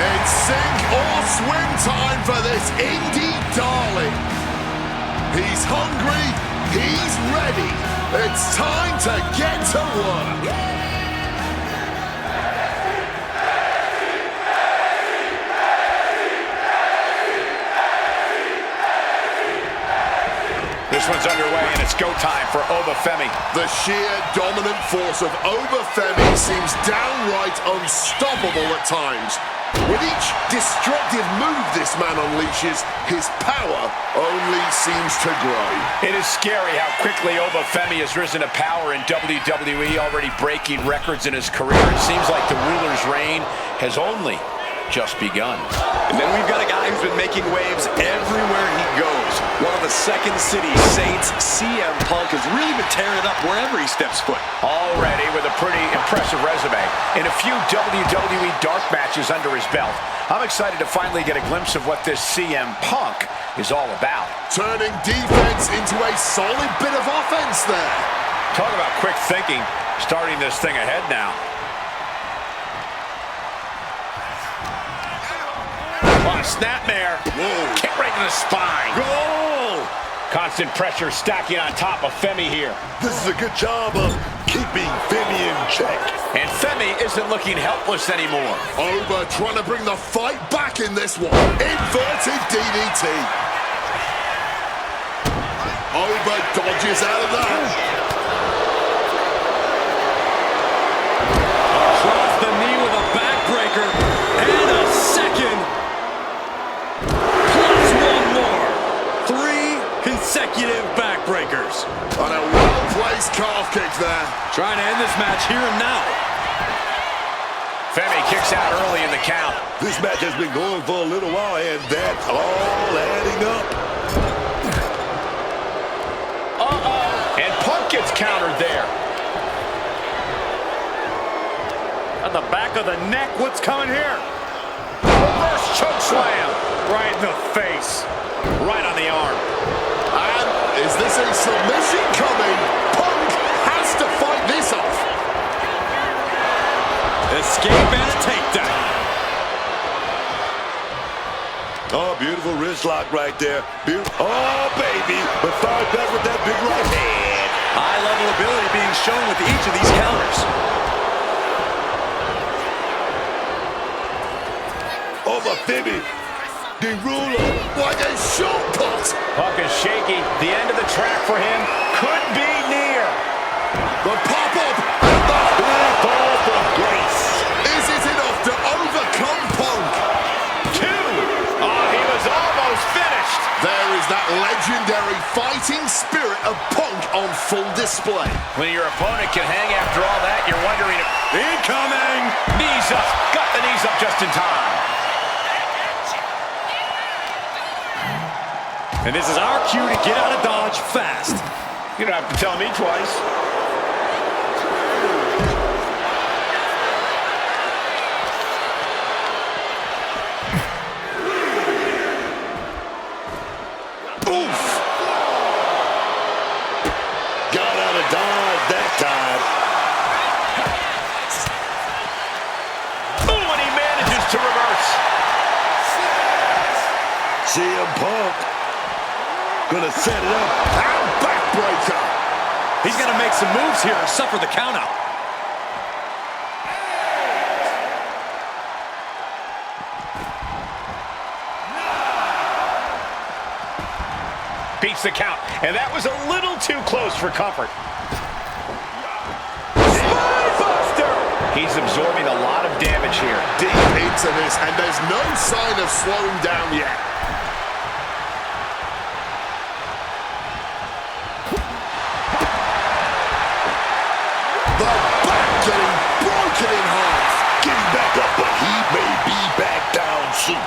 It's sink or swim time for this indie darling. He's hungry, he's ready, It's time to get to work. This one's underway, and it's go time for Obafemi. The sheer dominant force of Obafemi seems downright unstoppable at times. With each destructive move this man unleashes, his power only seems to grow. It is scary how quickly Obafemi has risen to power in WWE, already breaking records in his career. It seems like the ruler's reign has only just begun. And then we've got a guy who's been making waves everywhere he goes. One of the Second City Saints, CM Punk, has really been tearing it up wherever he steps foot. Already with a pretty impressive resume and a few WWE dark matches under his belt, I'm excited to finally get a glimpse of what this CM Punk is all about. Turning defense into a solid bit of offense there. Talk about quick thinking, starting this thing ahead now. Oh, snapmare. Whoa. Kick right to the spine. Goal! Constant pressure stacking on top of Femi here. This is a good job of keeping Femi in check. And Femi isn't looking helpless anymore. Oba trying to bring the fight back in this one. Inverted DDT. Oba dodges out of that. Across the knee with a backbreaker. And a second. Plus one more. 3 consecutive backbreakers. On a well-placed calf kick there. Trying to end this match here and now. Femi kicks out early in the count. This match has been going for a little while, and that's all adding up. Uh-oh. And Punk gets countered there. On the back of the neck, what's coming here? Reverse choke slam. Right in the face. Right on the arm. And is this a submission coming? Punk has to fight this off. Escape and a takedown. Oh, beautiful wrist lock right there. Oh, baby. But fired back with that big right hand. High-level ability being shown with each of these counters. Obafemi, the ruler. Like a shortcut. Punk is shaky. The end of the track for him could be near. The pop-up and the Fall from grace. Is it enough to overcome Punk? 2. Oh, he was almost finished. There is that legendary fighting spirit of Punk on full display. When your opponent can hang after all that, you're wondering if... Incoming. Knees up. Got the knees up just in time. And this is our cue to get out of Dodge fast. You don't have to tell me twice. Oof. Got out of Dodge that time. Ooh, and he manages to reverse. CM Punk gonna set it up. And backbreaker. He's got to make some moves here or suffer the countout. Beats the count. And that was a little too close for comfort. Spinebuster. He's absorbing a lot of damage here. Deep into this, and there's no sign of slowing down yet. The back getting broken in half. Getting back up, but he may be back down soon.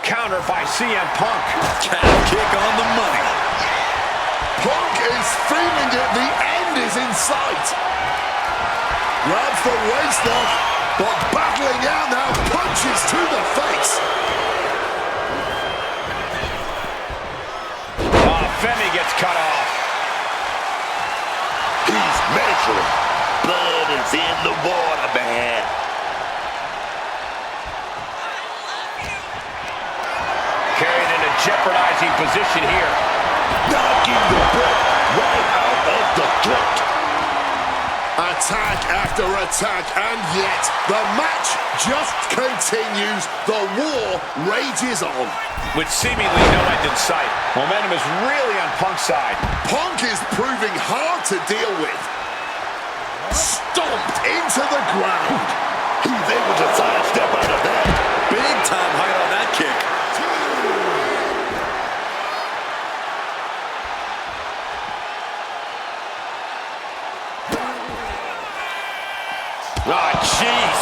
Counter by CM Punk. Calf kick on the money. Punk is feeling it. The end end is in sight. Grabs the waistlock, but battling out now, punches to the face. Femi gets cut off. He's measuring. Blood is in the water, man. Carried in a jeopardizing position here. Knocking the breath right out of the throat. Attack after attack, and yet the match just continues. The war rages on. With seemingly no end in sight. Momentum is really on Punk's side. Punk is proving hard to deal with. Stomped into the ground. He's able to sidestep out of that. Big time height on that kick. Oh, jeez.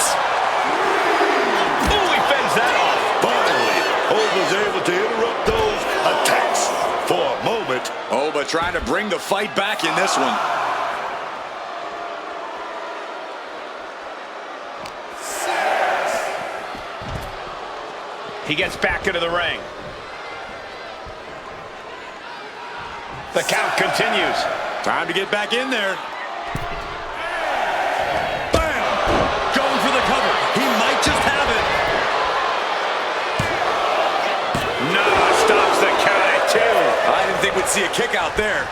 Ooh, he fends that off. Finally, Hope was able to interrupt those attacks for a moment. Oh, but trying to bring the fight back in this one. He gets back into the ring. The count continues. Time to get back in there. Bam! Going for the cover. He might just have it. No, stops the count at 2. I didn't think we'd see a kick out there.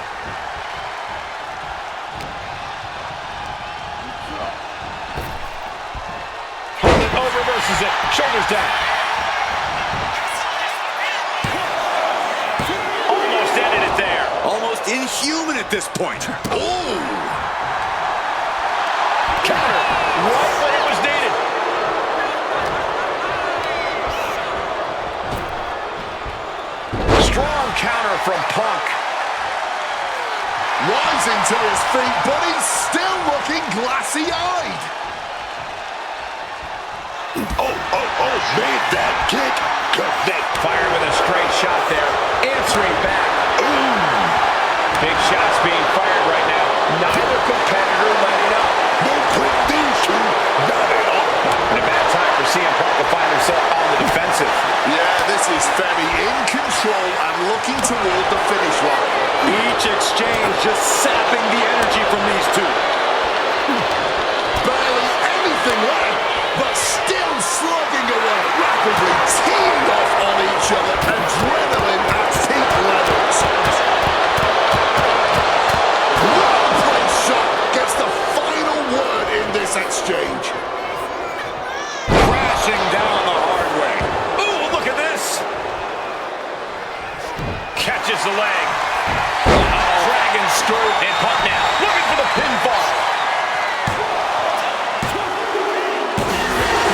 Oh, reverses it. Shoulders down. Almost ended it there. Almost inhuman at this point. Ooh! Counter. Right when it was needed. Strong counter from Punk. Rising to his feet, but he's still looking glassy-eyed. Oh, made that kick connect. Fired with a straight shot there. Answering back. Ooh. Big shots being fired right now. Neither competitor letting up. No quick these two, not at all. And a bad time for CM Punk to find himself on the defensive. Yeah, this is Femi in control and looking toward the finish line. Each exchange just sapping the energy from these two. Barely anything left, but still slugging away. Rapidly teeing off on each other. Adrenaline at peak levels. Well-placed shot gets the final word in this exchange. Crashing down the hard way. Ooh, look at this. Catches the leg. Dragon screw. And Punk now looking for the pinfall.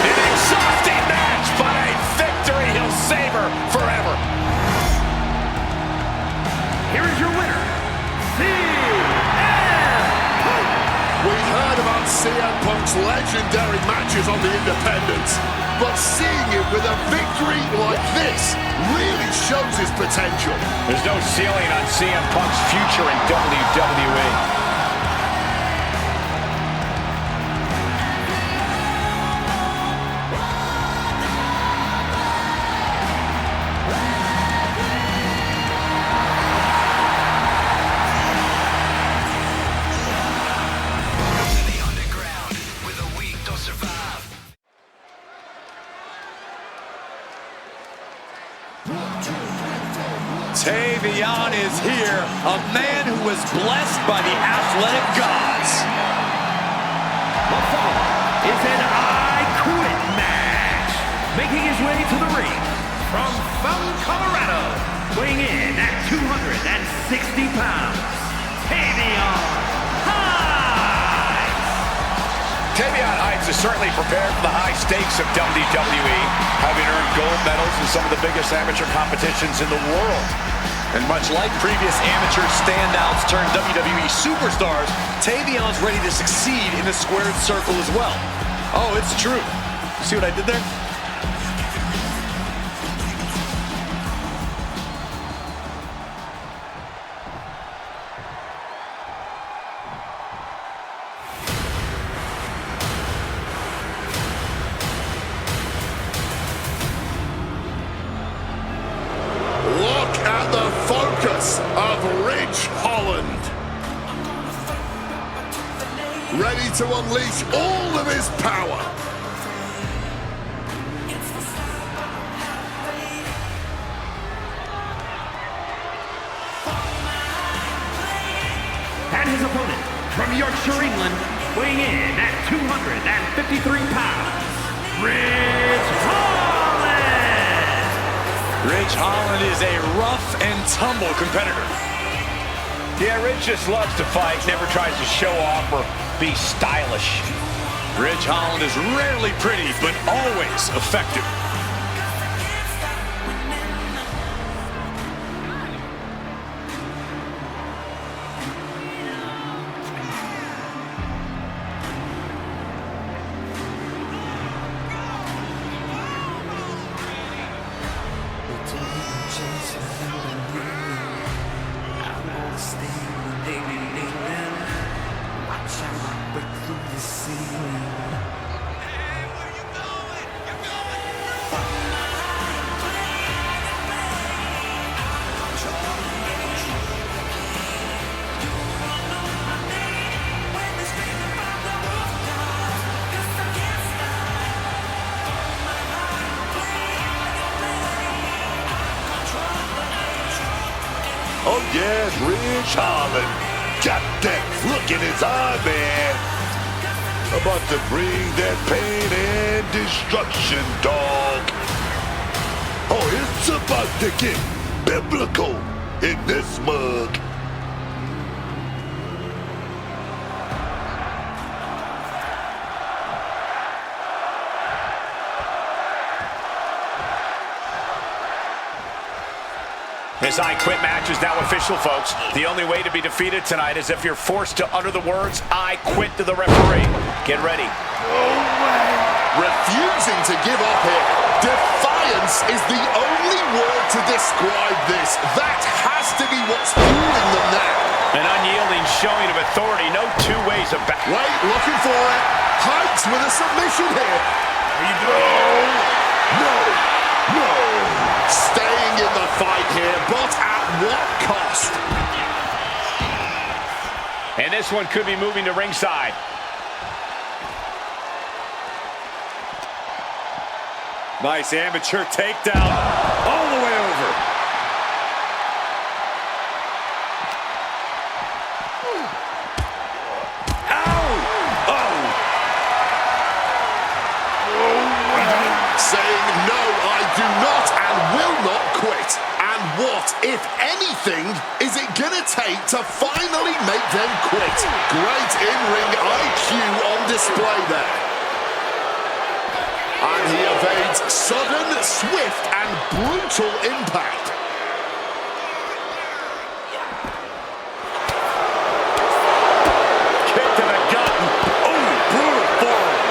An exhausting match, but a victory he'll savor forever. Here is your winner, CM Punk. We've heard about CM Punk's legendary matches on the Independents, but seeing him with a victory like this really shows his potential. There's no ceiling on CM Punk's future in WWE. Tavion is here, a man who was blessed by the athletic gods. The following is an I Quit match. Making his way to the ring from Fountain, Colorado, weighing in at 260 pounds, Tavion Heights. Tavion Heights is certainly prepared for the high stakes of WWE, having earned gold medals in some of the biggest amateur competitions in the world. And much like previous amateur standouts turned WWE superstars, Tavion's ready to succeed in the squared circle as well. Oh, it's true. See what I did there? to unleash all of his power. And his opponent, from Yorkshire, England, weighing in at 253 pounds, Ridge Holland! Ridge Holland is a rough and tumble competitor. Yeah, Ridge just loves to fight, never tries to show off or be stylish. Ridge Holland is rarely pretty, but always effective. Oh, yes, Ridge Holland. Got that look in his eye, man. About to bring that pain and destruction, dog. Oh, it's about to get biblical in this mug. This I Quit match is now official, folks. The only way to be defeated tonight is if you're forced to utter the words, I quit, to the referee. Get ready. Refusing to give up here. Defiance is the only word to describe this. That has to be what's fueling them now. An unyielding showing of authority, no two ways about it. Wait, looking for it. Heights with a submission here. No. Staying in the fight here, but at what cost? And this one could be moving to ringside. Nice amateur takedown all the way over. Saying no, I do not and will not quit. And what, if anything, is it gonna take to finally make them quit? Great in-ring IQ on display there. And he evades sudden, swift, and brutal impact. Kick to the gut. Oh, brutal forward.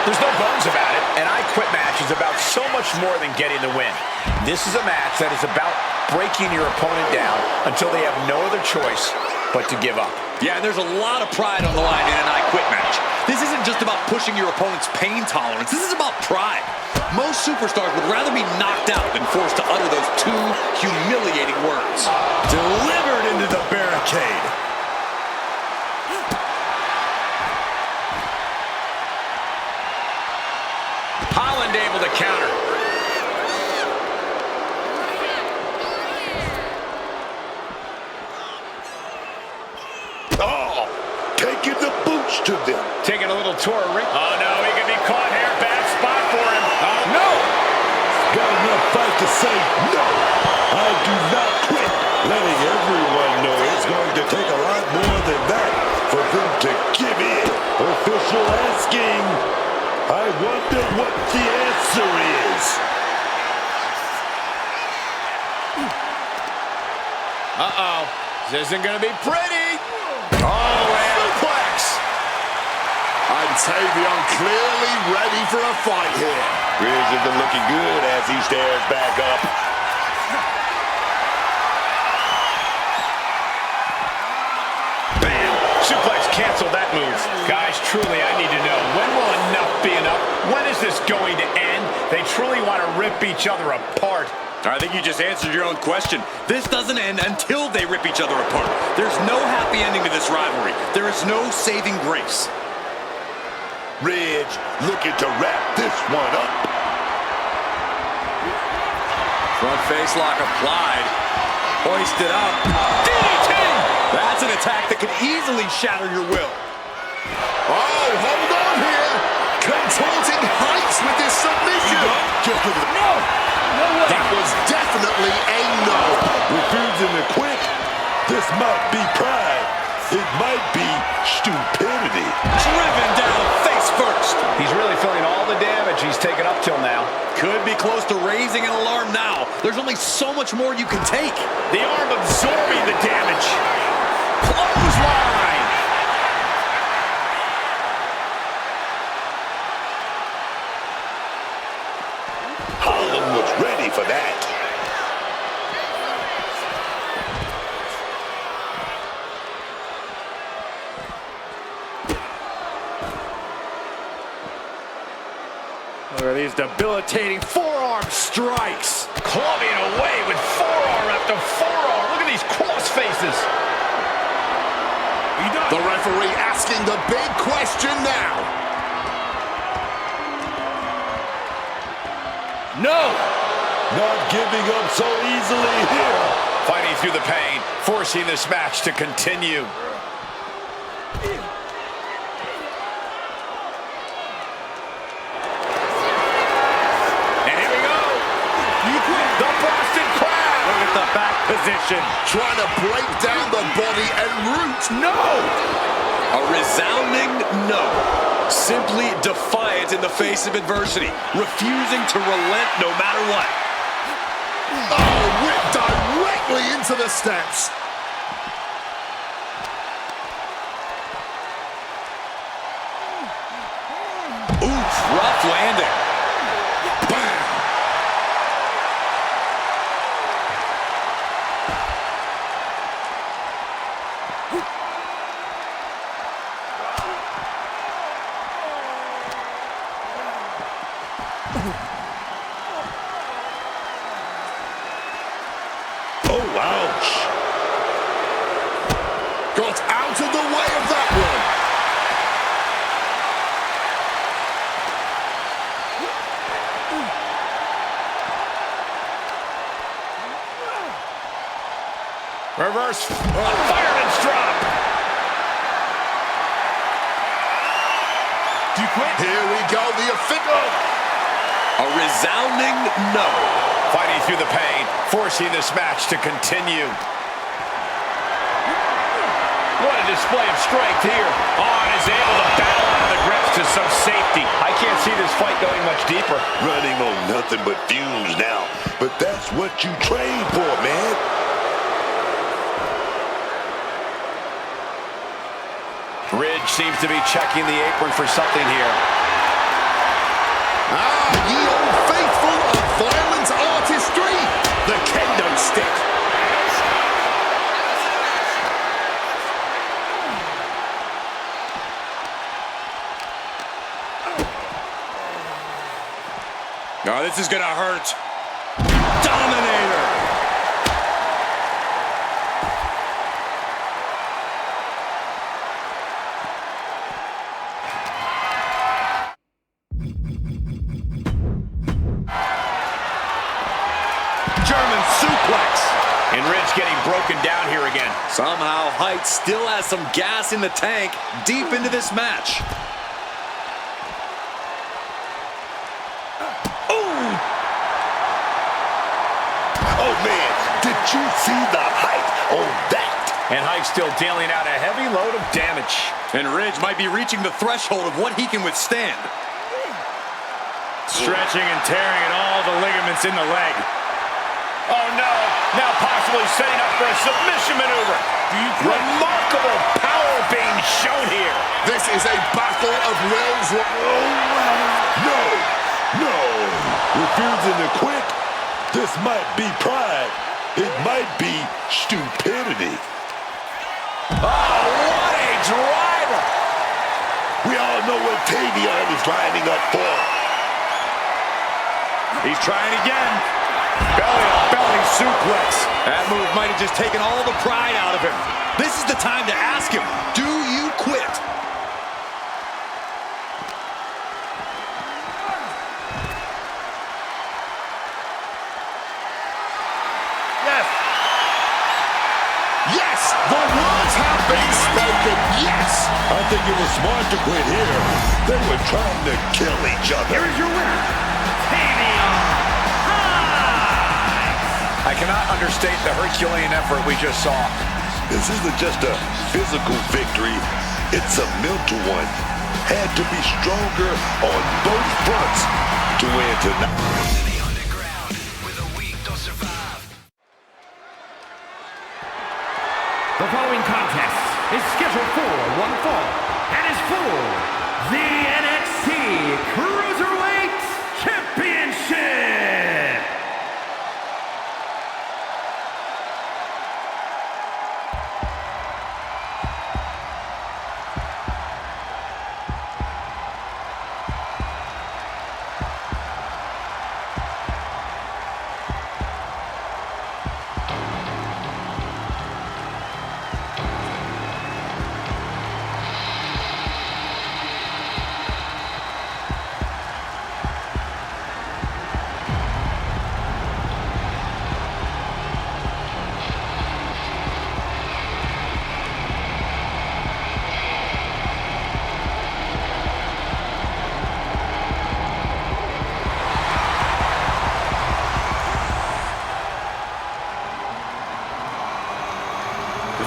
There's no bones about it. An I Quit match is about so much more than getting the win. This is a match that is about breaking your opponent down until they have no other choice but to give up. Yeah, and there's a lot of pride on the line in an I Quit match. This isn't just about pushing your opponent's pain tolerance. This is about pride. Most superstars would rather be knocked out than forced to utter those two humiliating words. Delivered into the barricade. Holland able to counter. Oh, taking the boots to them. Taking a little tour of ring. Oh, no, he could be caught here. Bad spot for him. Oh, no. Got enough fight to say no. I do not quit. Letting everyone know it's going to take a lot more than that for them to give in. Official asking. I wonder what the answer is. Uh-oh. This isn't going to be pretty. Oh, and suplex. And Tavion clearly ready for a fight here. Ridge isn't looking good as he stares back up. Bam. Suplex canceled that move. Guys, truly, I need to know, when will enough be enough? When is this going to end? They truly want to rip each other apart. I think you just answered your own question. This doesn't end until they rip each other apart. There's no happy ending to this rivalry. There is no saving grace. Ridge looking to wrap this one up. Front face lock applied. Hoisted up. DDT! That's an attack that could easily shatter your will. Oh, hold on here. Contorting heights with this submission. Just look at No! No way. That was definitely a no. refusing to quit. This might be pride. It might be stupidity. Driven down face first. He's really feeling all the damage he's taken up till now. Could be close to raising an alarm now. There's only so much more you can take. The arm absorbing the damage. Clothesline. Harlem was ready for that. Look at these debilitating forearm strikes. Clubbing away with forearm after forearm. Look at these cross faces. The referee asking the big question now. No. Not giving up so easily here. Fighting through the pain, forcing this match to continue. And here we go. The Boston Crab. Look at the back position. Trying to break down the body and root. No. A resounding no. Simply defiant in the face of adversity. Refusing to relent no matter what. Oh, whipped directly into the steps. Oof, rough landing. Bam. Oh, ouch. Got out of the way of that one. Reverse fireman's drop. Do you quit? Here we go, the official. A resounding no. Fighting through the pain, forcing this match to continue. What a display of strength here. Oh, and is able to battle out of the grips to some safety. I can't see this fight going much deeper. Running on nothing but fumes now. But that's what you train for, man. Ridge seems to be checking the apron for something here. Ah, ye old faithful of violent artistry. The kendo stick. Oh, this is gonna hurt. Dominator. German suplex. And Ridge getting broken down here again. Somehow, Heights still has some gas in the tank deep into this match. Oh, man, did you see the height on that? And Height still dealing out a heavy load of damage. And Ridge might be reaching the threshold of what he can withstand. Stretching and tearing at all the ligaments in the leg. Oh no, now possibly setting up for a submission maneuver. Remarkable power being shown here. This is a battle of wills. No, no. Refusing to quit. This might be pride. It might be stupidity. Oh, what a driver. We all know what Tavion is lining up for. He's trying again. Belly-to-belly suplex. That move might have just taken all the pride out of him. This is the time to ask him, do you quit? Yes, the words have been spoken, yes! I think it was smart to quit here. They were trying to kill each other. Here is your winner, Tavion. I cannot understate the Herculean effort we just saw. This isn't just a physical victory, it's a mental one. Had to be stronger on both fronts to win tonight. The following contest is scheduled for one fall and is for the NXT Cruiserweight Championship.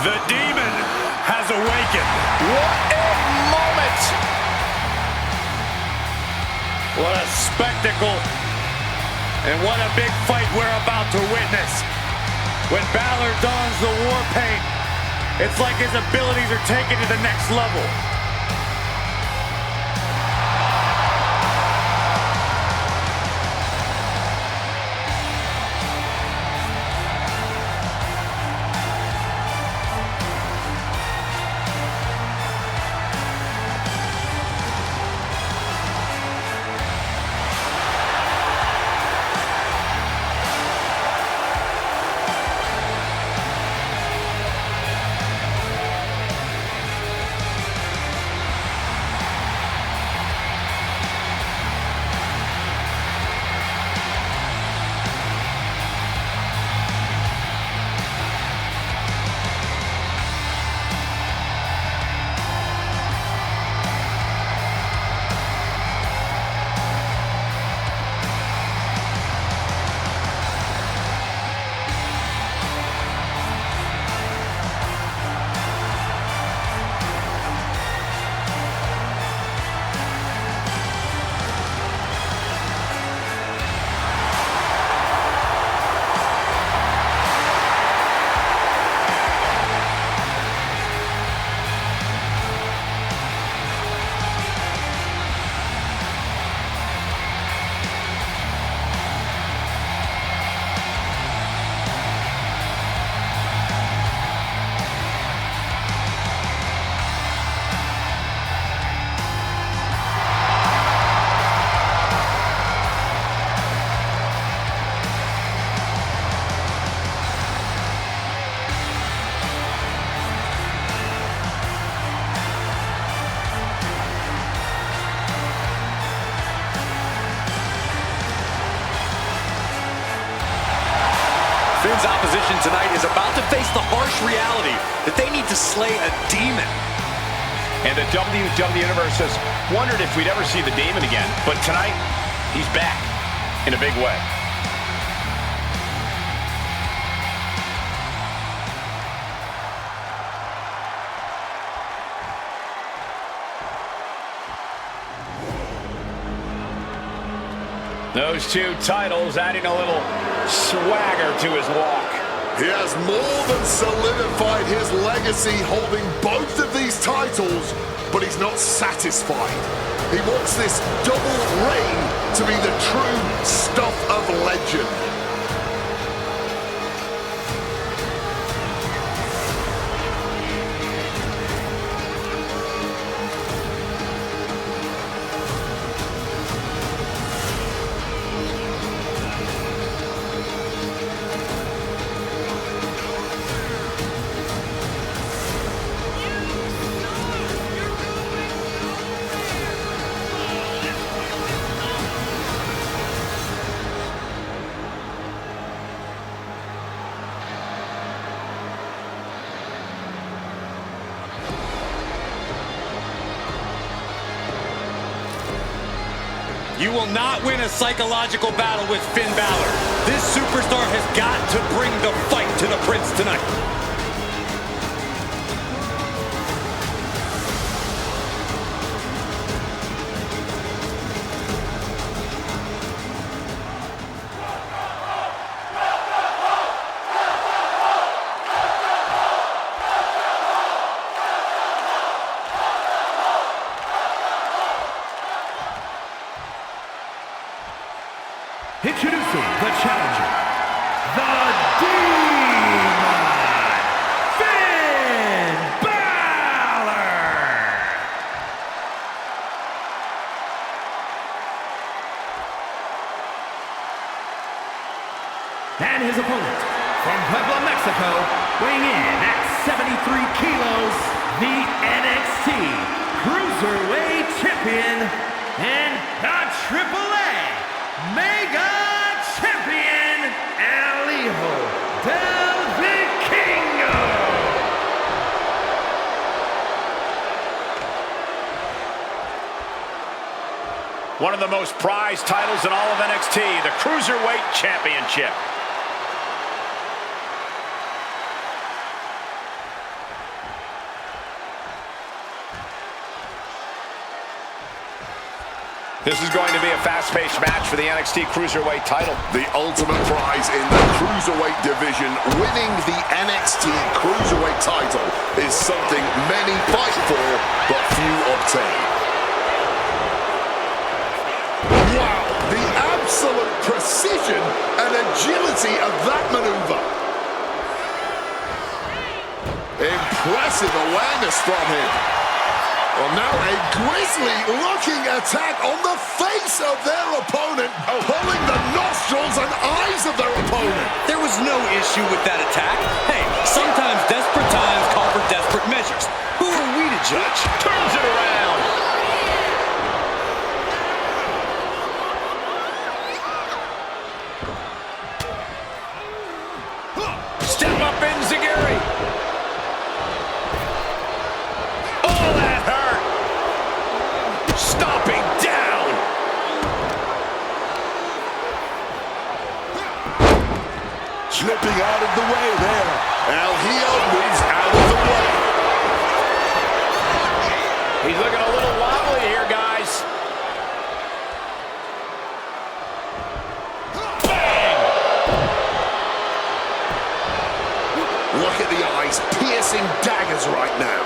The demon has awakened. What a moment! What a spectacle. And what a big fight we're about to witness. When Balor dons the war paint, it's like his abilities are taken to the next level. Finn's opposition tonight is about to face the harsh reality that they need to slay a demon. And the WWE Universe has wondered if we'd ever see the demon again. But tonight, he's back in a big way. Those two titles adding a little swagger to his walk. He has more than solidified his legacy holding both of these titles, but he's not satisfied. He wants this double reign to be the true stuff of legend. You will not win a psychological battle with Finn Balor. This superstar has got to bring the fight to the Prince tonight. Introducing the challenger, the Demon, Finn Balor! And his opponent, from Puebla, Mexico, weighing in at 73 kilos, the NXT Cruiserweight Champion and the AAA Mega Champion, El Hijo del Vikingo! One of the most prized titles in all of NXT, the Cruiserweight Championship. This is going to be a fast-paced match for the NXT Cruiserweight title. The ultimate prize in the Cruiserweight division, winning the NXT Cruiserweight title, is something many fight for, but few obtain. Wow, the absolute precision and agility of that maneuver. Impressive awareness from him. Well, now a grisly-looking attack on the face of their opponent, pulling the nostrils and eyes of their opponent. There was no issue with that attack. Hey, sometimes desperate times call for desperate measures. Who are we to judge? Turns it around. Step up in Zagiri. Oh, that hurt. Stomping down. Slipping out of the way there. El Hijo moves out of the way. He's looking a little wobbly here, guys. Bang! Look at the eyes, piercing daggers right now.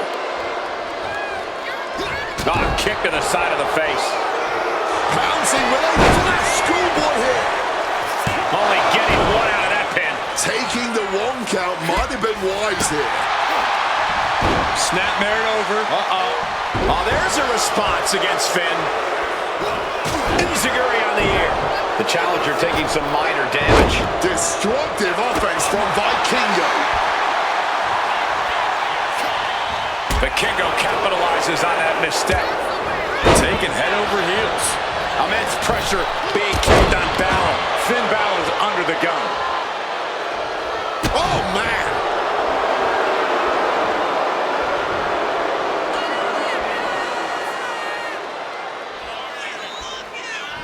Oh, kick to the side of the face. Pouncing with a flash schoolboy here. Only getting one out of that pin. Taking the one count might have been wise here. Snap married over. Oh, there's a response against Finn. Enziguri on the air. The challenger taking some minor damage. Destructive offense from Vikingo. Vikingo capitalizes on that misstep. Taking head over heels. Immense pressure being kept on Balor. Finn Balor's under the gun. Oh, man.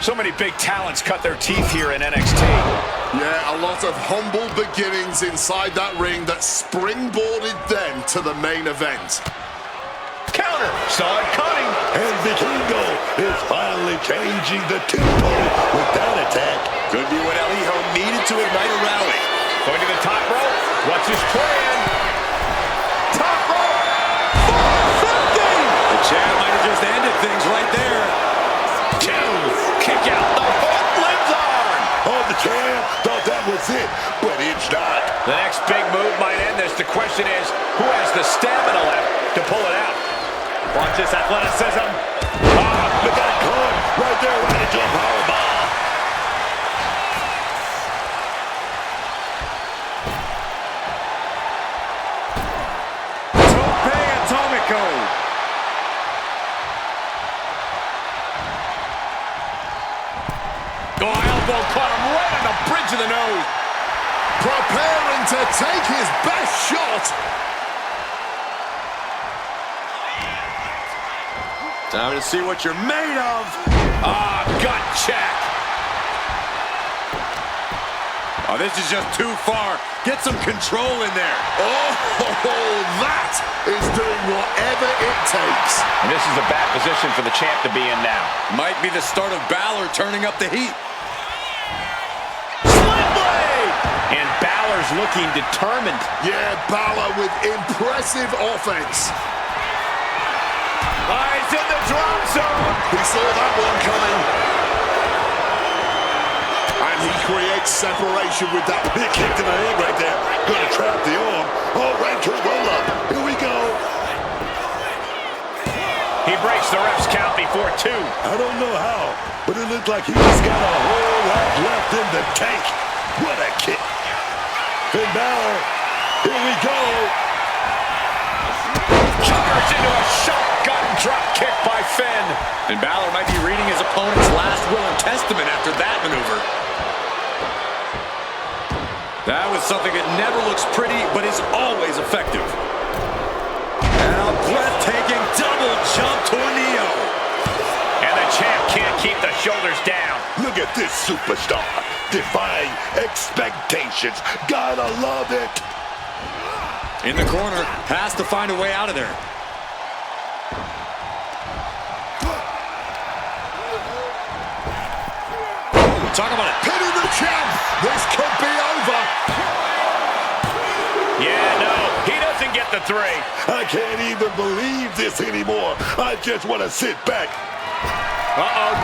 So many big talents cut their teeth here in NXT. Yeah, a lot of humble beginnings inside that ring that springboarded them to the main event. Counter. Saw it coming. And Vikingo is finally changing the tempo with that attack. Could be what El Hijo needed to ignite a rally. Going to the top rope. What's his plan? Top rope. 450. The champ might have just ended things right there. Kick out the hook lives on. Oh, the champ thought that was it, but it's not. The next big move might end this. The question is, who has the stamina left to pull it out? Watch this athleticism. Look at it going right there, right into a powerbomb. Tope Atomico. Elbow caught him right on the bridge of the nose. Preparing to take his best shot. Time to see what you're made of. Gut check. Oh, this is just too far. Get some control in there. Oh, that is doing whatever it takes. And this is a bad position for the champ to be in now. Might be the start of Balor turning up the heat. And Balor's looking determined. Yeah, Balor with impressive offense. He's in the drop zone. He saw that one coming. And he creates separation with that big kick to the head right there. Gonna trap the arm. Oh, right to roll up. Here we go. He breaks the ref's count before 2. I don't know how, but it looked like he just got a whole lot left in the tank. What a kick. And Balor, here we go. Charge into a shotgun drop kick by Finn. And Balor might be reading his opponent's last will and testament after that maneuver. That was something that never looks pretty, but is always effective. And a breathtaking double jump tornado. And the champ can't keep the shoulders down. Look at this superstar. Defying expectations. Gotta love it. In the corner, has to find a way out of there. Talk about it. Pinning the champ. This could be over. Yeah, no, he doesn't get the 3. I can't even believe this anymore. I just want to sit back. Uh-oh.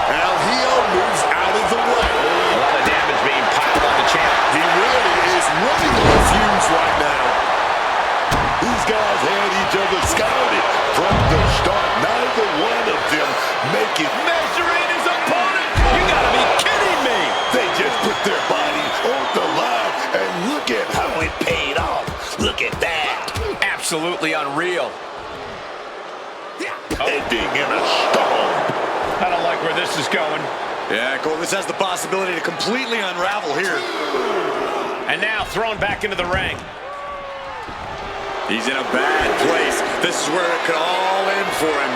El Hijo moves out of the way. A lot of damage being piled on the champ. He really is running on the fumes right now. These guys had each other scouted from the start. Neither one of them make it. Measuring his opponent. You gotta be kidding me. They just put their body on the line, and look at how it paid off. Look at that. Absolutely unreal. Ending in a storm. I don't like where this is going. Yeah, Cole, this has the possibility to completely unravel here. And now thrown back into the ring. He's in a bad place. This is where it could all end for him.